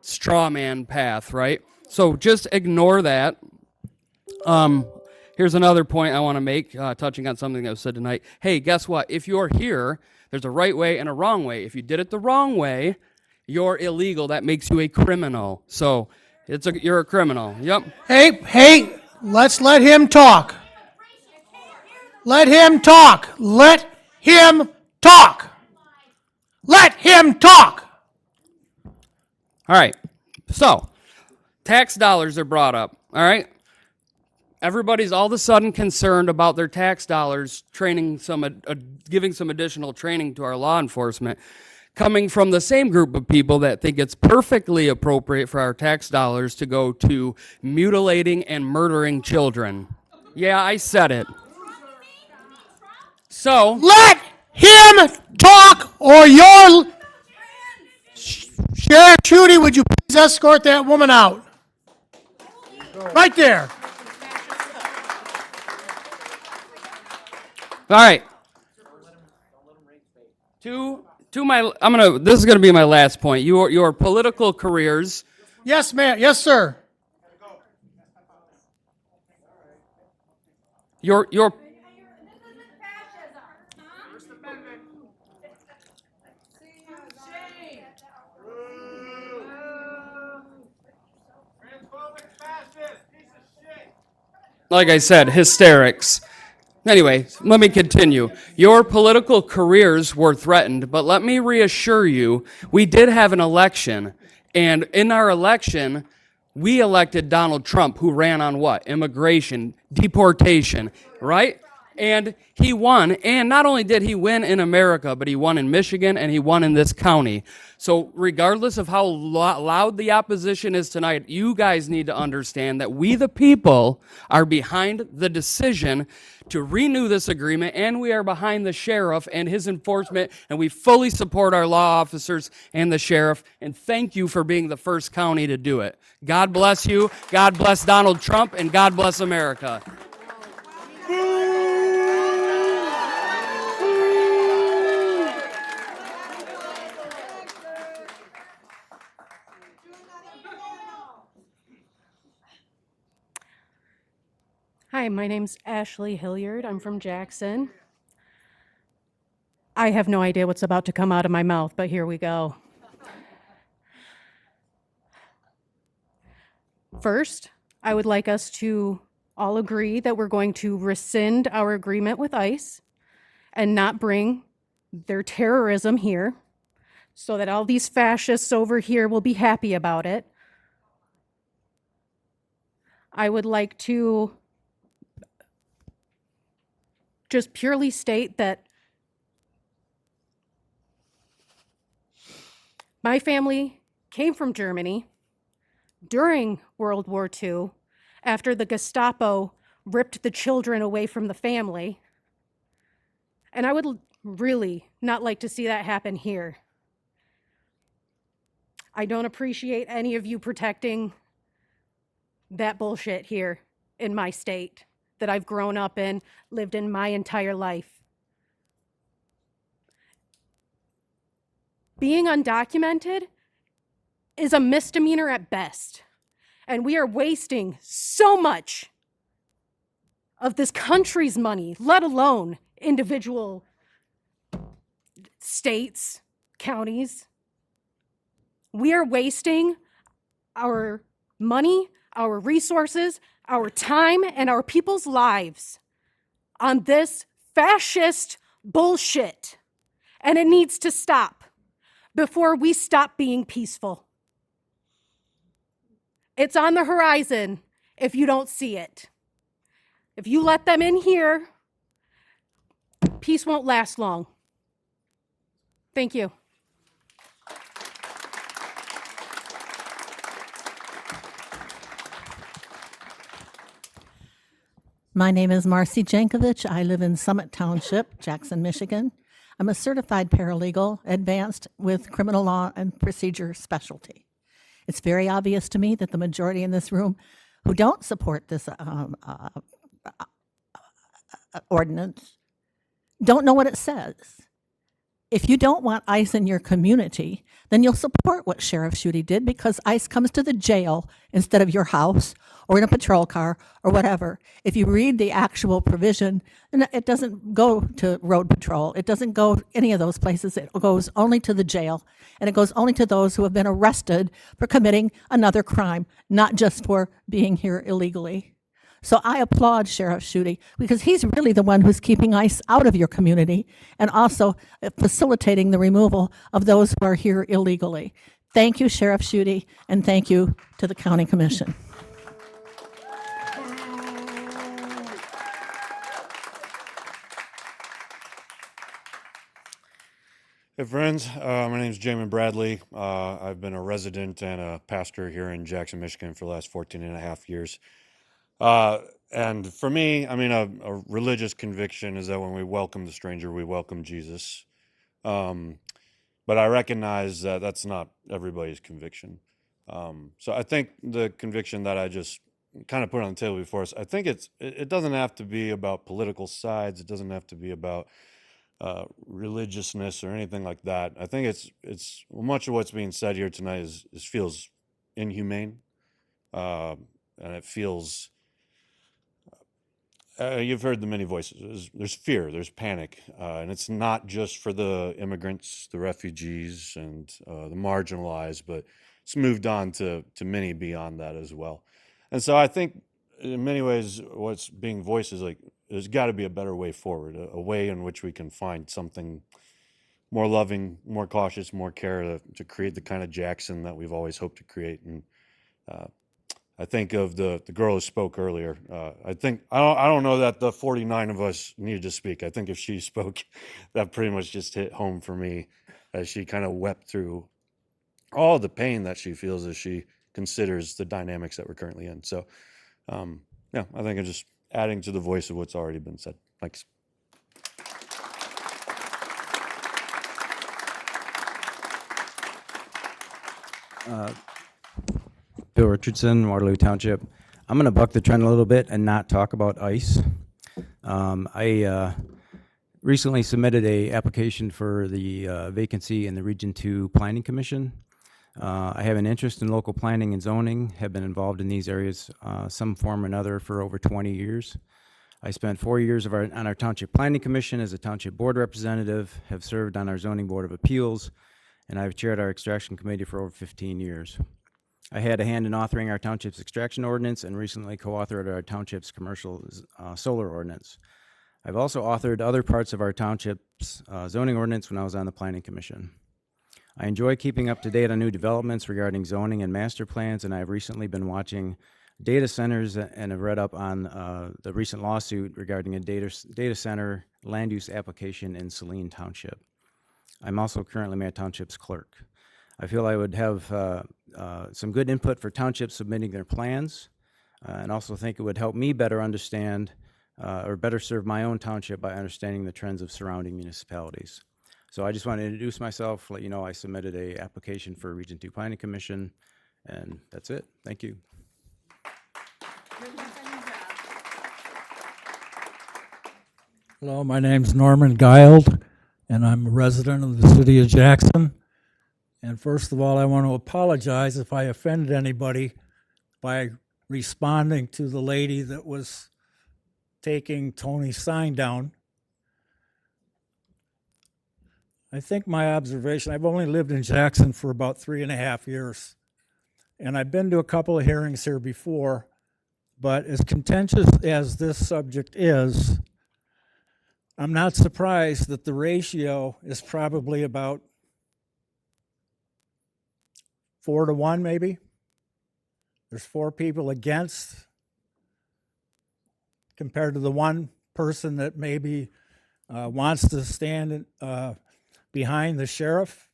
straw man path, right? So just ignore that. Here's another point I want to make, touching on something that was said tonight. Hey, guess what? If you're here, there's a right way and a wrong way. If you did it the wrong way, you're illegal. That makes you a criminal. So you're a criminal. Yep. Hey, let's let him talk. Let him talk. Let him talk. Let him talk. All right. So, tax dollars are brought up. All right. Everybody's all of a sudden concerned about their tax dollars giving some additional training to our law enforcement, coming from the same group of people that think it's perfectly appropriate for our tax dollars to go to mutilating and murdering children. Yeah, I said it. So let him talk, or your Sheriff Chudy, would you please escort that woman out? Right there. All right. This is gonna be my last point. Your political careers. Yes, ma'am. Yes, sir. Your like I said, hysterics. Anyway, let me continue. Your political careers were threatened, but let me reassure you, we did have an election, and in our election, we elected Donald Trump, who ran on what? Immigration, deportation, right? And he won. And not only did he win in America, but he won in Michigan and he won in this county. So regardless of how loud the opposition is tonight, you guys need to understand that we, the people, are behind the decision to renew this agreement, and we are behind the sheriff and his enforcement, and we fully support our law officers and the sheriff. And thank you for being the first county to do it. God bless you. God bless Donald Trump, and God bless America. Hi, my name's Ashley Hilliard. I'm from Jackson. I have no idea what's about to come out of my mouth, but here we go. First, I would like us to all agree that we're going to rescind our agreement with ICE and not bring their terrorism here so that all these fascists over here will be happy about it. I would like to just purely state that my family came from Germany during World War II after the Gestapo ripped the children away from the family. And I would really not like to see that happen here. I don't appreciate any of you protecting that bullshit here in my state that I've grown up in, lived in my entire life. Being undocumented is a misdemeanor at best. And we are wasting so much of this country's money, let alone individual states, counties. We are wasting our money, our resources, our time, and our people's lives on this fascist bullshit. And it needs to stop before we stop being peaceful. It's on the horizon if you don't see it. If you let them in here, peace won't last long. Thank you. My name is Marcy Jankovich. I live in Summit Township, Jackson, Michigan. I'm a certified paralegal, advanced with criminal law and procedure specialty. It's very obvious to me that the majority in this room who don't support this ordinance don't know what it says. If you don't want ICE in your community, then you'll support what Sheriff Schuette did, because ICE comes to the jail instead of your house or in a patrol car or whatever. If you read the actual provision, it doesn't go to road patrol. It doesn't go any of those places. It goes only to the jail, and it goes only to those who have been arrested for committing another crime, not just for being here illegally. So I applaud Sheriff Schuette, because he's really the one who's keeping ICE out of your community and also facilitating the removal of those who are here illegally. Thank you, Sheriff Schuette, and thank you to the County Commission. Hey friends, my name is Jamin Bradley. I've been a resident and a pastor here in Jackson, Michigan for the last 14 and a half years. And for me, I mean, a religious conviction is that when we welcome the stranger, we welcome Jesus. But I recognize that that's not everybody's conviction. So I think the conviction that I just kind of put on the table before us, I think it doesn't have to be about political sides. It doesn't have to be about religiousness or anything like that. I think it's much of what's being said here tonight feels inhumane, and it feels. You've heard the many voices. There's fear, there's panic, and it's not just for the immigrants, the refugees, and the marginalized, but it's moved on to many beyond that as well. And so I think in many ways what's being voiced is like, there's got to be a better way forward, a way in which we can find something more loving, more cautious, more care to create the kind of Jackson that we've always hoped to create. And I think of the girl who spoke earlier. I don't know that the 49 of us needed to speak. I think if she spoke, that pretty much just hit home for me, as she kind of wept through all the pain that she feels as she considers the dynamics that we're currently in. So, yeah, I think I'm just adding to the voice of what's already been said. Thanks. Bill Richardson, Waterloo Township. I'm going to buck the trend a little bit and not talk about ICE. I recently submitted a application for the vacancy in the Region 2 Planning Commission. I have an interest in local planning and zoning, have been involved in these areas some form or another for over 20 years. I spent 4 years on our Township Planning Commission as a Township Board Representative, have served on our Zoning Board of Appeals, and I've chaired our Extraction Committee for over 15 years. I had a hand in authoring our township's extraction ordinance and recently co-authored our township's commercial solar ordinance. I've also authored other parts of our township's zoning ordinance when I was on the Planning Commission. I enjoy keeping up to date on new developments regarding zoning and master plans, and I've recently been watching data centers and have read up on the recent lawsuit regarding a data center land use application in Saline Township. I'm also currently my township's clerk. I feel I would have some good input for townships submitting their plans, and also think it would help me better understand or better serve my own township by understanding the trends of surrounding municipalities. So I just want to introduce myself, let you know I submitted a application for Region 2 Planning Commission, and that's it. Thank you. Hello, my name's Norman Gild, and I'm a resident of the city of Jackson. And first of all, I want to apologize if I offended anybody by responding to the lady that was taking Tony's sign down. I think my observation, I've only lived in Jackson for about 3.5 years, and I've been to a couple of hearings here before, but as contentious as this subject is, I'm not surprised that the ratio is probably about 4 to 1, maybe. There's 4 people against compared to the one person that maybe wants to stand behind the sheriff.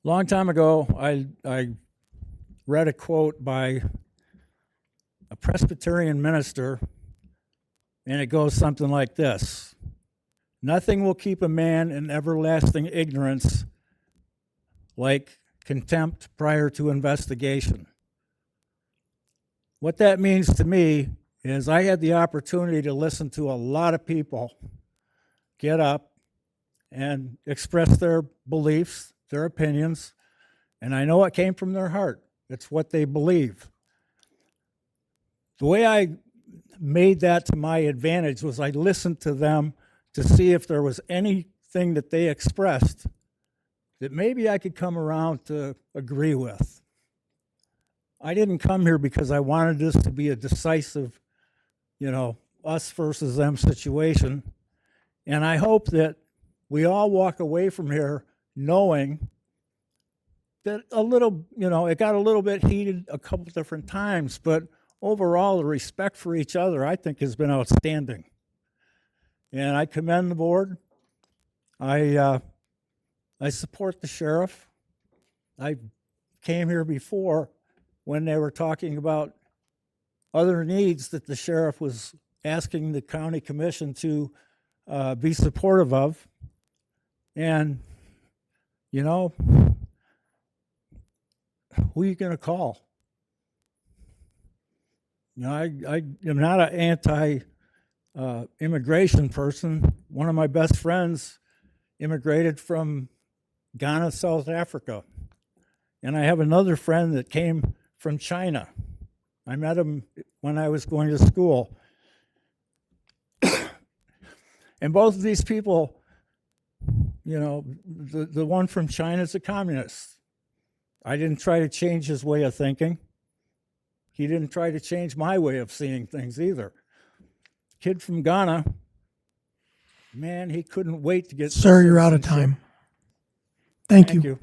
Long time ago, I read a quote by a Presbyterian minister, and it goes something like this: "Nothing will keep a man in everlasting ignorance like contempt prior to investigation." What that means to me is I had the opportunity to listen to a lot of people get up and express their beliefs, their opinions, and I know it came from their heart. It's what they believe. The way I made that to my advantage was I listened to them to see if there was anything that they expressed that maybe I could come around to agree with. I didn't come here because I wanted this to be a decisive, us versus them situation. And I hope that we all walk away from here knowing that it got a little bit heated a couple different times, but overall the respect for each other, I think, has been outstanding. And I commend the board. I support the sheriff. I came here before when they were talking about other needs that the sheriff was asking the county commission to be supportive of. And, who are you going to call? I am not an anti-immigration person. One of my best friends immigrated from Ghana, South Africa. And I have another friend that came from China. I met him when I was going to school. And both of these people, the one from China is a communist. I didn't try to change his way of thinking. He didn't try to change my way of seeing things either. Kid from Ghana, man, he couldn't wait to get... Sir, you're out of time. Thank you.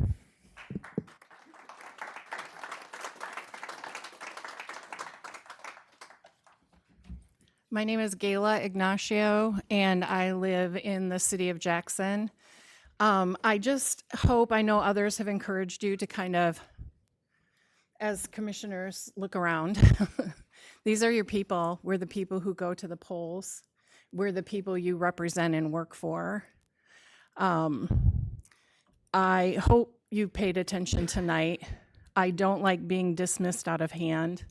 My name is Gayla Ignacio, and I live in the city of Jackson. I just hope, I know others have encouraged you to kind of, as commissioners, look around. These are your people. We're the people who go to the polls. We're the people you represent and work for. I hope you paid attention tonight. I don't like being dismissed out of hand.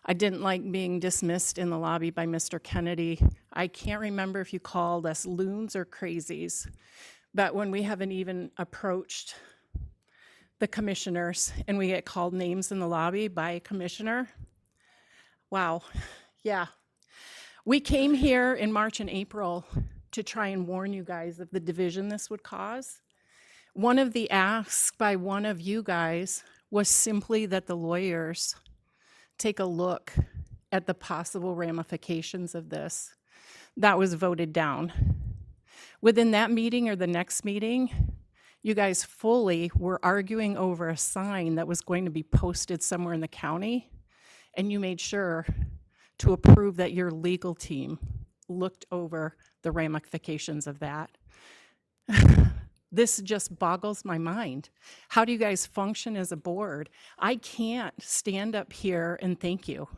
I didn't like being dismissed in the lobby by Mr. Kennedy. I can't remember if you called us loons or crazies, but when we haven't even approached the commissioners and we get called names in the lobby by a commissioner, wow, yeah. We came here in March and April to try and warn you guys of the division this would cause. One of the asks by one of you guys was simply that the lawyers take a look at the possible ramifications of this. That was voted down. Within that meeting or the next meeting, you guys fully were arguing over a sign that was going to be posted somewhere in the county, and you made sure to approve that your legal team looked over the ramifications of that. This just boggles my mind. How do you guys function as a board? I can't stand up here and thank you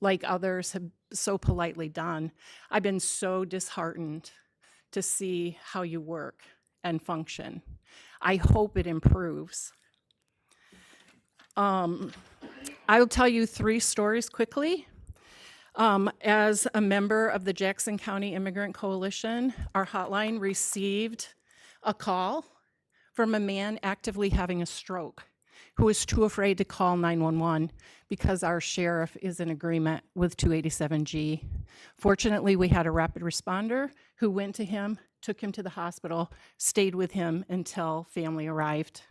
like others have so politely done. I've been so disheartened to see how you work and function. I hope it improves. I'll tell you 3 stories quickly. As a member of the Jackson County Immigrant Coalition, our hotline received a call from a man actively having a stroke who is too afraid to call 911 because our sheriff is in agreement with 287G. Fortunately, we had a rapid responder who went to him, took him to the hospital, stayed with him until family arrived.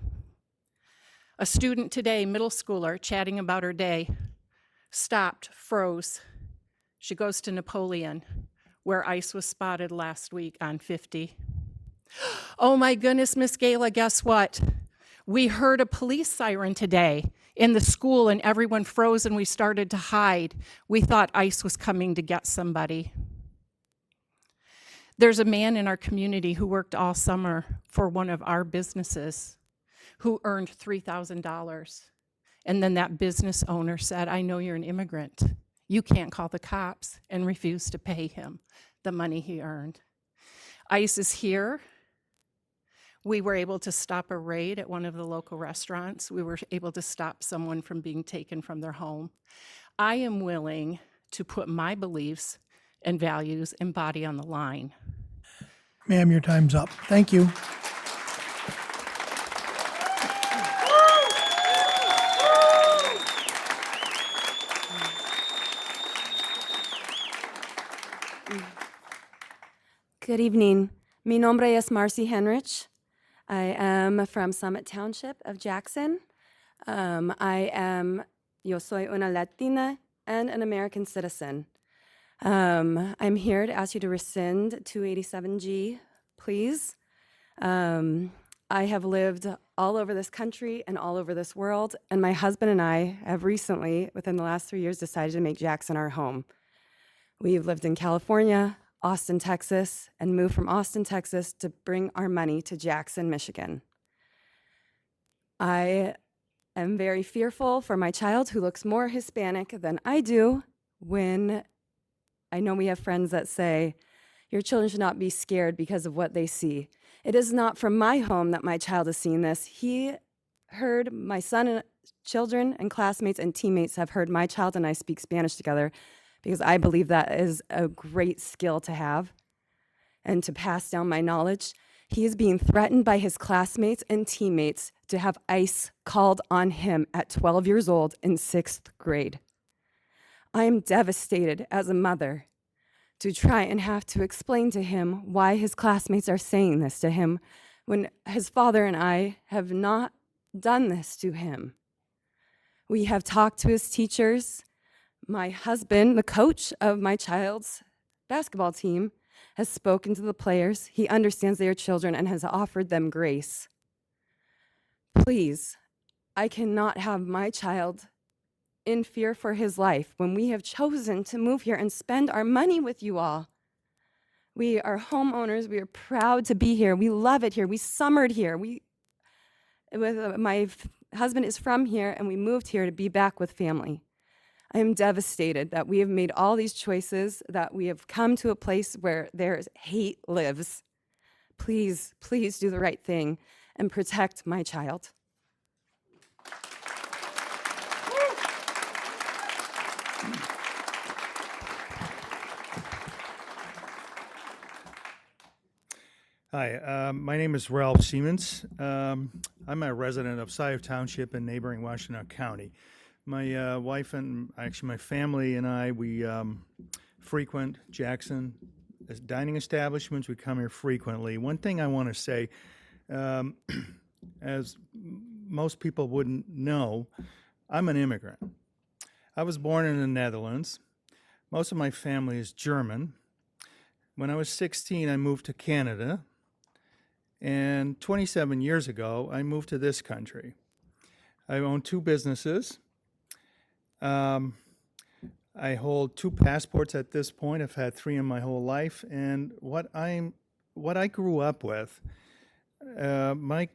A student today, middle schooler, chatting about her day, stopped, froze. She goes to Napoleon, where ICE was spotted last week on 50. Oh my goodness, Miss Gayla, guess what? We heard a police siren today in the school and everyone froze and we started to hide. We thought ICE was coming to get somebody. There's a man in our community who worked all summer for one of our businesses who earned $3,000. And then that business owner said, I know you're an immigrant. You can't call the cops, and refused to pay him the money he earned. ICE is here. We were able to stop a raid at one of the local restaurants. We were able to stop someone from being taken from their home. I am willing to put my beliefs and values and body on the line. Ma'am, your time's up. Thank you. Good evening. Mi nombre es Marcy Henrich. I am from Summit Township of Jackson. Yo soy una Latina and an American citizen. I'm here to ask you to rescind 287G, please. I have lived all over this country and all over this world, and my husband and I have recently, within the last 3 years, decided to make Jackson our home. We've lived in California, Austin, Texas, and moved from Austin, Texas to bring our money to Jackson, Michigan. I am very fearful for my child who looks more Hispanic than I do when I know we have friends that say, your children should not be scared because of what they see. It is not from my home that my child has seen this. He heard my son and children and classmates and teammates have heard my child and I speak Spanish together, because I believe that is a great skill to have and to pass down my knowledge. He is being threatened by his classmates and teammates to have ICE called on him at 12 years old in 6th grade. I am devastated as a mother to try and have to explain to him why his classmates are saying this to him when his father and I have not done this to him. We have talked to his teachers. My husband, the coach of my child's basketball team, has spoken to the players. He understands they are children and has offered them grace. Please, I cannot have my child in fear for his life when we have chosen to move here and spend our money with you all. We are homeowners. We are proud to be here. We love it here. We summered here. My husband is from here, and we moved here to be back with family. I am devastated that we have made all these choices, that we have come to a place where there's hate lives. Please, please do the right thing and protect my child. Hi, my name is Ralph Siemens. I'm a resident of Scioto Township in neighboring Washtenaw County. My wife and actually my family and I, we frequent Jackson as dining establishments. We come here frequently. One thing I want to say, as most people wouldn't know, I'm an immigrant. I was born in the Netherlands. Most of my family is German. When I was 16, I moved to Canada. And 27 years ago, I moved to this country. I own 2 businesses. I hold 2 passports at this point. I've had 3 in my whole life. And what I grew up with, my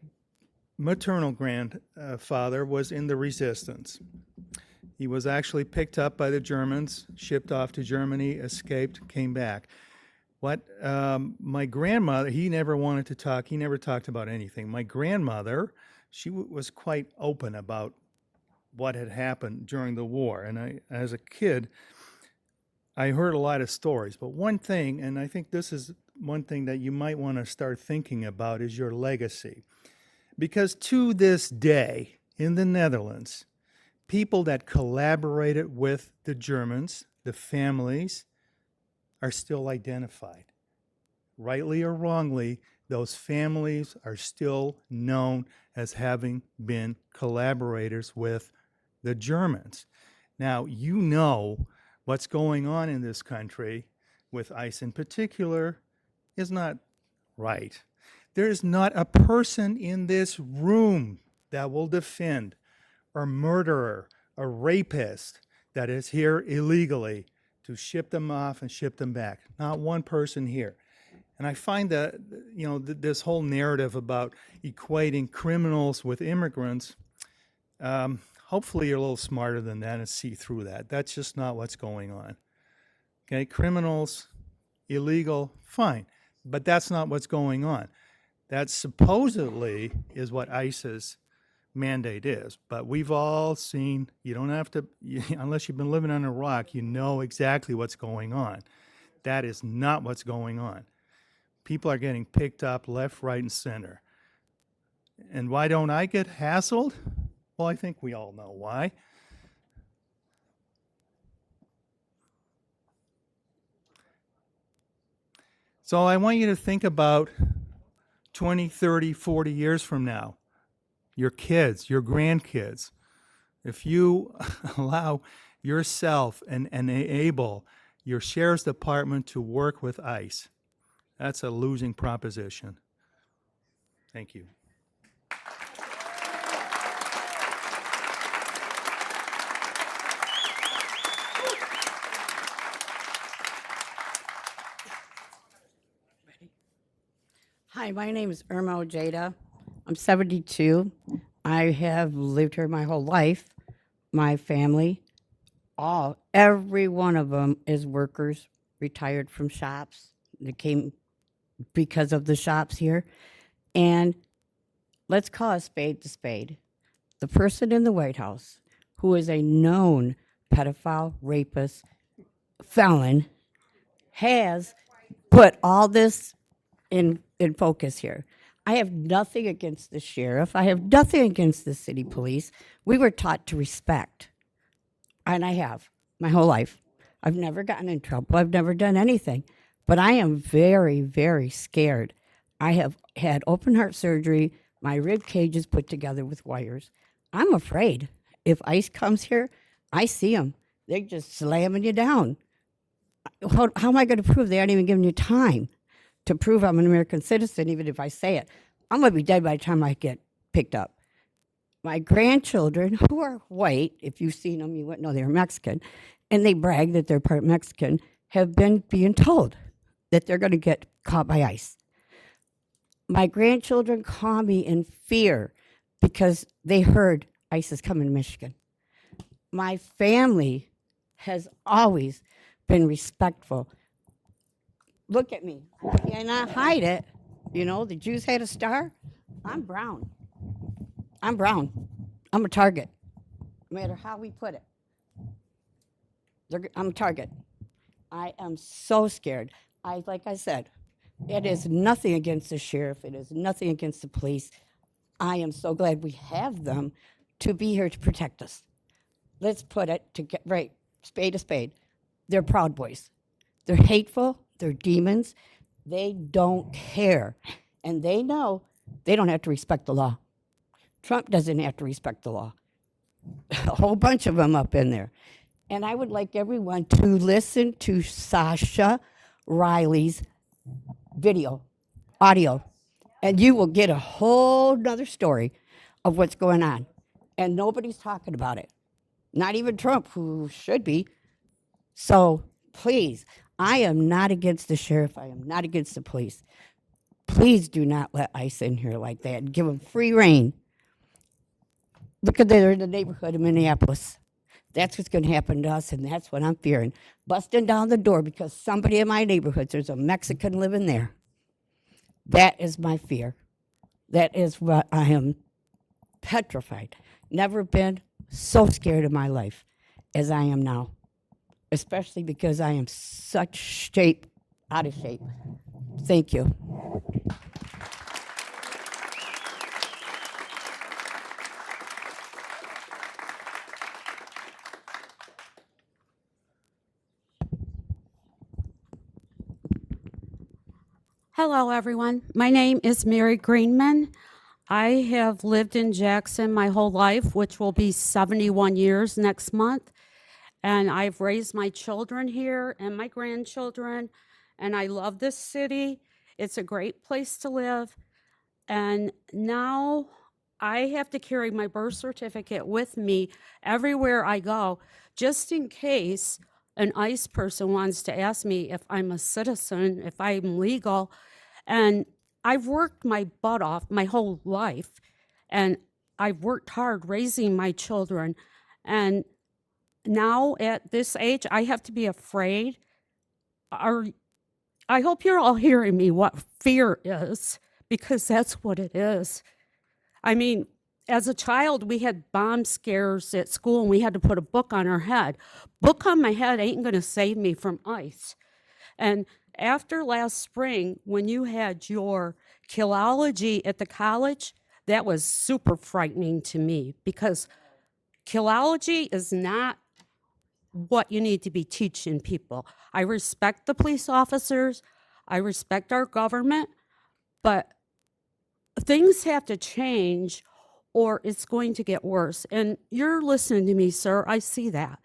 maternal grandfather was in the resistance. He was actually picked up by the Germans, shipped off to Germany, escaped, came back. My grandmother, he never wanted to talk. He never talked about anything. My grandmother, she was quite open about what had happened during the war. And as a kid, I heard a lot of stories. But one thing, and I think this is one thing that you might want to start thinking about, is your legacy. Because to this day, in the Netherlands, people that collaborated with the Germans, the families, are still identified. Rightly or wrongly, those families are still known as having been collaborators with the Germans. Now, you know what's going on in this country, with ICE in particular, is not right. There is not a person in this room that will defend a murderer, a rapist that is here illegally, to ship them off and ship them back. Not one person here. And I find that, this whole narrative about equating criminals with immigrants, hopefully you're a little smarter than that and see through that. That's just not what's going on. Okay, criminals, illegal, fine. But that's not what's going on. That supposedly is what ICE's mandate is. But we've all seen, you don't have to, unless you've been living under a rock, you know exactly what's going on. That is not what's going on. People are getting picked up left, right, and center. And why don't I get hassled? Well, I think we all know why. So I want you to think about 20, 30, 40 years from now. Your kids, your grandkids. If you allow yourself and enable your sheriff's department to work with ICE, that's a losing proposition. Thank you. Hi, my name is Irma Ojeda. I'm 72. I have lived here my whole life. My family, every one of them is workers, retired from shops. They came because of the shops here. And let's call a spade. The person in the White House who is a known pedophile, rapist, felon, has put all this in focus here. I have nothing against the sheriff. I have nothing against the city police. We were taught to respect, and I have my whole life. I've never gotten in trouble. I've never done anything, but I am very, very scared. I have had open heart surgery. My rib cage is put together with wires. I'm afraid. If ICE comes here, I see them. They're just slamming you down. How am I going to prove they aren't even giving you time to prove I'm an American citizen, even if I say it? I'm going to be dead by the time I get picked up. My grandchildren, who are white, if you've seen them, you wouldn't know they're Mexican, and they brag that they're part Mexican, have been being told that they're going to get caught by ICE. My grandchildren call me in fear because they heard ICE is coming to Michigan. My family has always been respectful. Look at me. I cannot hide it. You know, the Jews had a star. I'm brown. I'm brown. I'm a target, no matter how we put it. I'm a target. I am so scared. Like I said, it is nothing against the sheriff. It is nothing against the police. I am so glad we have them to be here to protect us. Let's put it to get right, spade to spade. They're Proud Boys. They're hateful. They're demons. They don't care. And they know they don't have to respect the law. Trump doesn't have to respect the law. A whole bunch of them up in there. And I would like everyone to listen to Sasha Riley's audio, and you will get a whole nother story of what's going on. And nobody's talking about it. Not even Trump, who should be. So please, I am not against the sheriff. I am not against the police. Please do not let ICE in here like that and give them free reign. Look at they're in the neighborhood of Minneapolis. That's what's going to happen to us, and that's what I'm fearing. Busting down the door because somebody in my neighborhood, there's a Mexican living there. That is my fear. That is what I am petrified. Never been so scared in my life as I am now, especially because I am out of shape. Thank you. Hello, everyone. My name is Mary Greenman. I have lived in Jackson my whole life, which will be 71 years next month. And I've raised my children here and my grandchildren, and I love this city. It's a great place to live. And now I have to carry my birth certificate with me everywhere I go, just in case an ICE person wants to ask me if I'm a citizen, if I'm legal. And I've worked my butt off my whole life, and I've worked hard raising my children. And now at this age, I have to be afraid. I hope you're all hearing me what fear is, because that's what it is. I mean, as a child, we had bomb scares at school, and we had to put a book on our head. Book on my head ain't going to save me from ICE. And after last spring, when you had your Killology at the college, that was super frightening to me, because Killology is not what you need to be teaching people. I respect the police officers, I respect our government, but things have to change or it's going to get worse. And you're listening to me, sir, I see that.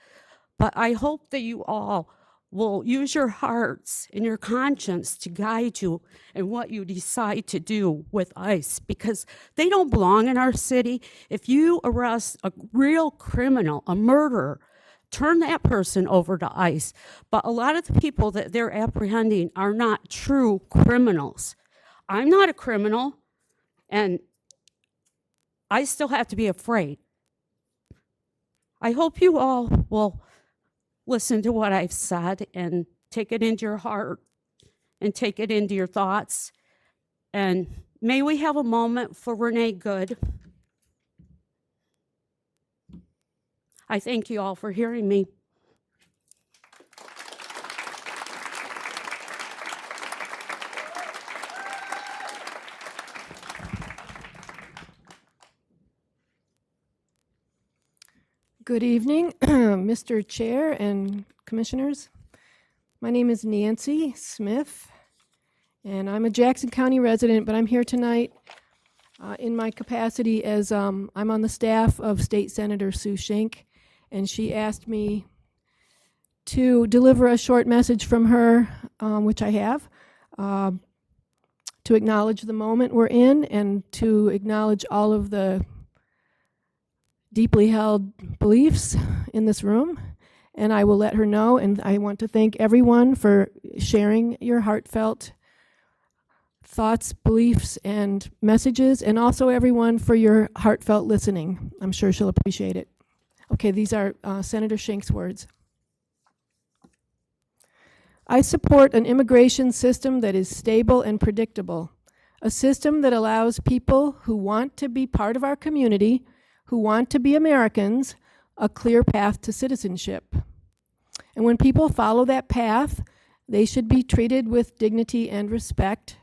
But I hope that you all will use your hearts and your conscience to guide you in what you decide to do with ICE, because they don't belong in our city. If you arrest a real criminal, a murderer, turn that person over to ICE. But a lot of the people that they're apprehending are not true criminals. I'm not a criminal, and I still have to be afraid. I hope you all will listen to what I've said and take it into your heart and take it into your thoughts. And may we have a moment for Renee Good. I thank you all for hearing me. Good evening, Mr. Chair and Commissioners. My name is Nancy Smith, and I'm a Jackson County resident, but I'm here tonight in my capacity as I'm on the staff of State Senator Sue Schenck, and she asked me to deliver a short message from her, which I have, to acknowledge the moment we're in and to acknowledge all of the deeply held beliefs in this room, and I will let her know. And I want to thank everyone for sharing your heartfelt thoughts, beliefs, and messages, and also everyone for your heartfelt listening. I'm sure she'll appreciate it. Okay, these are Senator Schenk's words. I support an immigration system that is stable and predictable, a system that allows people who want to be part of our community, who want to be Americans, a clear path to citizenship. And when people follow that path, they should be treated with dignity and respect.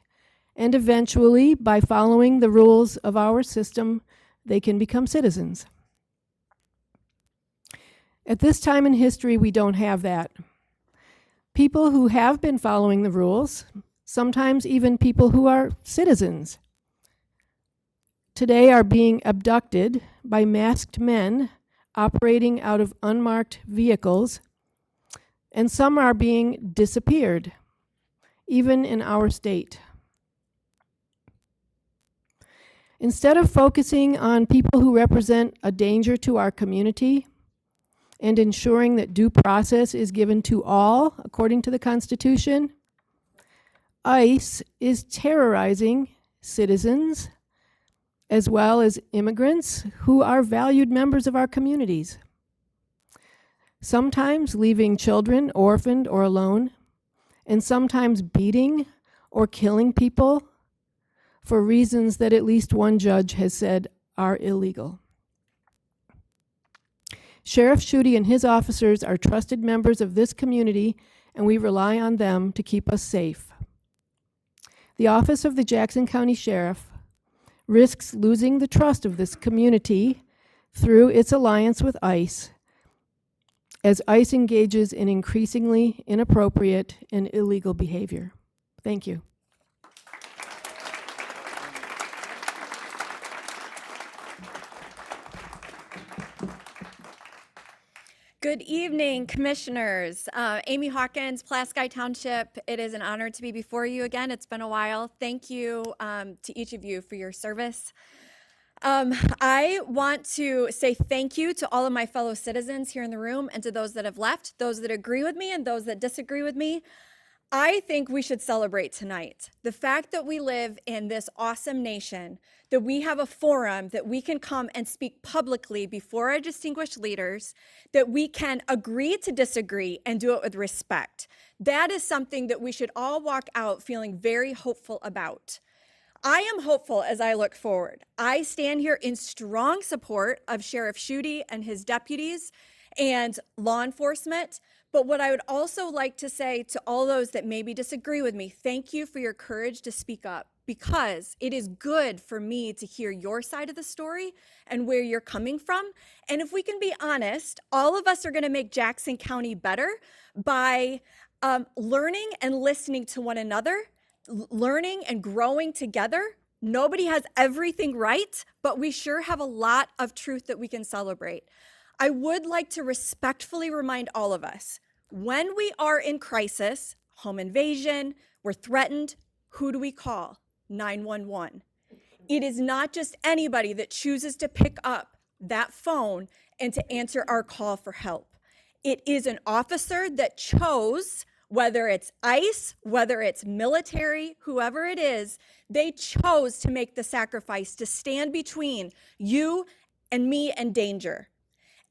And eventually, by following the rules of our system, they can become citizens. At this time in history, we don't have that. People who have been following the rules, sometimes even people who are citizens, today are being abducted by masked men operating out of unmarked vehicles, and some are being disappeared, even in our state. Instead of focusing on people who represent a danger to our community and ensuring that due process is given to all according to the Constitution, ICE is terrorizing citizens as well as immigrants who are valued members of our communities. Sometimes leaving children orphaned or alone, and sometimes beating or killing people for reasons that at least one judge has said are illegal. Sheriff Schuette and his officers are trusted members of this community, and we rely on them to keep us safe. The Office of the Jackson County Sheriff risks losing the trust of this community through its alliance with ICE, as ICE engages in increasingly inappropriate and illegal behavior. Thank you. Good evening, commissioners. Amy Hawkins, Pulaski Township. It is an honor to be before you again. It's been a while. Thank you to each of you for your service. I want to say thank you to all of my fellow citizens here in the room and to those that have left, those that agree with me and those that disagree with me. I think we should celebrate tonight. The fact that we live in this awesome nation, that we have a forum that we can come and speak publicly before our distinguished leaders, that we can agree to disagree and do it with respect. That is something that we should all walk out feeling very hopeful about. I am hopeful as I look forward. I stand here in strong support of Sheriff Schuette and his deputies and law enforcement. But what I would also like to say to all those that maybe disagree with me, thank you for your courage to speak up, because it is good for me to hear your side of the story and where you're coming from. And if we can be honest, all of us are going to make Jackson County better by learning and listening to one another, learning and growing together. Nobody has everything right, but we sure have a lot of truth that we can celebrate. I would like to respectfully remind all of us, when we are in crisis, home invasion, we're threatened, who do we call? 911. It is not just anybody that chooses to pick up that phone and to answer our call for help. It is an officer that chose, whether it's ICE, whether it's military, whoever it is, they chose to make the sacrifice to stand between you and me and danger.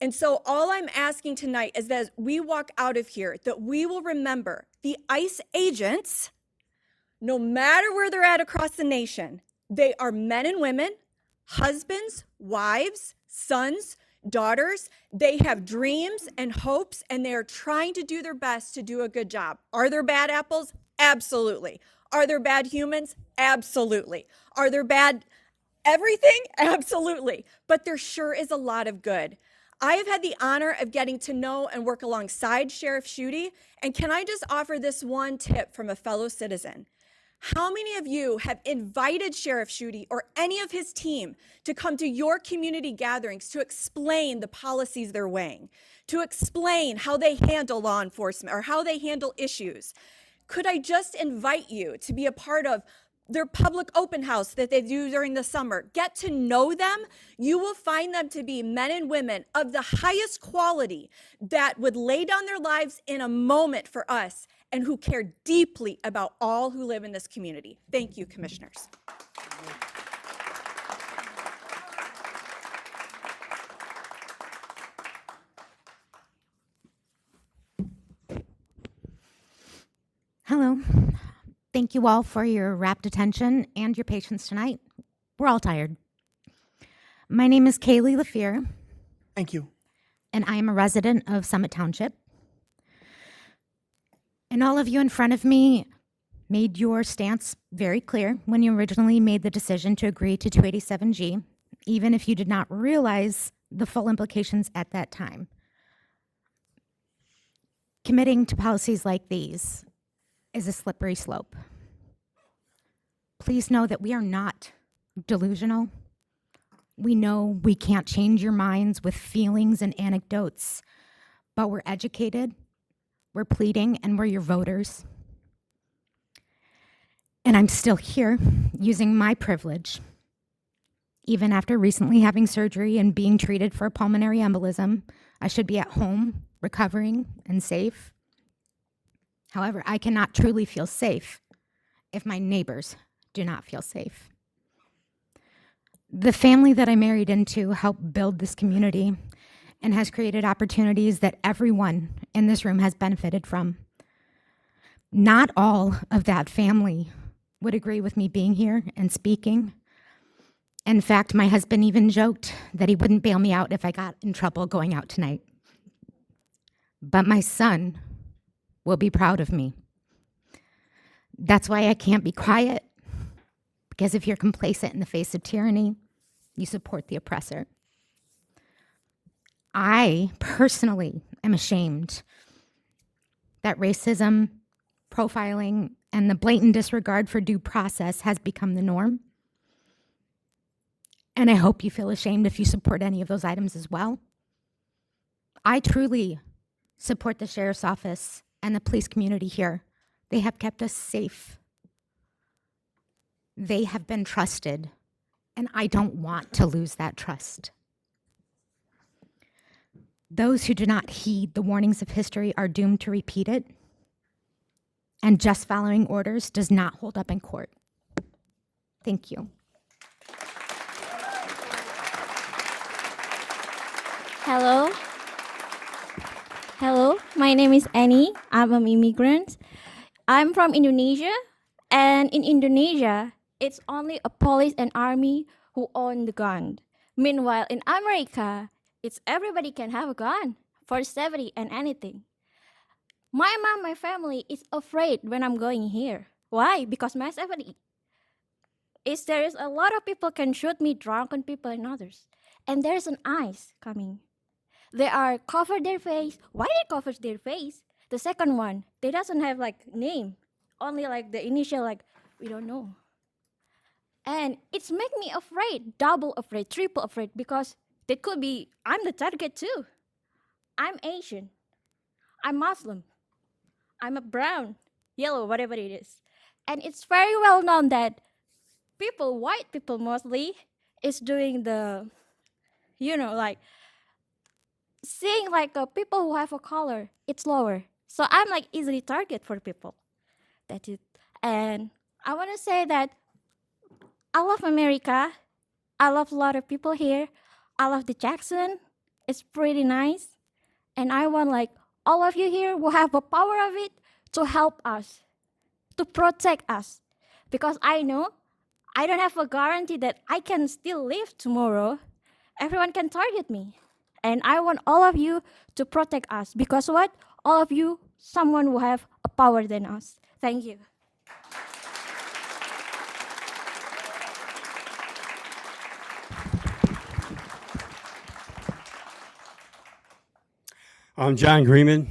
And so all I'm asking tonight is that as we walk out of here, that we will remember the ICE agents, no matter where they're at across the nation, they are men and women, husbands, wives, sons, daughters. They have dreams and hopes, and they are trying to do their best to do a good job. Are there bad apples? Absolutely. Are there bad humans? Absolutely. Are there bad everything? Absolutely. But there sure is a lot of good. I have had the honor of getting to know and work alongside Sheriff Schuette, and can I just offer this one tip from a fellow citizen? How many of you have invited Sheriff Schuette or any of his team to come to your community gatherings to explain the policies they're weighing, to explain how they handle law enforcement or how they handle issues? Could I just invite you to be a part of their public open house that they do during the summer. Get to know them. You will find them to be men and women of the highest quality that would lay down their lives in a moment for us and who care deeply about all who live in this community. Thank you, commissioners. Hello. Thank you all for your rapt attention and your patience tonight. We're all tired. My name is Kaylee LaFear. Thank you. And I am a resident of Summit Township. And all of you in front of me made your stance very clear when you originally made the decision to agree to 287G, even if you did not realize the full implications at that time. Committing to policies like these is a slippery slope. Please know that we are not delusional. We know we can't change your minds with feelings and anecdotes, but we're educated, we're pleading, and we're your voters. And I'm still here using my privilege, even after recently having surgery and being treated for a pulmonary embolism. I should be at home, recovering and safe. However, I cannot truly feel safe if my neighbors do not feel safe. The family that I married into helped build this community and has created opportunities that everyone in this room has benefited from. Not all of that family would agree with me being here and speaking. In fact, my husband even joked that he wouldn't bail me out if I got in trouble going out tonight. But my son will be proud of me. That's why I can't be quiet, because if you're complacent in the face of tyranny, you support the oppressor. I personally am ashamed that racism, profiling, and the blatant disregard for due process has become the norm. And I hope you feel ashamed if you support any of those items as well. I truly support the sheriff's office and the police community here. They have kept us safe. They have been trusted, and I don't want to lose that trust. Those who do not heed the warnings of history are doomed to repeat it, and just following orders does not hold up in court. Thank you. Hello. Hello, my name is Annie. I'm an immigrant. I'm from Indonesia, and in Indonesia, it's only a police and army who own the gun. Meanwhile, in America, it's everybody can have a gun for safety and anything. My mom, my family is afraid when I'm going here. Why? Because my safety. There is a lot of people can shoot me, drunken people and others. And there's an ICE coming. They are cover their face. Why they cover their face? The second one, they doesn't have like name, only like the initial, like we don't know. And it's make me afraid, double afraid, triple afraid, because that could be I'm the target too. I'm Asian. I'm Muslim. I'm a brown, yellow, whatever it is. And it's very well known that people, white people mostly, is doing the, like seeing like people who have a color, it's lower. So I'm like easily target for people. That's it. And I want to say that I love America. I love a lot of people here. I love the Jackson. It's pretty nice. And I want like all of you here will have the power of it to help us, to protect us. Because I know I don't have a guarantee that I can still live tomorrow. Everyone can target me. And I want all of you to protect us. Because what? All of you, someone will have a power than us. Thank you. I'm John Greenman.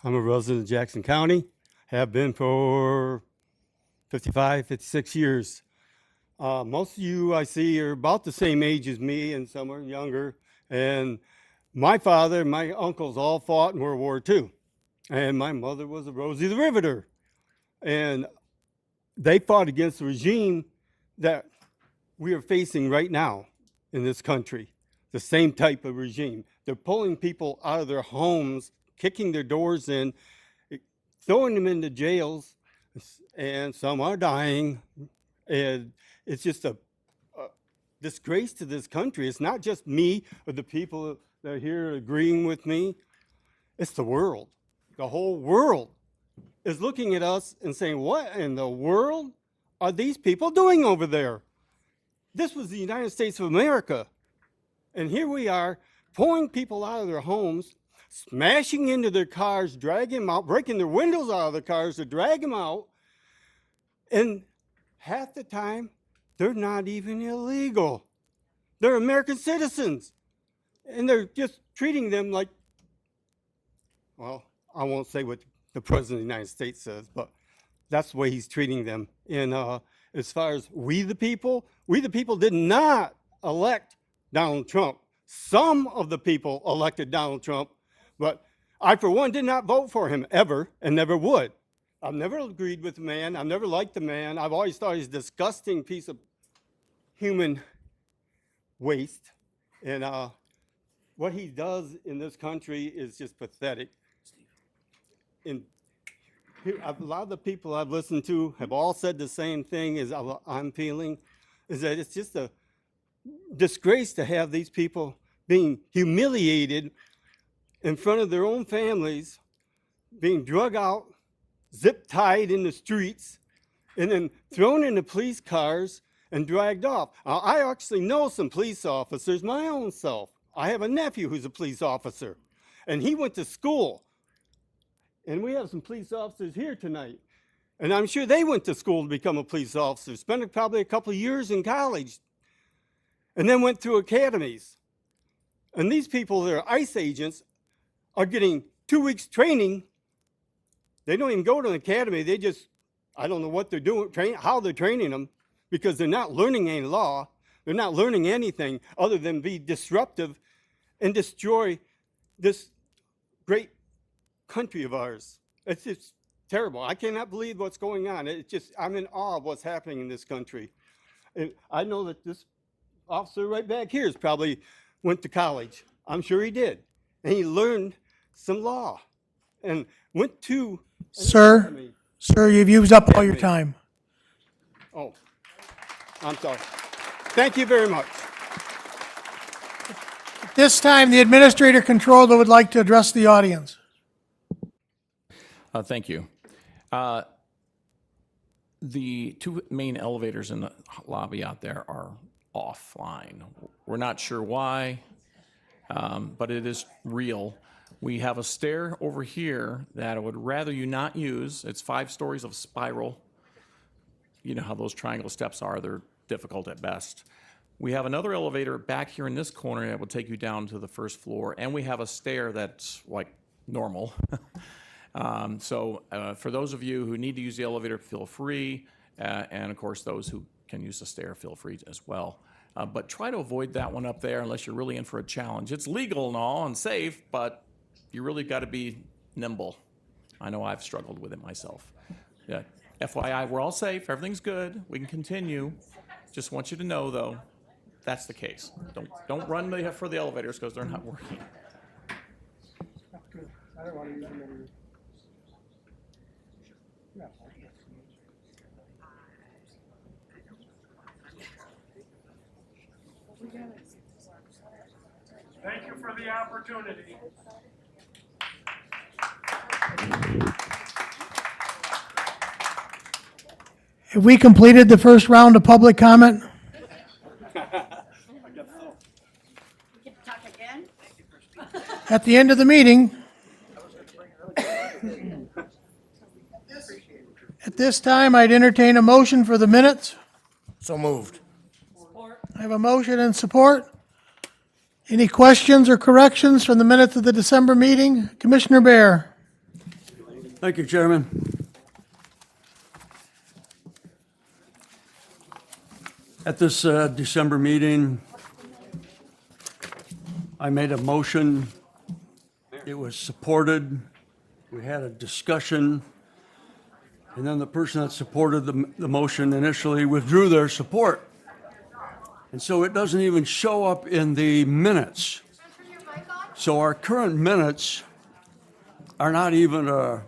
I'm a resident of Jackson County. Have been for 55, 56 years. Most of you I see are about the same age as me, and some are younger. And my father and my uncles all fought in World War II. And my mother was a Rosie the Riveter. And they fought against the regime that we are facing right now in this country, the same type of regime. They're pulling people out of their homes, kicking their doors in, throwing them into jails, and some are dying. And it's just a disgrace to this country. It's not just me or the people that are here agreeing with me. It's the world. The whole world is looking at us and saying, what in the world are these people doing over there? This was the United States of America. And here we are pulling people out of their homes, smashing into their cars, dragging them out, breaking their windows out of the cars to drag them out. And half the time, they're not even illegal. They're American citizens. And they're just treating them like, well, I won't say what the President of the United States says, but that's the way he's treating them. And as far as we the people did not elect Donald Trump. Some of the people elected Donald Trump, but I, for one, did not vote for him ever and never would. I've never agreed with the man. I've never liked the man. I've always thought he's a disgusting piece of human waste. And what he does in this country is just pathetic. And here, a lot of the people I've listened to have all said the same thing as I'm feeling, is that it's just a disgrace to have these people being humiliated in front of their own families, being drug out, zip tied in the streets, and then thrown into police cars and dragged off. I actually know some police officers my own self. I have a nephew who's a police officer, and he went to school. And we have some police officers here tonight. And I'm sure they went to school to become a police officer, spent probably a couple of years in college, and then went through academies. And these people that are ICE agents are getting 2 weeks training. They don't even go to an academy. They just, I don't know what they're doing, how they're training them, because they're not learning any law. They're not learning anything other than be disruptive and destroy this great country of ours. It's just terrible. I cannot believe what's going on. It's just, I'm in awe of what's happening in this country. And I know that this officer right back here is probably went to college. I'm sure he did. And he learned some law and went to Sir, you've used up all your time. Oh, I'm sorry. Thank you very much. At this time, the administrator controller would like to address the audience. Thank you. The two main elevators in the lobby out there are offline. We're not sure why, but it is real. We have a stair over here that I would rather you not use. It's 5 stories of spiral. You know how those triangle steps are. They're difficult at best. We have another elevator back here in this corner that will take you down to the first floor, and we have a stair that's like normal. So for those of you who need to use the elevator, feel free. And of course, those who can use the stair, feel free as well. But try to avoid that one up there unless you're really in for a challenge. It's legal and all and safe, but you really got to be nimble. I know I've struggled with it myself. Yeah. FYI, we're all safe. Everything's good. We can continue. Just want you to know, though, that's the case. Don't run for the elevators because they're not working. I don't want to use them anymore. Thank you for the opportunity. Have we completed the first round of public comment? At the end of the meeting, at this time, I'd entertain a motion for the minutes. So moved. I have a motion and support. Any questions or corrections from the minutes of the December meeting? Commissioner Bear. Thank you, Chairman. At this December meeting, I made a motion. It was supported. We had a discussion. And then the person that supported the motion initially withdrew their support. And so it doesn't even show up in the minutes. So our current minutes are not even an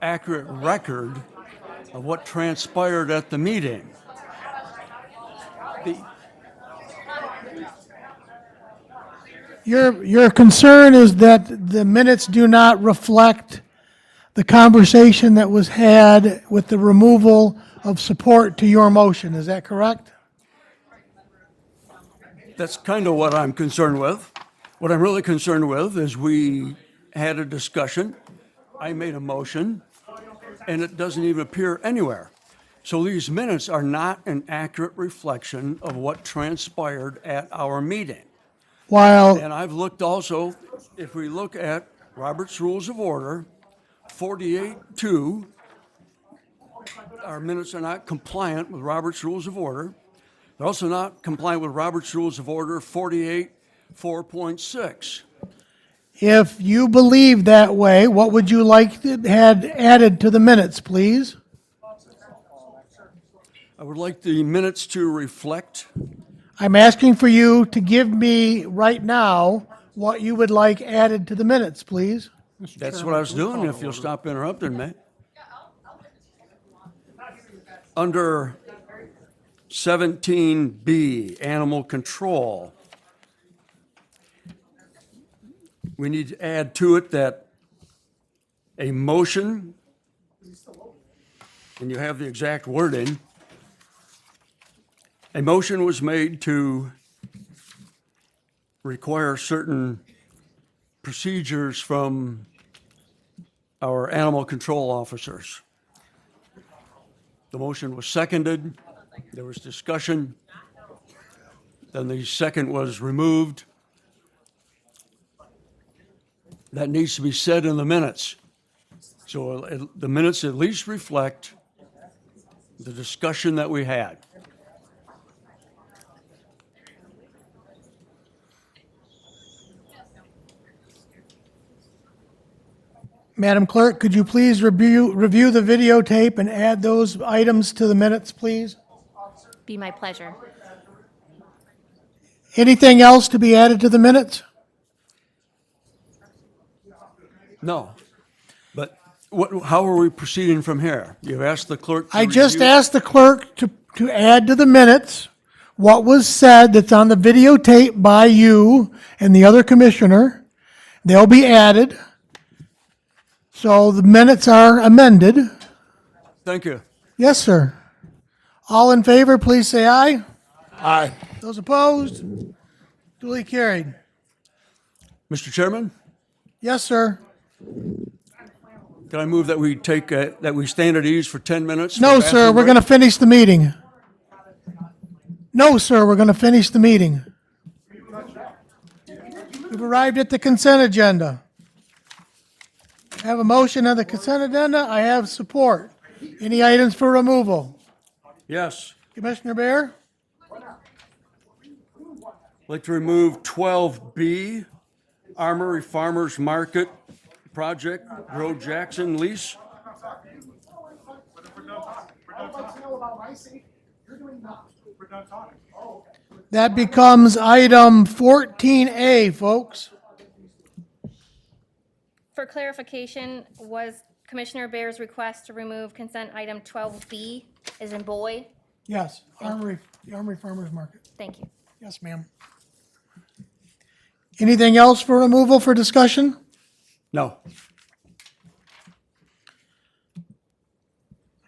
accurate record of what transpired at the meeting. Your concern is that the minutes do not reflect the conversation that was had with the removal of support to your motion. Is that correct? That's kind of what I'm concerned with. What I'm really concerned with is we had a discussion, I made a motion, and it doesn't even appear anywhere. So these minutes are not an accurate reflection of what transpired at our meeting. While, And I've looked also, if we look at Robert's Rules of Order, 48-2, our minutes are not compliant with Robert's Rules of Order. They're also not compliant with Robert's Rules of Order 48-4.6. if you believe that way, what would you like to had added to the minutes, please? I would like the minutes to reflect. I'm asking for you to give me right now what you would like added to the minutes, please. That's what I was doing, if you'll stop interrupting me. Under 17B, animal control, we need to add to it that a motion, and you have the exact wording, a motion was made to require certain procedures from our animal control officers. The motion was seconded, there was discussion, then the second was removed. That needs to be said in the minutes. So the minutes at least reflect the discussion that we had. Madam Clerk, could you please review the videotape and add those items to the minutes, please? Be my pleasure. Anything else to be added to the minutes? No. But how are we proceeding from here? You've asked the clerk to I just review- asked the clerk to add to the minutes what was said that's on the videotape by you and the other commissioner. They'll be added. So the minutes are amended. Thank you. Yes, sir. All in favor, please say aye. Aye. Those opposed? Duly carried. Mr. Chairman, Yes, sir. can I move that we that we stand at ease for 10 minutes? for No, bathroom sir, we're break? going to finish the meeting. No, sir, we're going to finish the meeting. We've arrived at the consent agenda. I have a motion on the consent agenda. I have support. Any items for removal? Yes. Commissioner Bear? I'd like to remove 12B, Armory Farmers Market Project, Road Jackson lease. That becomes item 14A, folks. For clarification, was Commissioner Bear's request to remove consent item 12B as in boy? Yes, the Armory Farmers Market. Thank you. Yes, ma'am. Anything else for removal for discussion? No.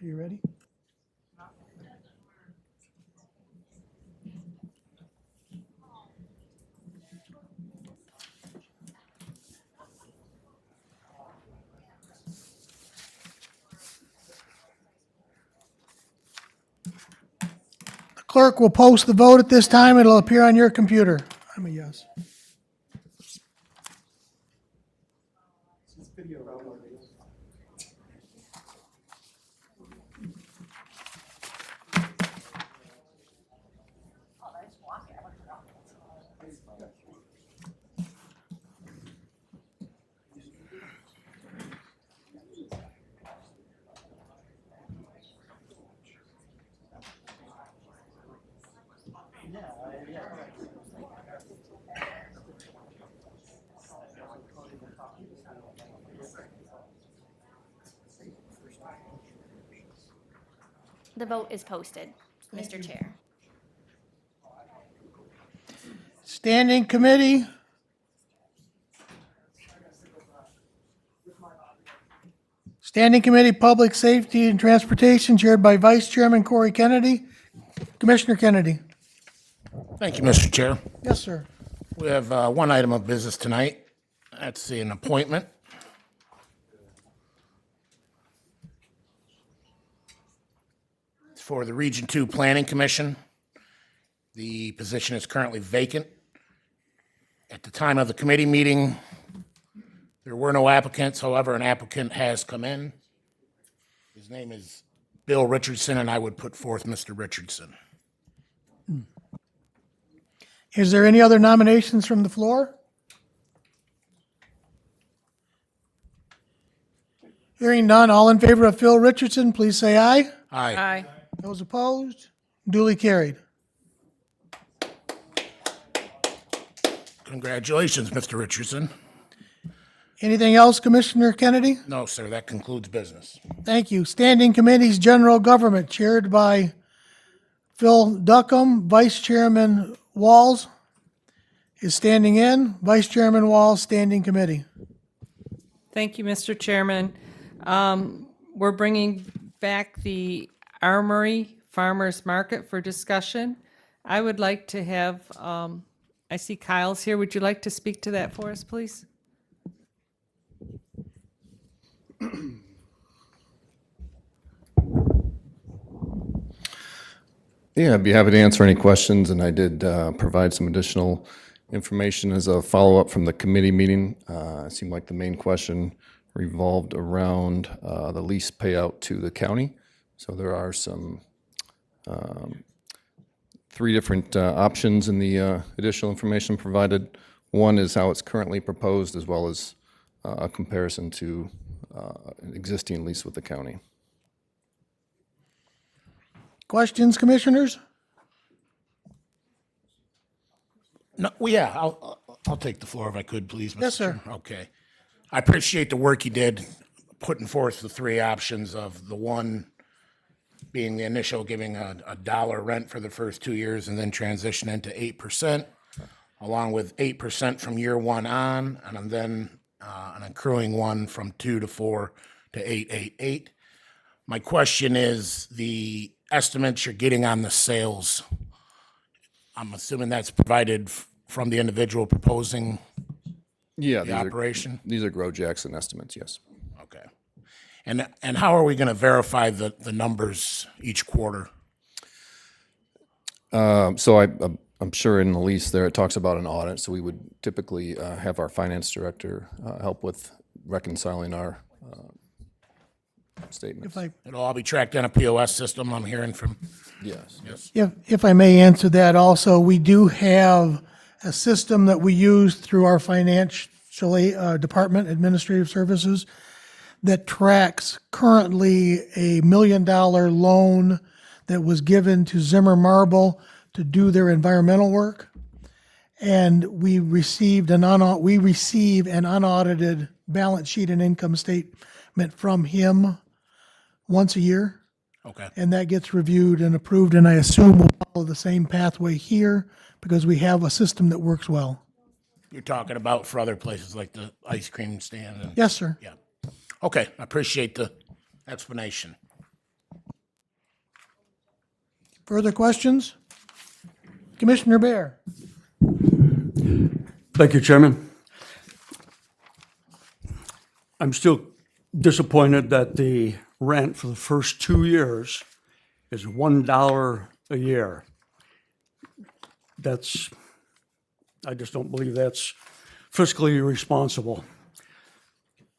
Are you ready? The clerk will post the vote at this time. It'll appear on your computer. I'm a yes. The vote is posted, Mr. Chair. Standing Committee. Standing Committee, Public Safety and Transportation, chaired by Vice Chairman Corey Kennedy. Commissioner Kennedy. Thank you, Mr. Chair. Yes, sir. We have one item of business tonight. That's an appointment. It's for the Region 2 Planning Commission. The position is currently vacant. At the time of the committee meeting, there were no applicants. However, an applicant has come in. His name is Bill Richardson, and I would put forth Mr. Richardson. Is there any other nominations from the floor? Hearing none, all in favor of Phil Richardson, please say aye. Aye. Those opposed? Duly carried. Congratulations, Mr. Richardson. Anything else, Commissioner Kennedy? No, sir, that concludes business. Thank you. Standing Committees, General Government, chaired by Phil Duckham. Vice Chairman Walls is standing in. Vice Chairman Walls, Standing Committee. Thank you, Mr. Chairman. We're bringing back the Armory Farmers Market for discussion. I would like to have, I see Kyle's here. Would you like to speak to that for us, please? Yeah, I'd be happy to answer any questions, and I did provide some additional information as a follow-up from the committee meeting. It seemed like the main question revolved around the lease payout to the county. So there are some three different options in the additional information provided. One is how it's currently proposed, as well as a comparison to an existing lease with the county. Questions, Commissioners? No, well, yeah, I'll take the floor if I could, please, Mr. Yes, sir. Chair. Okay. I appreciate the work you did putting forth the three options of the one being the initial giving a dollar rent for the first 2 years and then transition into 8%, along with 8% from year one on, and then an accruing one from 2 to 4 to 888. My question is the estimates you're getting on the sales. I'm assuming that's provided from the individual proposing Yeah, the operation? These are Grow Jackson estimates, yes. Okay. And how are we going to verify the numbers each quarter? So I'm sure in the lease there, it talks about an audit, so we would typically have our finance director help with reconciling our statements. It'll all be tracked in a POS system, I'm hearing from. Yes. Yes. If I may answer that also, we do have a system that we use through our financial department, administrative services, that tracks currently $1 million loan that was given to Zimmer Marble to do their environmental work. And we receive an unaudited balance sheet and income statement from him once a year. Okay. And that gets reviewed and approved, and I assume we'll follow the same pathway here because we have a system that works well. You're talking about for other places like the ice cream stand? And, Yes, sir. Yeah. Okay, I appreciate the explanation. Further questions? Commissioner Bear. Thank you, Chairman. I'm still disappointed that the rent for the first 2 years is $1 a year. I just don't believe that's fiscally responsible.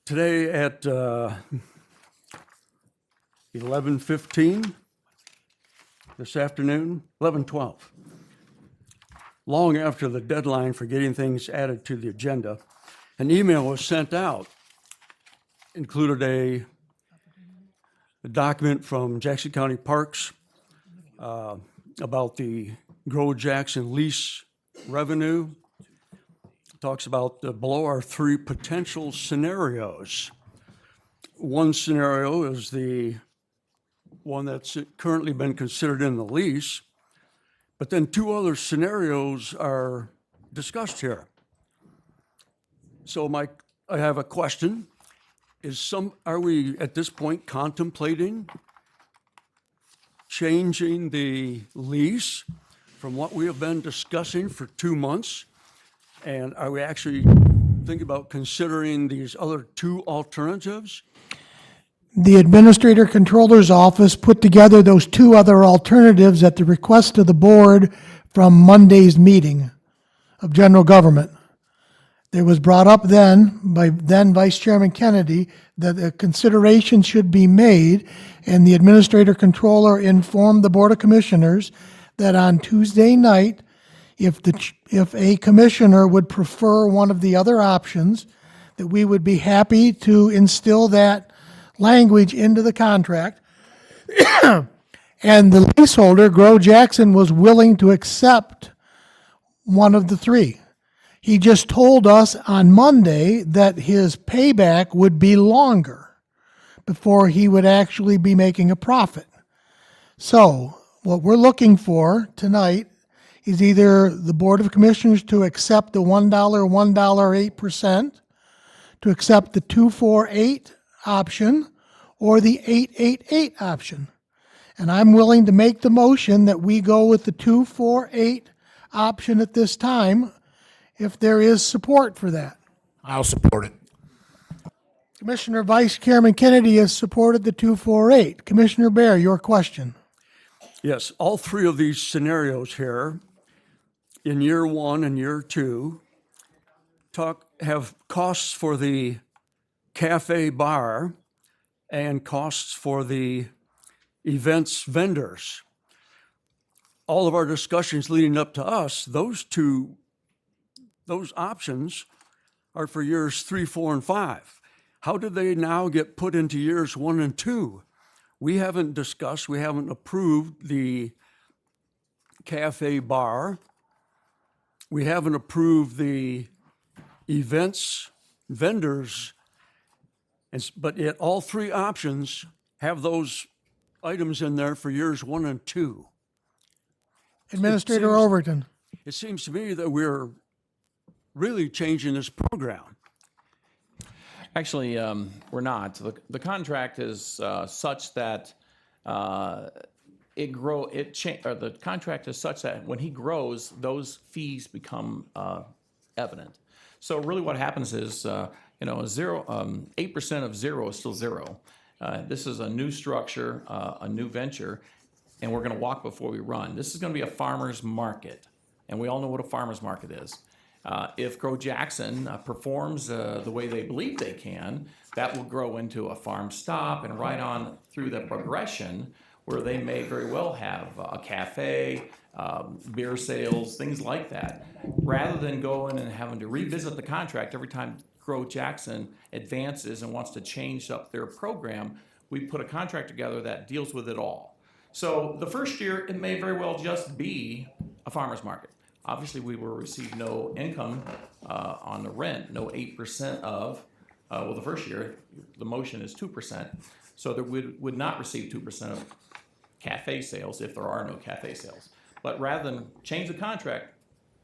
Today at 11:15 this afternoon, 11:12, long after the deadline for getting things added to the agenda, an email was sent out, included a document from Jackson County Parks about the Grow Jackson lease revenue. Talks about below are three potential scenarios. One scenario is the one that's currently been considered in the lease, but then two other scenarios are discussed here. So I have a question. Are we at this point contemplating changing the lease from what we have been discussing for 2 months? And are we actually thinking about considering these other two alternatives? The Administrator Controller's Office put together those two other alternatives at the request of the board from Monday's meeting of General Government. It was brought up then by then Vice Chairman Kennedy that a consideration should be made, and the Administrator Controller informed the Board of Commissioners that on Tuesday night, if a commissioner would prefer one of the other options, that we would be happy to instill that language into the contract. And the leaseholder, Grow Jackson, was willing to accept one of the three. He just told us on Monday that his payback would be longer before he would actually be making a profit. So what we're looking for tonight is either the Board of Commissioners to accept the $1.08%, to accept the 248 option, or the 888 option. And I'm willing to make the motion that we go with the 248 option at this time, if there is support for that. I'll support it. Commissioner Vice Chairman Kennedy has supported the 248. Commissioner Bear, your question. Yes, all three of these scenarios here, in year one and year two, have costs for the cafe bar and costs for the events vendors. All of our discussions leading up to us, those options are for years 3, 4, and 5. How did they now get put into years 1 and 2? We haven't discussed, we haven't approved the cafe bar. We haven't approved the events vendors, but yet all three options have those items in there for years 1 and 2. Administrator Overton. It seems to me that we're really changing this program. Actually, we're not. The contract is such that the contract is such that when he grows, those fees become evident. So really, what happens is, 8% of zero is still zero. This is a new structure, a new venture, and we're going to walk before we run. This is going to be a farmer's market, and we all know what a farmer's market is. If Grow Jackson performs the way they believe they can, that will grow into a farm stop and right on through the progression where they may very well have a cafe, beer sales, things like that. Rather than going and having to revisit the contract every time Grow Jackson advances and wants to change up their program, we put a contract together that deals with it all. So the first year, it may very well just be a farmer's market. Obviously, we will receive no income on the rent, no 8% of, the first year, the motion is 2%. So that we would not receive 2% of cafe sales if there are no cafe sales. But rather than change the contract,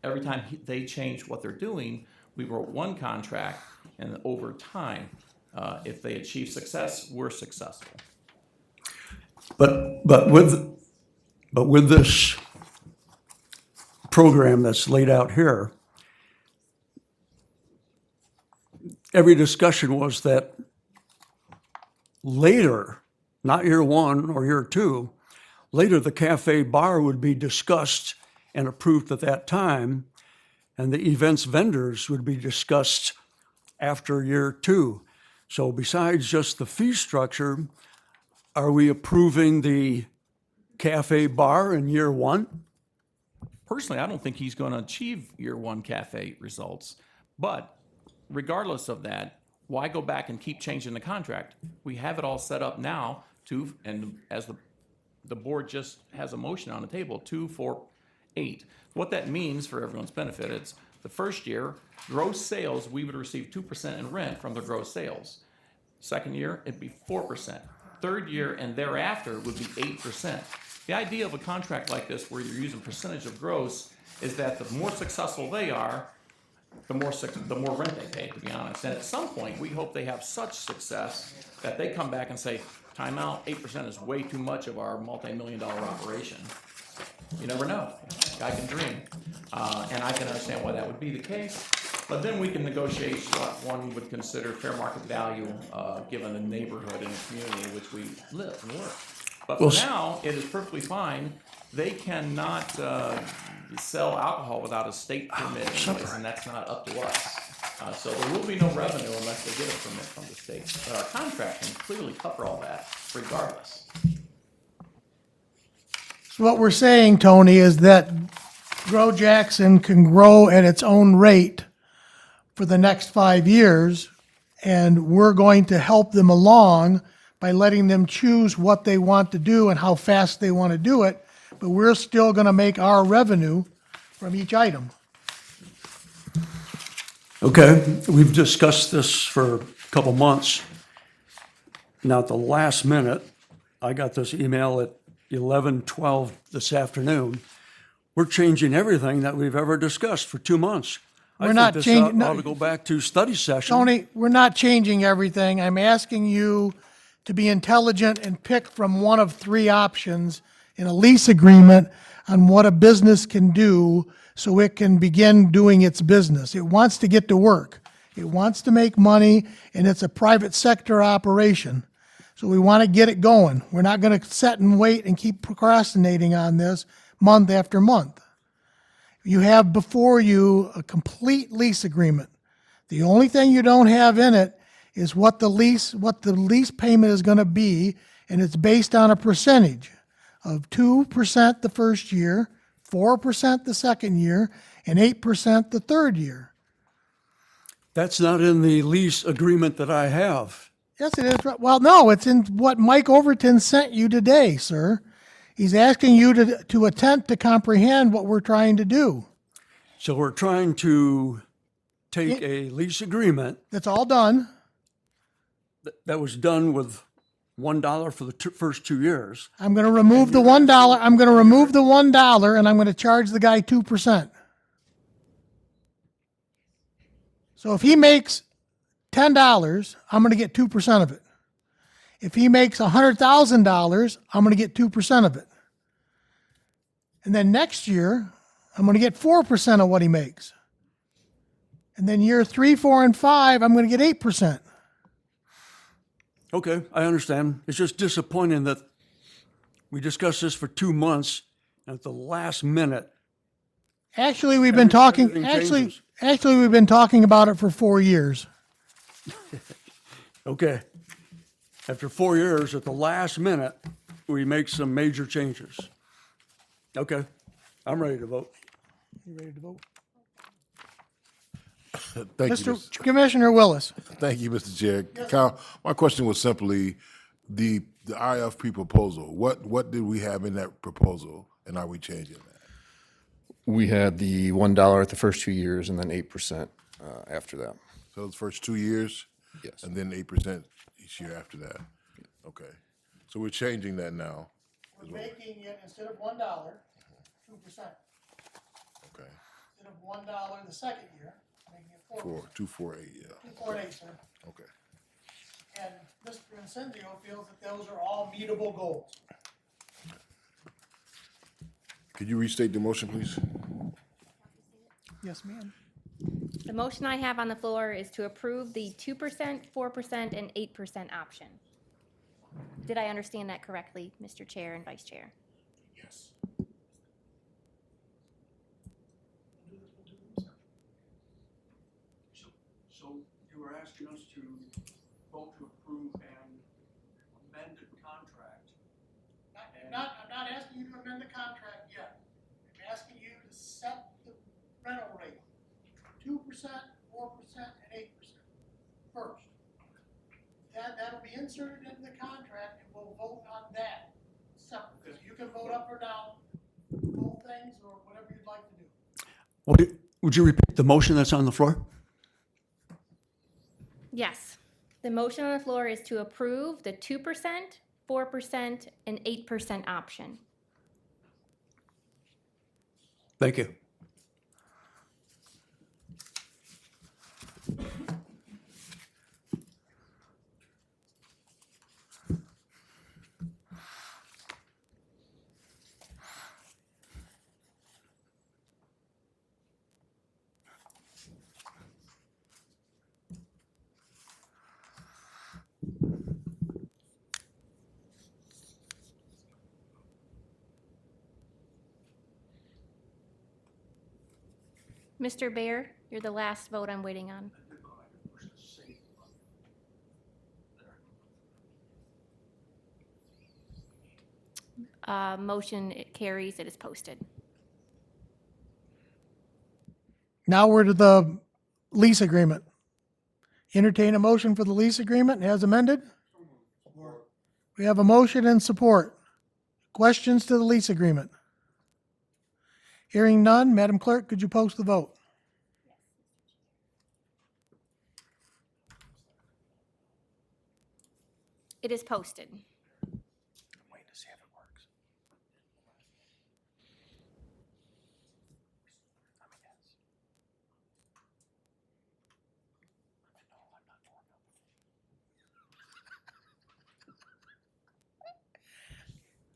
every time they change what they're doing, we wrote one contract, and over time, if they achieve success, we're successful. But with this program that's laid out here, every discussion was that later, not year 1 or year 2, later the cafe bar would be discussed and approved at that time, and the events vendors would be discussed after year 2. So besides just the fee structure, are we approving the cafe bar in year 1? Personally, I don't think he's going to achieve year 1 cafe results. But regardless of that, why go back and keep changing the contract? We have it all set up now and as the board just has a motion on the table, 2, 4, 8. What that means for everyone's benefit, it's the first year, gross sales, we would receive 2% in rent from the gross sales. Second year, it'd be 4%. third year and thereafter would be 8%. The idea of a contract like this, where you're using percentage of gross, is that the more successful they are, the more rent they pay, to be honest. And at some point, we hope they have such success that they come back and say, time out, 8% is way too much of our multi-million-dollar operation. You never know. Guy can dream. And I can understand why that would be the case. But then we can negotiate what one would consider fair market value, given the neighborhood and the community in which we live and work. But for now, it is perfectly fine. They cannot sell alcohol without a state permit in place, and that's not up to us. So there will be no revenue unless they get a permit from the state. But our contract can clearly cover all that regardless. So what we're saying, Tony, is that Grow Jackson can grow at its own rate for the next 5 years, and we're going to help them along by letting them choose what they want to do and how fast they want to do it, but we're still going to make our revenue from each item. Okay, we've discussed this for a couple months. Now, at the last minute, I got this email at 11:12 this afternoon. We're changing everything that we've ever discussed for 2 months. We're not I changing- think this ought to go back to study session. Tony, we're not changing everything. I'm asking you to be intelligent and pick from one of 3 options in a lease agreement on what a business can do so it can begin doing its business. It wants to get to work. It wants to make money, and it's a private sector operation. So we want to get it going. We're not going to sit and wait and keep procrastinating on this month after month. You have before you a complete lease agreement. The only thing you don't have in it is what the lease payment is going to be, and it's based on a percentage of 2% the first year, 4% the second year, and 8% the third year. That's not in the lease agreement that I have. Yes, it is. Well, no, it's in what Mike Overton sent you today, sir. He's asking you to attempt to comprehend what we're trying to do. So we're trying to take a lease agreement That's all done. that was done with $1 for the first 2 years. I'm going to remove the $1. I'm going to remove the $1, and I'm going to charge the guy 2%. So if he makes $10, I'm going to get 2% of it. If he makes $100,000, I'm going to get 2% of it. And then next year, I'm going to get 4% of what he makes. And then year 3, 4, and 5, I'm going to get 8%. Okay, I understand. It's just disappointing that we discussed this for 2 months, and at the last minute. Actually, we've been talking. everything changes. Actually, we've been talking about it for 4 years. Okay. After 4 years, at the last minute, we make some major changes. Okay, I'm ready to vote. You ready to vote? Thank you, Mr. Commissioner Willis. Thank you, Mr. Chair. Kyle, my question was simply the IFP proposal. What did we have in that proposal, and are we changing that? We had the $1 at the first 2 years and then 8% after that. So the first 2 years? Yes. And then 8% each year after that? Okay. So we're changing that now. We're making it, instead of $1, 2%. Okay. Instead of $1 the second year, making it 4%. 248, yeah. 248, sir. Okay. And Mr. Incendio feels that those are all meetable goals. Could you restate the motion, please? Yes, ma'am. The motion I have on the floor is to approve the 2%, 4%, and 8% option. Did I understand that correctly, Mr. Chair and Vice Chair? Yes. So you were asking us to vote to approve an amended contract. I'm not asking you to amend the contract yet. I'm asking you to set the rental rate, 2%, 4%, and 8% first. That'll be inserted into the contract, and we'll vote on that separately. So you can vote up or down, both things, or whatever you'd like to do. Would you repeat the motion that's on the floor? Yes. The motion on the floor is to approve the 2%, 4%, and 8% option. Thank you. Mr. Baer, you're the last vote I'm waiting on. Motion it carries, it is posted. Now we're to the lease agreement. Entertain a motion for the lease agreement as amended. We have a motion and support. Questions to the lease agreement? Hearing none, Madam Clerk, could you post the vote? It is posted.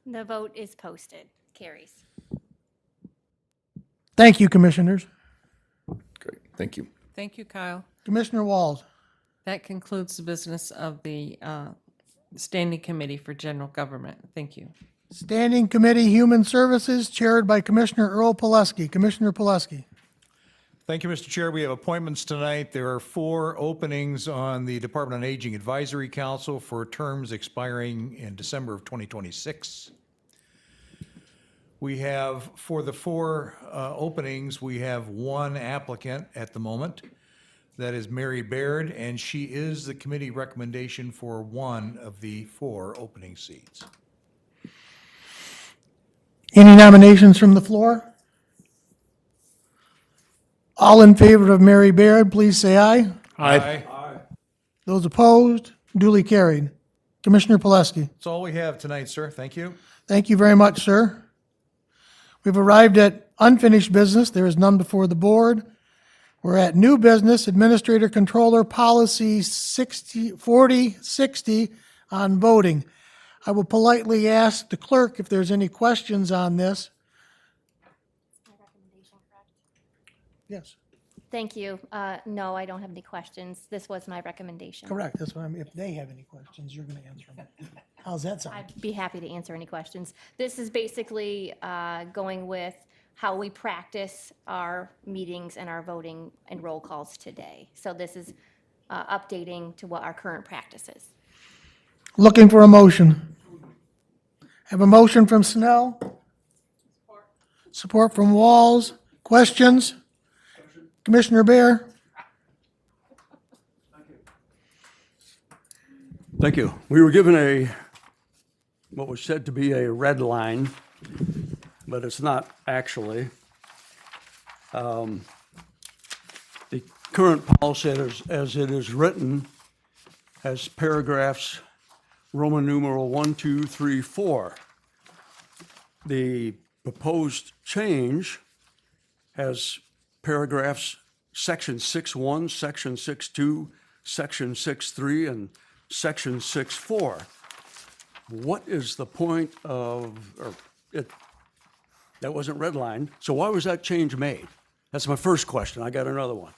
The vote is posted. Carries. Thank you, Commissioners. Great, thank you. Thank you, Kyle. Commissioner Walls. That concludes the business of the Standing Committee for General Government. Thank you. Standing Committee Human Services, chaired by Commissioner Earl Pileski. Commissioner Pileski. Thank you, Mr. Chair. We have appointments tonight. There are 4 openings on the Department on Aging Advisory Council for terms expiring in December of 2026. We have, for the 4 openings, we have 1 applicant at the moment. That is Mary Baird, and she is the committee recommendation for 1 of the 4 opening seats. Any nominations from the floor? All in favor of Mary Baird, please say aye. Aye. Those opposed, duly carried. Commissioner Pileski. That's all we have tonight, sir. Thank you. Thank you very much, sir. We've arrived at unfinished business. There is none before the board. We're at new business, Administrator Controller Policy 4060 on voting. I will politely ask the clerk if there's any questions on this. Yes, Thank you. No, I don't have any questions. This was my recommendation. correct. That's what if they have any questions, you're going to answer them. How's that sound? I'd be happy to answer any questions. This is basically going with how we practice our meetings and our voting and roll calls today. So this is updating to what our current practice is. Looking for a motion. Have a motion from Snell. Support from Walls. Questions? Commissioner Baer? Thank you. We were given what was said to be a red line, but it's not actually. The current policy as it is written has paragraphs Roman numeral 1, 2, 3, 4. The proposed change has paragraphs section 6.1, section 6.2, section 6.3, and section 6.4. What is the point of, that wasn't redlined, so why was that change made? That's my first question. I got another one.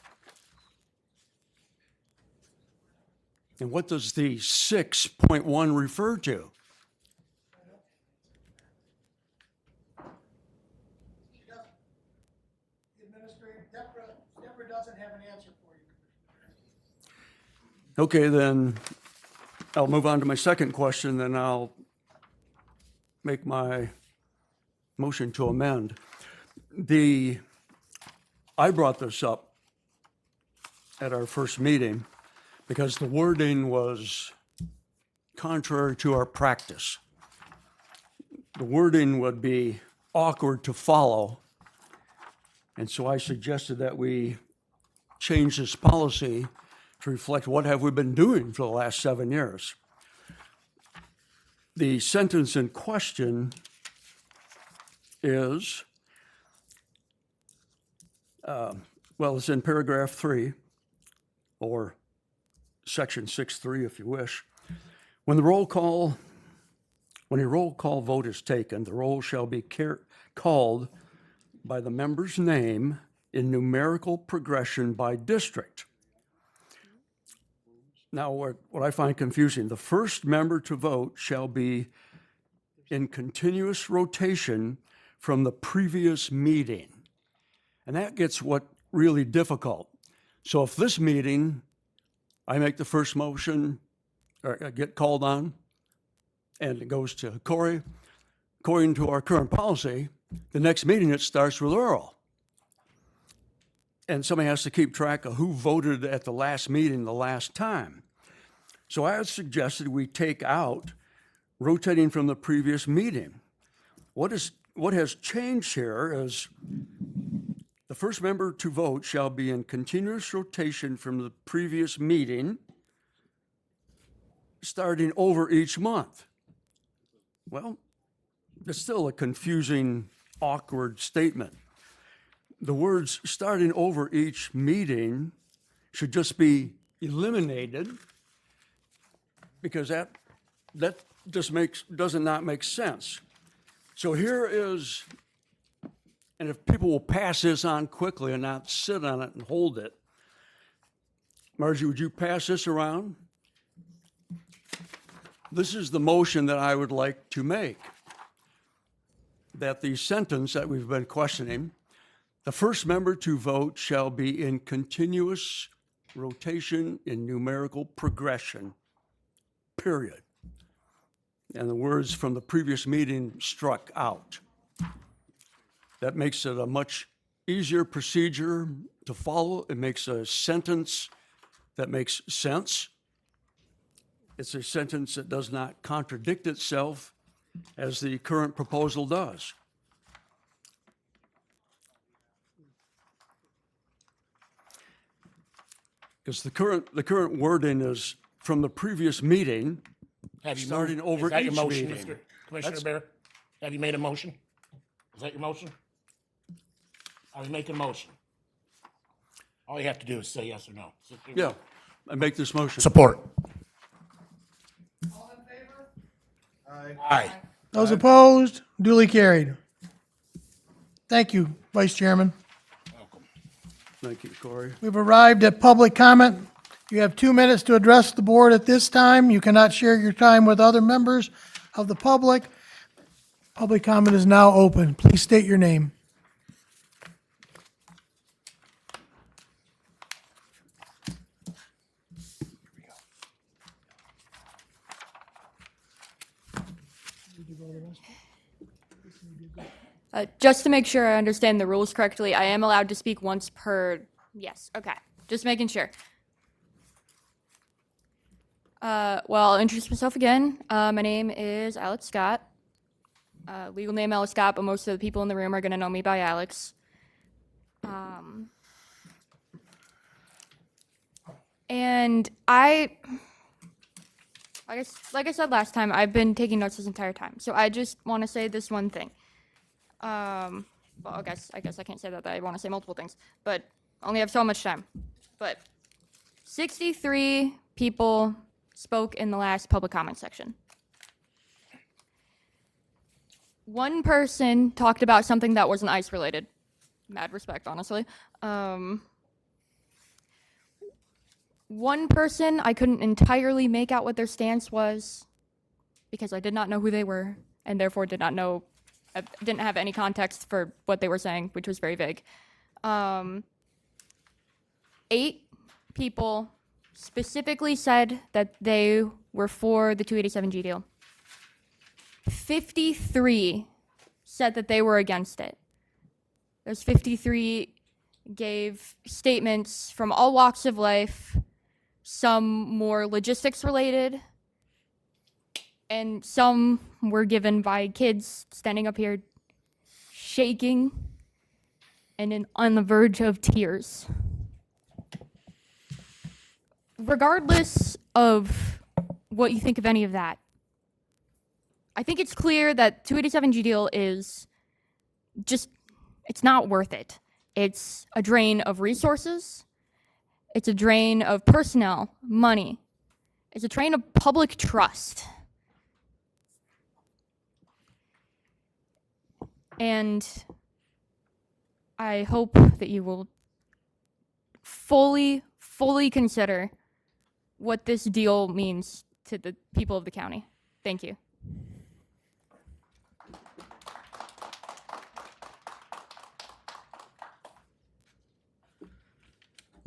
And what does the 6.1 refer to? Deborah doesn't have an answer for you. Okay, then I'll move on to my second question, then I'll make my motion to amend. I brought this up at our first meeting because the wording was contrary to our practice. The wording would be awkward to follow. And so I suggested that we change this policy to reflect what have we been doing for the last 7 years. The sentence in question is, well, it's in paragraph 3, or section 6.3 if you wish. When a roll call vote is taken, the roll shall be called by the member's name in numerical progression by district. Now, what I find confusing, the first member to vote shall be in continuous rotation from the previous meeting. And that gets what really difficult. So if this meeting, I make the first motion, or I get called on, and it goes to Corey, according to our current policy, the next meeting it starts with Earl. And somebody has to keep track of who voted at the last meeting the last time. So I had suggested we take out rotating from the previous meeting. What has changed here is the first member to vote shall be in continuous rotation from the previous meeting, starting over each month. Well, it's still a confusing, awkward statement. The words starting over each meeting should just be eliminated, because that just does not make sense. So here is, and if people will pass this on quickly and not sit on it and hold it. Margie, would you pass this around? This is the motion that I would like to make. That the sentence that we've been questioning, the first member to vote shall be in continuous rotation in numerical progression, period. And the words from the previous meeting struck out. That makes it a much easier procedure to follow. It makes a sentence that makes sense. It's a sentence that does not contradict itself as the current proposal does. Because the current wording is from the previous meeting, starting over Is that each your motion, meeting. Mr. Commissioner That's- Bear? Have you made a motion? Is that your motion? Are you making a motion? All you have to do is say yes or no. Yeah, I make this motion. Support. Aye. Those opposed, duly carried. Thank you, Vice Chairman. Thank you, Corey. We've arrived at public comment. You have 2 minutes to address the board at this time. You cannot share your time with other members of the public. Public comment is now open. Please state your name. Just to make sure I understand the rules correctly, I am allowed to speak once per, yes, okay, just making sure. Well, I'll introduce myself again. My name is Alex Scott. Legal name Alex Scott, but most of the people in the room are gonna know me by Alex. And I guess, like I said last time, I've been taking notes this entire time. So I just want to say this one thing. Well, I guess I can't say that. I want to say multiple things, but I only have so much time. But 63 people spoke in the last public comment section. One person talked about something that wasn't ICE related. Mad respect, honestly. One person, I couldn't entirely make out what their stance was because I did not know who they were and therefore didn't have any context for what they were saying, which was very vague. 8 people specifically said that they were for the 287G deal. 53 said that they were against it. Those 53 gave statements from all walks of life, some more logistics related, and some were given by kids standing up here shaking and on the verge of tears. Regardless of what you think of any of that, I think it's clear that 287G deal is just, it's not worth it. It's a drain of resources. It's a drain of personnel, money. It's a drain of public trust. And I hope that you will fully consider what this deal means to the people of the county. Thank you.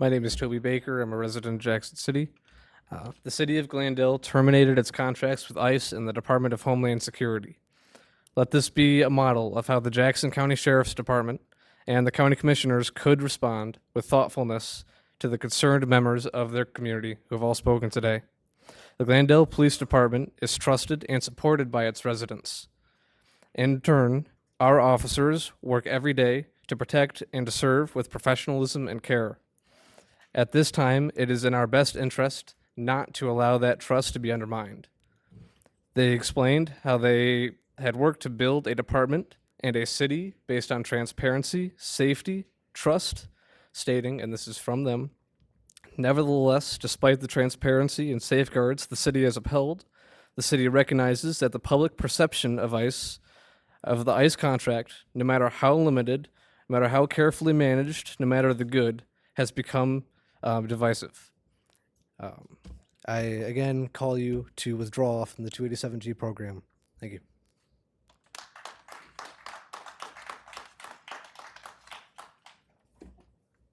My name is Toby Baker. I'm a resident of Jackson City. The city of Glendale terminated its contracts with ICE and the Department of Homeland Security. Let this be a model of how the Jackson County Sheriff's Department and the county commissioners could respond with thoughtfulness to the concerned members of their community who have all spoken today. The Glendale Police Department is trusted and supported by its residents. In turn, our officers work every day to protect and to serve with professionalism and care. At this time, it is in our best interest not to allow that trust to be undermined. They explained how they had worked to build a department and a city based on transparency, safety, trust, stating, and this is from them, nevertheless, despite the transparency and safeguards the city has upheld, the city recognizes that the public perception of the ICE contract, no matter how limited, no matter how carefully managed, no matter the good, has become divisive. I again call you to withdraw from the 287G program. Thank you.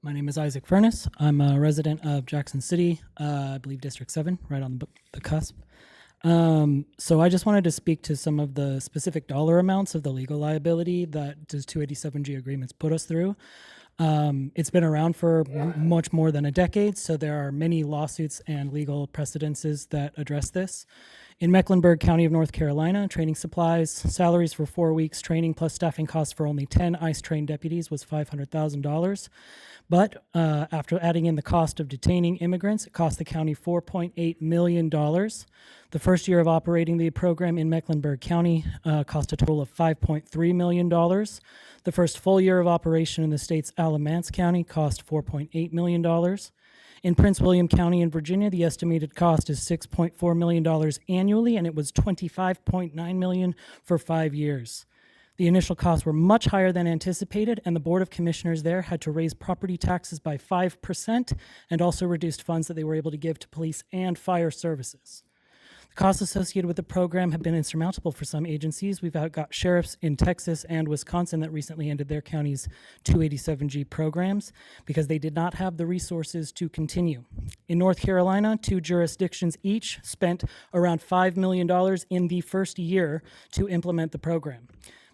My name is Isaac Furness. I'm a resident of Jackson City, I believe District 7, right on the cusp. So I just wanted to speak to some of the specific dollar amounts of the legal liability that those 287G agreements put us through. It's been around for much more than a decade, so there are many lawsuits and legal precedences that address this. In Mecklenburg County of North Carolina, training supplies, salaries for 4 weeks training plus staffing costs for only 10 ICE-trained deputies was $500,000. But after adding in the cost of detaining immigrants, it cost the county $4.8 million. The first year of operating the program in Mecklenburg County cost a total of $5.3 million. The first full year of operation in the state's Alamance County cost $4.8 million. In Prince William County in Virginia, the estimated cost is $6.4 million annually, and it was $25.9 million for 5 years. The initial costs were much higher than anticipated, and the Board of Commissioners there had to raise property taxes by 5% and also reduced funds that they were able to give to police and fire services. The costs associated with the program have been insurmountable for some agencies. We've got sheriffs in Texas and Wisconsin that recently ended their county's 287G programs because they did not have the resources to continue. In North Carolina, 2 jurisdictions each spent around $5 million in the first year to implement the program.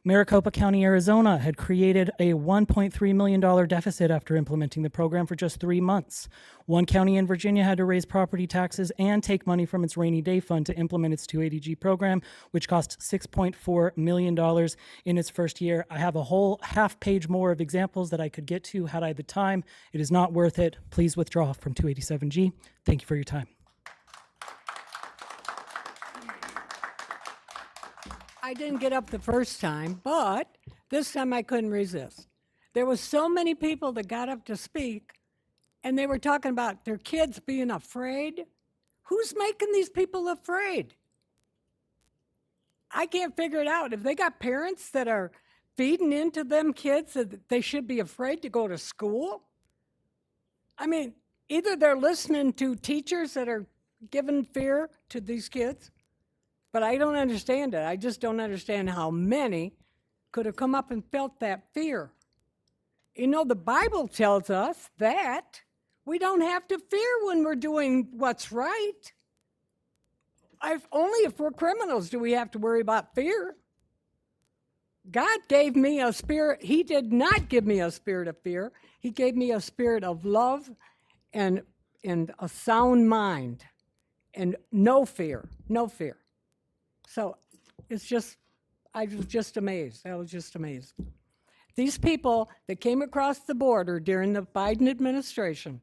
Maricopa County, Arizona had created a $1.3 million deficit after implementing the program for just 3 months. One county in Virginia had to raise property taxes and take money from its rainy day fund to implement its 280G program, which cost $6.4 million in its first year. I have a whole half page more of examples that I could get to had I the time. It is not worth it. Please withdraw from 287G. Thank you for your time. I didn't get up the first time, but this time I couldn't resist. There was so many people that got up to speak, and they were talking about their kids being afraid. Who's making these people afraid? I can't figure it out. If they got parents that are feeding into them kids that they should be afraid to go to school, I mean, either they're listening to teachers that are giving fear to these kids, but I don't understand it. I just don't understand how many could have come up and felt that fear. You know, the Bible tells us that we don't have to fear when we're doing what's right. Only if we're criminals do we have to worry about fear. God gave me a spirit. He did not give me a spirit of fear. He gave me a spirit of love and a sound mind and no fear, no fear. So it's just, I was just amazed. I was just amazed. These people that came across the border during the Biden administration,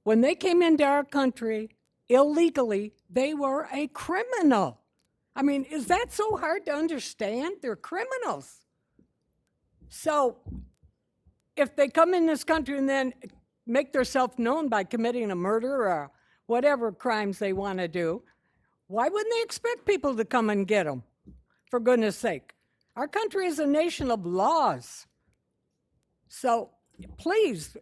when they came into our country illegally, they were a criminal. I mean, is that so hard to understand? They're criminals. So if they come in this country and then make themselves known by committing a murder or whatever crimes they want to do, why wouldn't they expect people to come and get them? For goodness sake. Our country is a nation of laws. So please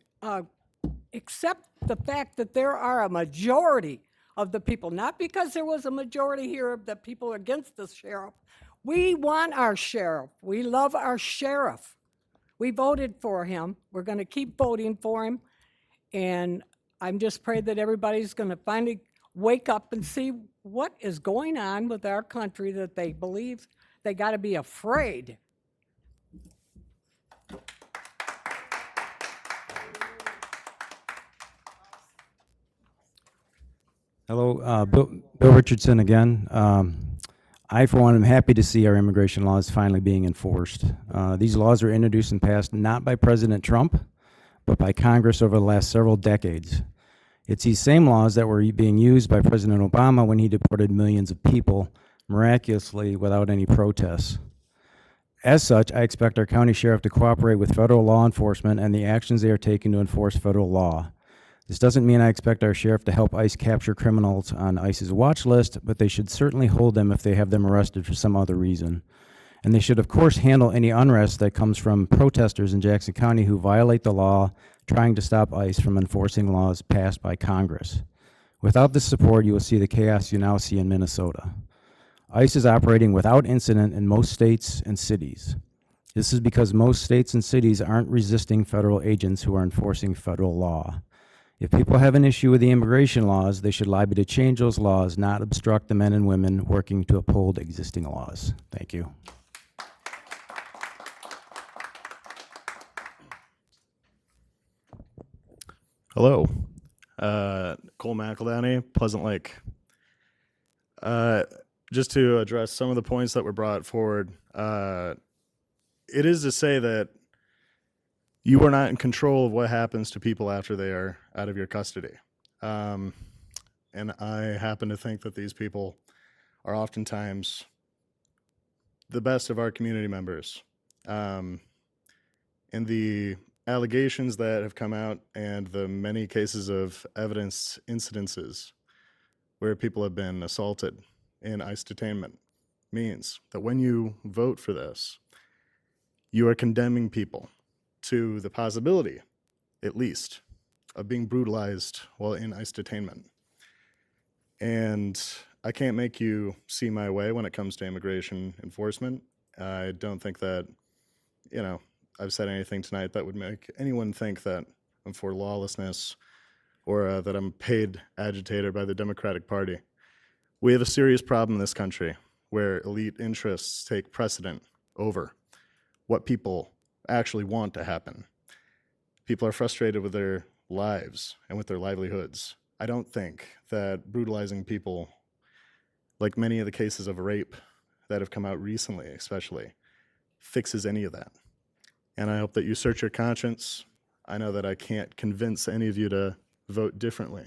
accept the fact that there are a majority of the people, not because there was a majority here of the people against the sheriff. We want our sheriff. We love our sheriff. We voted for him. We're going to keep voting for him. And I'm just praying that everybody's going to finally wake up and see what is going on with our country, that they believe they got to be afraid. Hello, Bill Richardson again. I, for one, am happy to see our immigration laws finally being enforced. These laws were introduced and passed not by President Trump, but by Congress over the last several decades. It's these same laws that were being used by President Obama when he deported millions of people, miraculously without any protests. As such, I expect our county sheriff to cooperate with federal law enforcement and the actions they are taking to enforce federal law. This doesn't mean I expect our sheriff to help ICE capture criminals on ICE's watch list, but they should certainly hold them if they have them arrested for some other reason. And they should, of course, handle any unrest that comes from protesters in Jackson County who violate the law, trying to stop ICE from enforcing laws passed by Congress. Without this support, you will see the chaos you now see in Minnesota. ICE is operating without incident in most states and cities. This is because most states and cities aren't resisting federal agents who are enforcing federal law. If people have an issue with the immigration laws, they should lobby to change those laws, not obstruct the men and women working to uphold existing laws. Thank you. Hello, Cole McEldowney, Pleasant Lake. Just to address some of the points that were brought forward, it is to say that you are not in control of what happens to people after they are out of your custody. And I happen to think that these people are oftentimes the best of our community members. And the allegations that have come out and the many cases of evidence incidences where people have been assaulted in ICE detainment means that when you vote for this, you are condemning people to the possibility, at least, of being brutalized while in ICE detainment. And I can't make you see my way when it comes to immigration enforcement. I don't think that, I've said anything tonight that would make anyone think that I'm for lawlessness or that I'm a paid agitator by the Democratic Party. We have a serious problem in this country where elite interests take precedent over what people actually want to happen. People are frustrated with their lives and with their livelihoods. I don't think that brutalizing people, like many of the cases of rape that have come out recently especially, fixes any of that. And I hope that you search your conscience. I know that I can't convince any of you to vote differently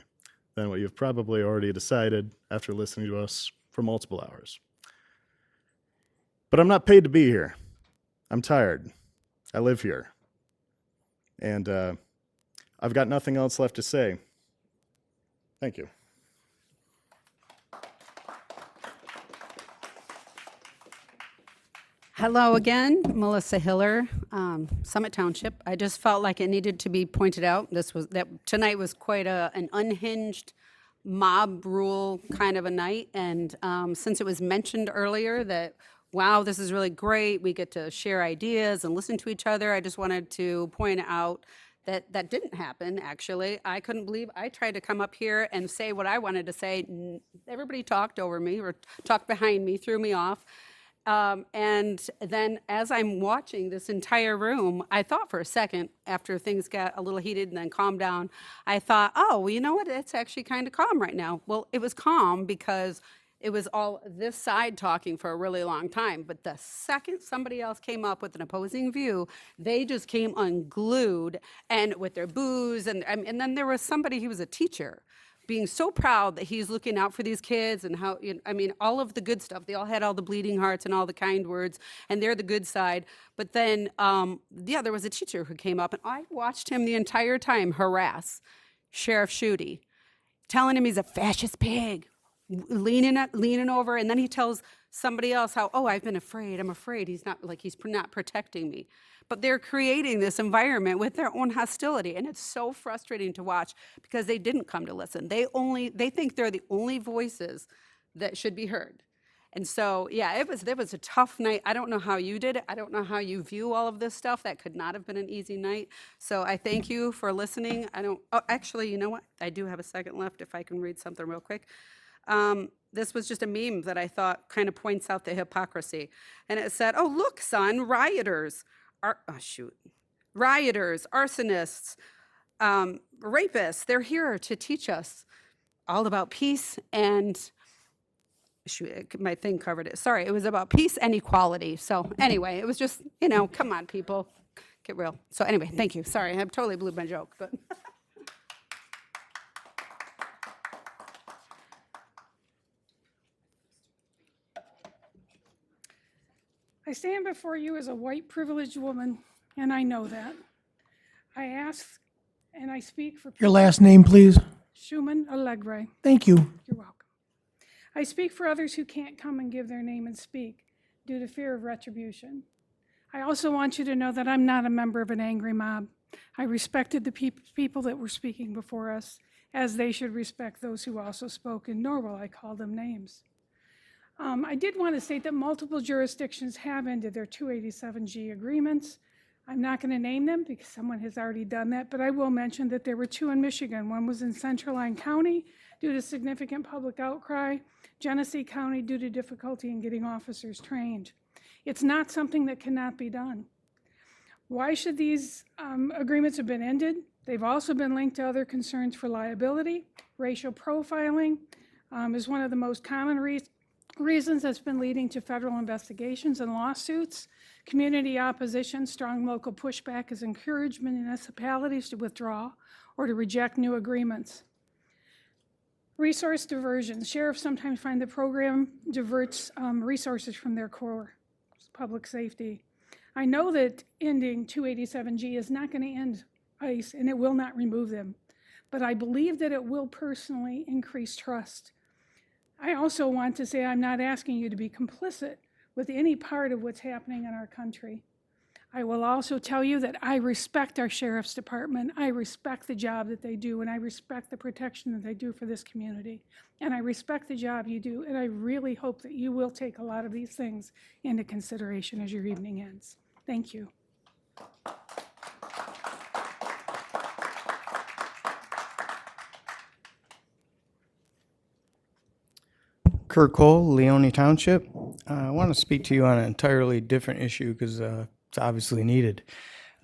than what you've probably already decided after listening to us for multiple hours. But I'm not paid to be here. I'm tired. I live here. And I've got nothing else left to say. Thank you. Hello again, Melissa Hiller, Summit Township. I just felt like it needed to be pointed out. Tonight was quite an unhinged mob rule kind of a night. And since it was mentioned earlier that, wow, this is really great, we get to share ideas and listen to each other, I just wanted to point out that that didn't happen, actually. I couldn't believe I tried to come up here and say what I wanted to say. Everybody talked over me or talked behind me, threw me off. And then as I'm watching this entire room, I thought for a second, after things got a little heated and then calmed down, I thought, oh, well, you know what? It's actually kind of calm right now. Well, it was calm because it was all this side talking for a really long time. But the second somebody else came up with an opposing view, they just came unglued and with their boos. And then there was somebody, he was a teacher, being so proud that he's looking out for these kids and how, I mean, all of the good stuff. They all had all the bleeding hearts and all the kind words, and they're the good side. But then, there was a teacher who came up, and I watched him the entire time harass Sheriff Schutte, telling him he's a fascist pig, leaning over, and then he tells somebody else how, oh, I've been afraid. I'm afraid he's not protecting me. But they're creating this environment with their own hostility, and it's so frustrating to watch because they didn't come to listen. They think they're the only voices that should be heard. And so, yeah, it was a tough night. I don't know how you did it. I don't know how you view all of this stuff. That could not have been an easy night. So I thank you for listening. Actually, you know what? I do have a second left if I can read something real quick. This was just a meme that I thought kind of points out the hypocrisy. And it said, oh, look, son, rioters, arsonists, rapists, they're here to teach us all about peace and, my thing covered it. Sorry, it was about peace and equality. So anyway, it was just, come on, people, get real. So anyway, thank you. Sorry, I totally blew my joke, but. I stand before you as a white privileged woman, and I know that. I ask and I speak for Your last name, please. Schumann Allegre. Thank you. You're welcome. I speak for others who can't come and give their name and speak due to fear of retribution. I also want you to know that I'm not a member of an angry mob. I respected the people that were speaking before us, as they should respect those who also spoke, and nor will I call them names. I did want to state that multiple jurisdictions have ended their 287G agreements. I'm not going to name them because someone has already done that, but I will mention that there were two in Michigan. One was in Central Line County due to significant public outcry, Genesee County due to difficulty in getting officers trained. It's not something that cannot be done. Why should these agreements have been ended? They've also been linked to other concerns for liability. Racial profiling is one of the most common reasons that's been leading to federal investigations and lawsuits. Community opposition, strong local pushback has encouraged municipalities to withdraw or to reject new agreements. Resource diversion. Sheriffs sometimes find the program diverts resources from their core, public safety. I know that ending 287G is not going to end ICE, and it will not remove them, but I believe that it will personally increase trust. I also want to say I'm not asking you to be complicit with any part of what's happening in our country. I will also tell you that I respect our sheriff's department. I respect the job that they do, and I respect the protection that they do for this community. And I respect the job you do, and I really hope that you will take a lot of these things into consideration as your evening ends. Thank you. Kurt Cole, Leone Township. I want to speak to you on an entirely different issue because it's obviously needed.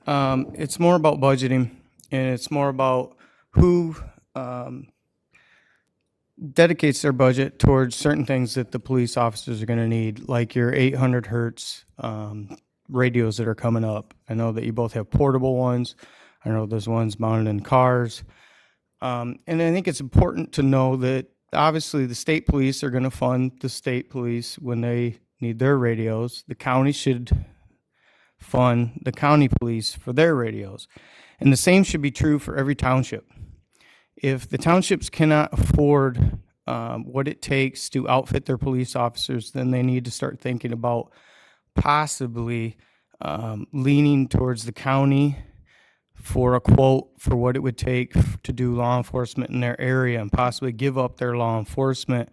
It's more about budgeting, and it's more about who dedicates their budget towards certain things that the police officers are going to need, like your 800 hertz radios that are coming up. I know that you both have portable ones. I know there's ones mounted in cars. And I think it's important to know that obviously the state police are going to fund the state police when they need their radios. The county should fund the county police for their radios. And the same should be true for every township. If the townships cannot afford what it takes to outfit their police officers, then they need to start thinking about possibly leaning towards the county for a quote for what it would take to do law enforcement in their area, and possibly give up their law enforcement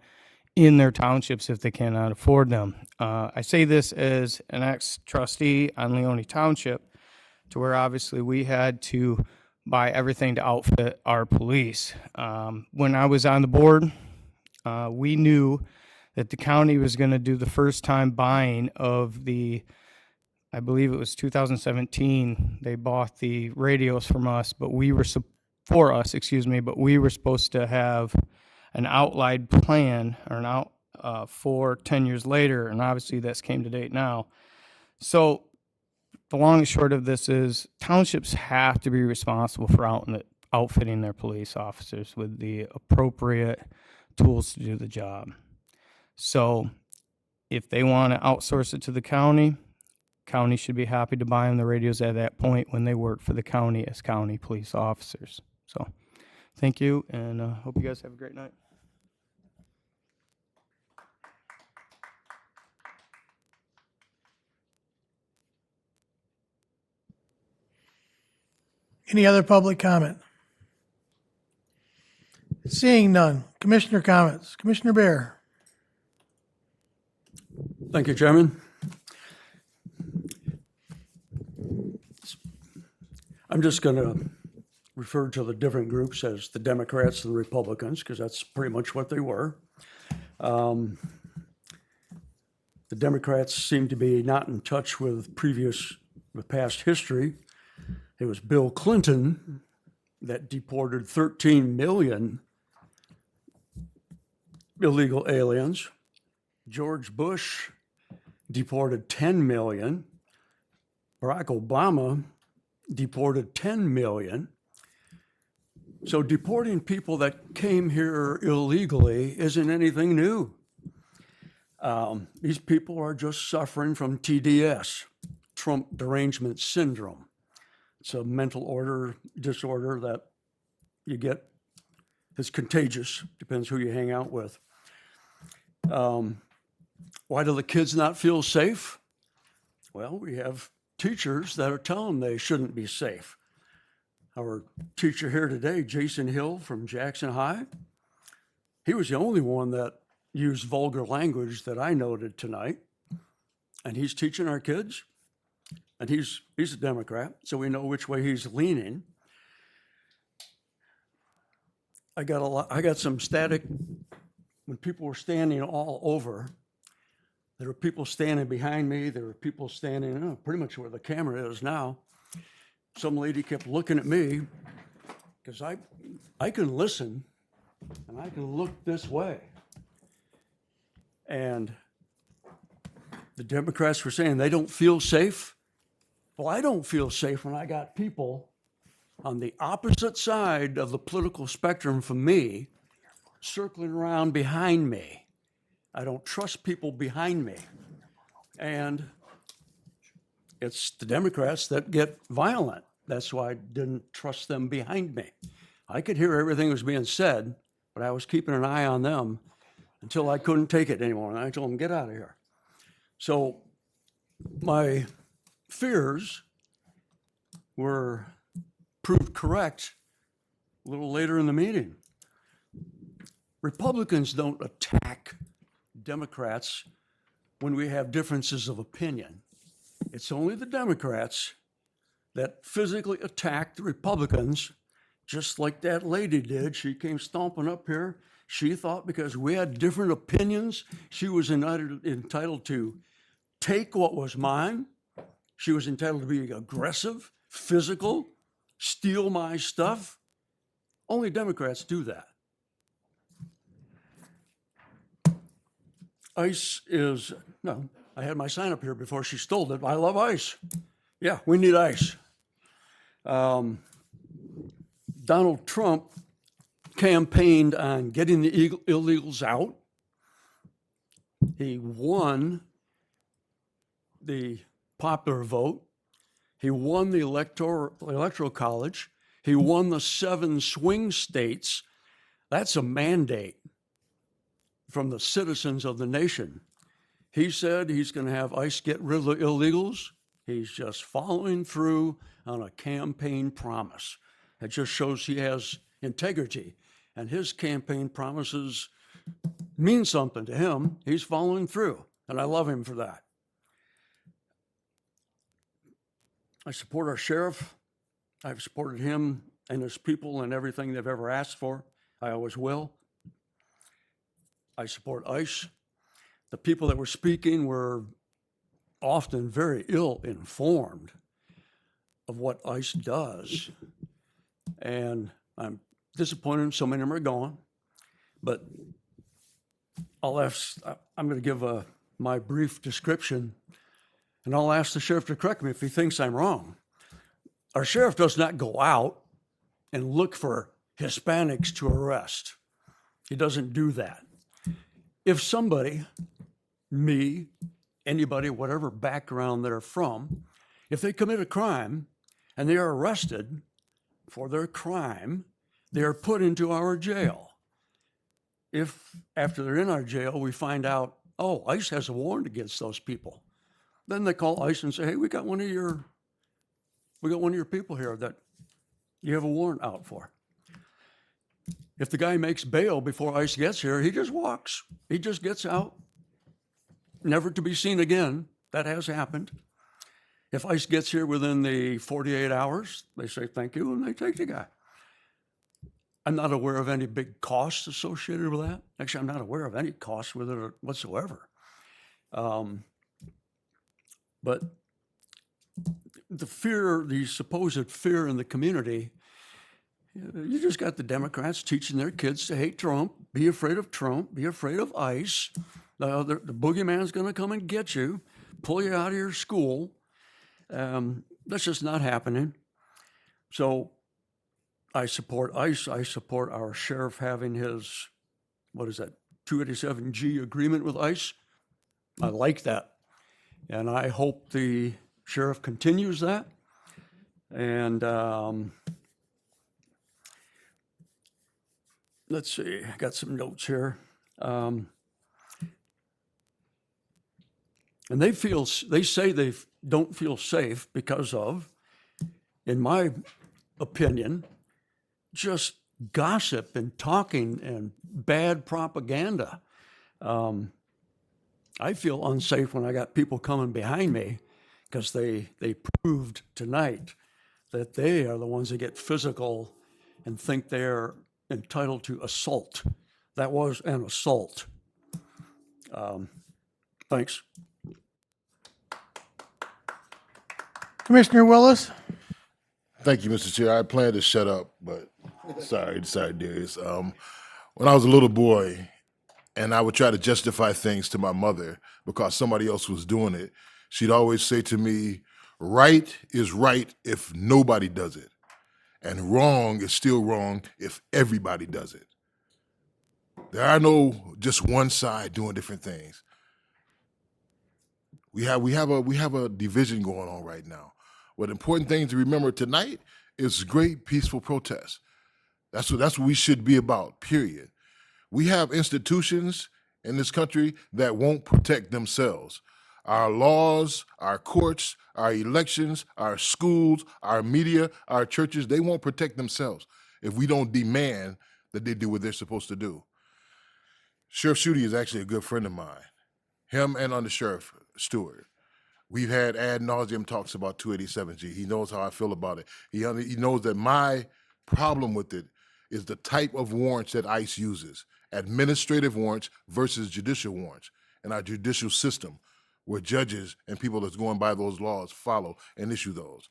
in their townships if they cannot afford them. I say this as an ex-trustee on Leone Township, to where obviously we had to buy everything to outfit our police. When I was on the board, we knew that the county was going to do the first time buying of the, I believe it was 2017, they bought the radios from us, but we were, but we were supposed to have an outlined plan or for 10 years later, and obviously that's came to date now. So the long and short of this is townships have to be responsible for outfitting their police officers with the appropriate tools to do the job. So if they want to outsource it to the county should be happy to buy them the radios at that point when they work for the county as county police officers. So thank you, and hope you guys have a great night. Any other public comment? Seeing none. Commissioner comments. Commissioner Bear. Thank you, Chairman. I'm just going to refer to the different groups as the Democrats and the Republicans, because that's pretty much what they were. The Democrats seem to be not in touch with past history. It was Bill Clinton that deported 13 million illegal aliens. George Bush deported 10 million. Barack Obama deported 10 million. So deporting people that came here illegally isn't anything new. These people are just suffering from TDS, Trump Derangement Syndrome. It's a mental disorder that you get. It's contagious, depends who you hang out with. Why do the kids not feel safe? Well, we have teachers that are telling them they shouldn't be safe. Our teacher here today, Jason Hill from Jackson High, he was the only one that used vulgar language that I noted tonight. And he's teaching our kids. And he's a Democrat, so we know which way he's leaning. I got some static when people were standing all over. There were people standing behind me. There were people standing pretty much where the camera is now. Some lady kept looking at me because I can listen and I can look this way. And the Democrats were saying they don't feel safe. Well, I don't feel safe when I got people on the opposite side of the political spectrum from me circling around behind me. I don't trust people behind me. And it's the Democrats that get violent. That's why I didn't trust them behind me. I could hear everything that was being said, but I was keeping an eye on them until I couldn't take it anymore. And I told them, get out of here. So my fears were proved correct a little later in the meeting. Republicans don't attack Democrats when we have differences of opinion. It's only the Democrats that physically attack the Republicans, just like that lady did. She came stomping up here. She thought because we had different opinions, she was entitled to take what was mine. She was entitled to be aggressive, physical, steal my stuff. Only Democrats do that. ICE is, no, I had my sign up here before she stole it. I love ICE. Yeah, we need ICE. Donald Trump campaigned on getting the illegals out. He won the popular vote. He won the electoral college. He won the 7 swing states. That's a mandate from the citizens of the nation. He said he's going to have ICE get rid of the illegals. He's just following through on a campaign promise. It just shows he has integrity, and his campaign promises mean something to him. He's following through, and I love him for that. I support our sheriff. I've supported him and his people in everything they've ever asked for. I always will. I support ICE. The people that were speaking were often very ill-informed of what ICE does. And I'm disappointed so many of them are gone. But I'm going to give my brief description, and I'll ask the sheriff to correct me if he thinks I'm wrong. Our sheriff does not go out and look for Hispanics to arrest. He doesn't do that. If somebody, me, anybody, whatever background they're from, if they commit a crime and they are arrested for their crime, they are put into our jail. If after they're in our jail, we find out, oh, ICE has a warrant against those people, then they call ICE and say, hey, we got one of your people here that you have a warrant out for. If the guy makes bail before ICE gets here, he just walks. He just gets out, never to be seen again. That has happened. If ICE gets here within the 48 hours, they say thank you and they take the guy. I'm not aware of any big costs associated with that. Actually, I'm not aware of any costs with it whatsoever. But the fear, the supposed fear in the community, you just got the Democrats teaching their kids to hate Trump, be afraid of Trump, be afraid of ICE. The boogeyman's going to come and get you, pull you out of your school. That's just not happening. So I support ICE. I support our sheriff having his, 287G agreement with ICE. I like that. And I hope the sheriff continues that. And let's see, I got some notes here. And they say they don't feel safe because of, in my opinion, just gossip and talking and bad propaganda. I feel unsafe when I got people coming behind me because they proved tonight that they are the ones that get physical and think they're entitled to assault. That was an assault. Thanks. Commissioner Willis? Thank you, Mr. Chair. I planned to shut up, but sorry, Darius. When I was a little boy, and I would try to justify things to my mother because somebody else was doing it, she'd always say to me, right is right if nobody does it, and wrong is still wrong if everybody does it. There are no just one side doing different things. We have a division going on right now. What important thing to remember tonight is great peaceful protest. That's what we should be about, period. We have institutions in this country that won't protect themselves. Our laws, our courts, our elections, our schools, our media, our churches, they won't protect themselves if we don't demand that they do what they're supposed to do. Sheriff Schuette is actually a good friend of mine. Him and Undersheriff Stewart. We've had ad nauseum talks about 287G. He knows how I feel about it. He knows that my problem with it is the type of warrants that ICE uses, administrative warrants versus judicial warrants, and our judicial system, where judges and people that's going by those laws follow and issue those.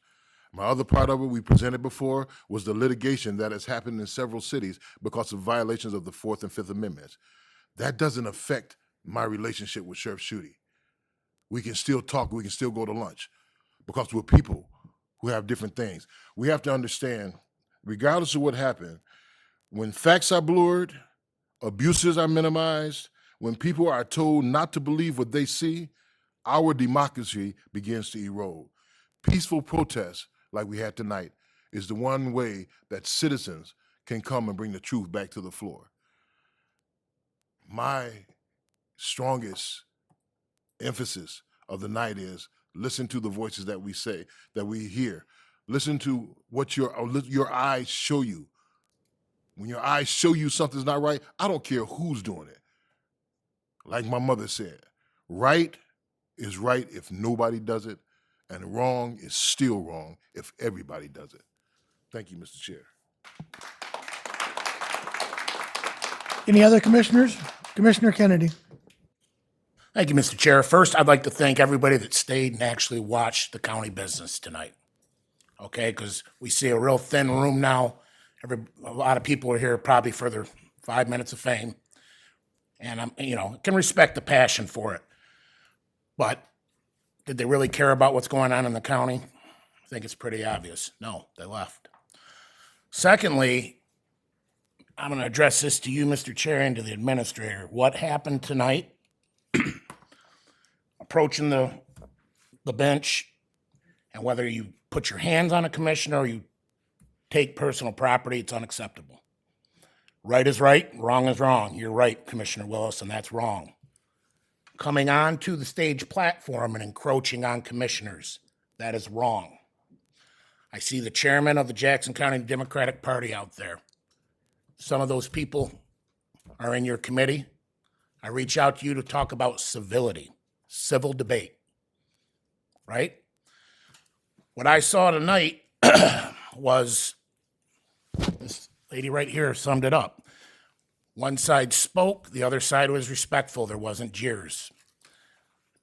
My other part of it we presented before was the litigation that has happened in several cities because of violations of the Fourth and Fifth Amendments. That doesn't affect my relationship with Sheriff Schuette. We can still talk, we can still go to lunch because we're people who have different things. We have to understand, regardless of what happened, when facts are blurred, abuses are minimized, when people are told not to believe what they see, our democracy begins to erode. Peaceful protest, like we had tonight, is the one way that citizens can come and bring the truth back to the floor. My strongest emphasis of the night is listen to the voices that we say, that we hear. Listen to what your eyes show you. When your eyes show you something's not right, I don't care who's doing it. Like my mother said, right is right if nobody does it, and wrong is still wrong if everybody does it. Thank you, Mr. Chair. Any other commissioners? Commissioner Kennedy. Thank you, Mr. Chair. First, I'd like to thank everybody that stayed and actually watched the county business tonight. Okay, because we see a real thin room now. A lot of people are here probably for their 5 minutes of fame. And can respect the passion for it. But did they really care about what's going on in the county? I think it's pretty obvious. No, they left. Secondly, I'm going to address this to you, Mr. Chair, and to the administrator. What happened tonight, approaching the bench, and whether you put your hands on a commissioner or you take personal property, it's unacceptable. Right is right, wrong is wrong. You're right, Commissioner Willis, and that's wrong. Coming on to the stage platform and encroaching on commissioners, that is wrong. I see the chairman of the Jackson County Democratic Party out there. Some of those people are in your committee. I reach out to you to talk about civility, civil debate, right? What I saw tonight was, this lady right here summed it up. One side spoke, the other side was respectful. There wasn't jeers.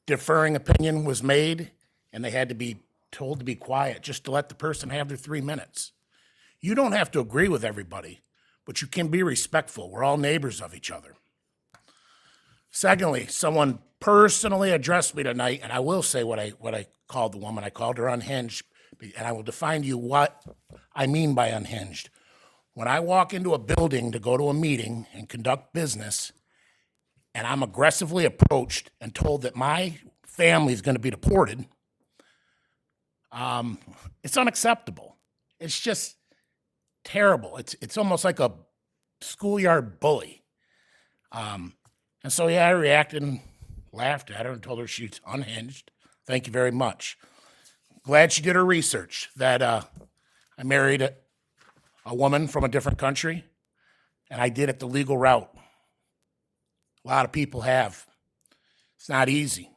Differing opinion was made, and they had to be told to be quiet just to let the person have their 3 minutes. You don't have to agree with everybody, but you can be respectful. We're all neighbors of each other. Secondly, someone personally addressed me tonight, and I will say what I called the woman. I called her unhinged, and I will define to you what I mean by unhinged. When I walk into a building to go to a meeting and conduct business, and I'm aggressively approached and told that my family is going to be deported, it's unacceptable. It's just terrible. It's almost like a schoolyard bully. And so, yeah, I reacted and laughed at her and told her she's unhinged. Thank you very much. Glad she did her research, that I married a woman from a different country, and I did it the legal route. A lot of people have. It's not easy.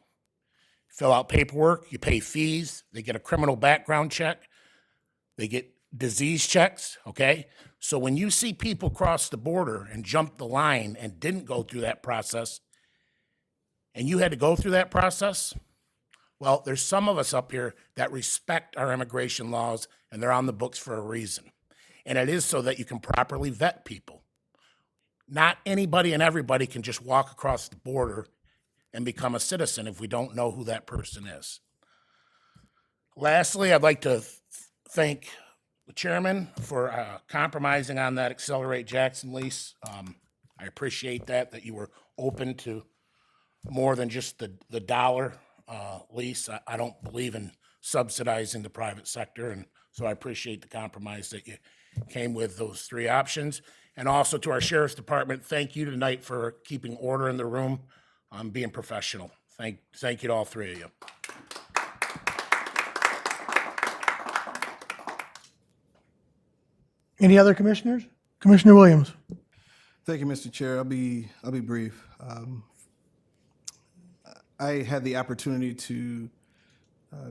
Fill out paperwork, you pay fees, they get a criminal background check, they get disease checks, okay? So when you see people cross the border and jump the line and didn't go through that process, and you had to go through that process, well, there's some of us up here that respect our immigration laws, and they're on the books for a reason. And it is so that you can properly vet people. Not anybody and everybody can just walk across the border and become a citizen if we don't know who that person is. Lastly, I'd like to thank the chairman for compromising on that Accelerate Jackson lease. I appreciate that you were open to more than just the dollar lease. I don't believe in subsidizing the private sector, and so I appreciate the compromise that you came with those 3 options. And also to our sheriff's department, thank you tonight for keeping order in the room, being professional. Thank you to all 3 of you. Any other commissioners? Commissioner Williams. Thank you, Mr. Chair. I'll be brief. I had the opportunity to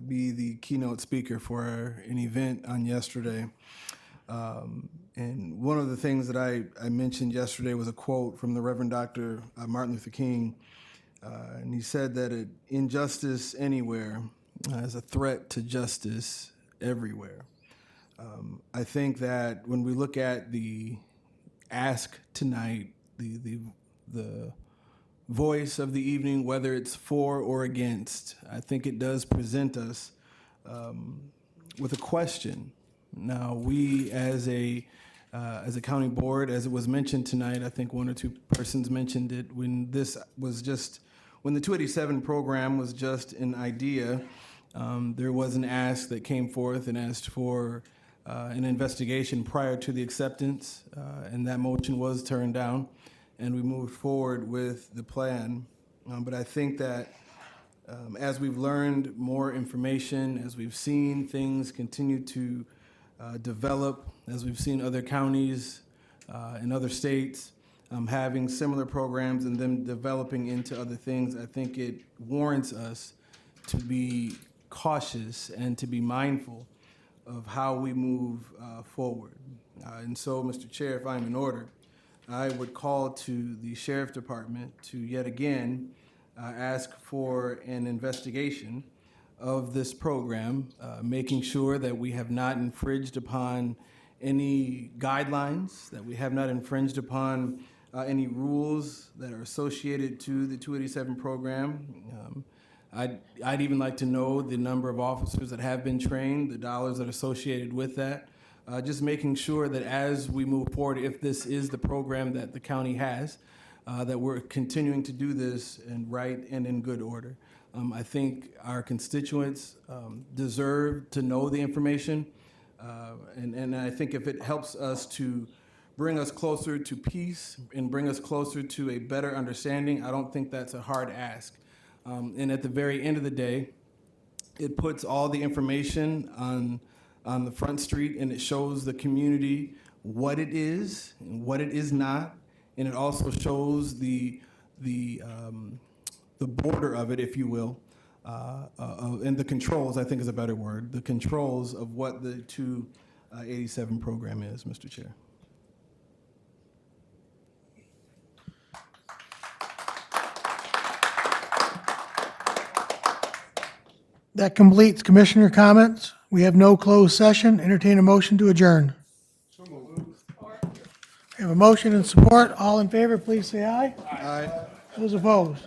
be the keynote speaker for an event on yesterday. And one of the things that I mentioned yesterday was a quote from the Reverend Dr. Martin Luther King. And he said that injustice anywhere is a threat to justice everywhere. I think that when we look at the ask tonight, the voice of the evening, whether it's for or against, I think it does present us with a question. Now, we as a county board, as it was mentioned tonight, I think 1 or 2 persons mentioned it, when the 287 program was just an idea, there was an ask that came forth and asked for an investigation prior to the acceptance, and that motion was turned down, and we moved forward with the plan. But I think that as we've learned more information, as we've seen things continue to develop, as we've seen other counties in other states having similar programs and them developing into other things, I think it warrants us to be cautious and to be mindful of how we move forward. And so, Mr. Chair, if I'm in order, I would call to the Sheriff Department to yet again ask for an investigation of this program, making sure that we have not infringed upon any guidelines, that we have not infringed upon any rules that are associated to the 287 program. I'd even like to know the number of officers that have been trained, the dollars that are associated with that. just making sure that as we move forward, if this is the program that the county has, that we're continuing to do this in right and in good order. I think our constituents deserve to know the information, and I think if it helps us to bring us closer to peace and bring us closer to a better understanding, I don't think that's a hard ask. And at the very end of the day, it puts all the information on the front street, and it shows the community what it is and what it is not, and it also shows the border of it, if you will, and the controls, I think is a better word, the controls of what the 287 program is, Mr. Chair. That completes commissioner comments. We have no closed session. Entertain a motion to adjourn. We have a motion and support. All in favor, please say aye. Aye. Those opposed?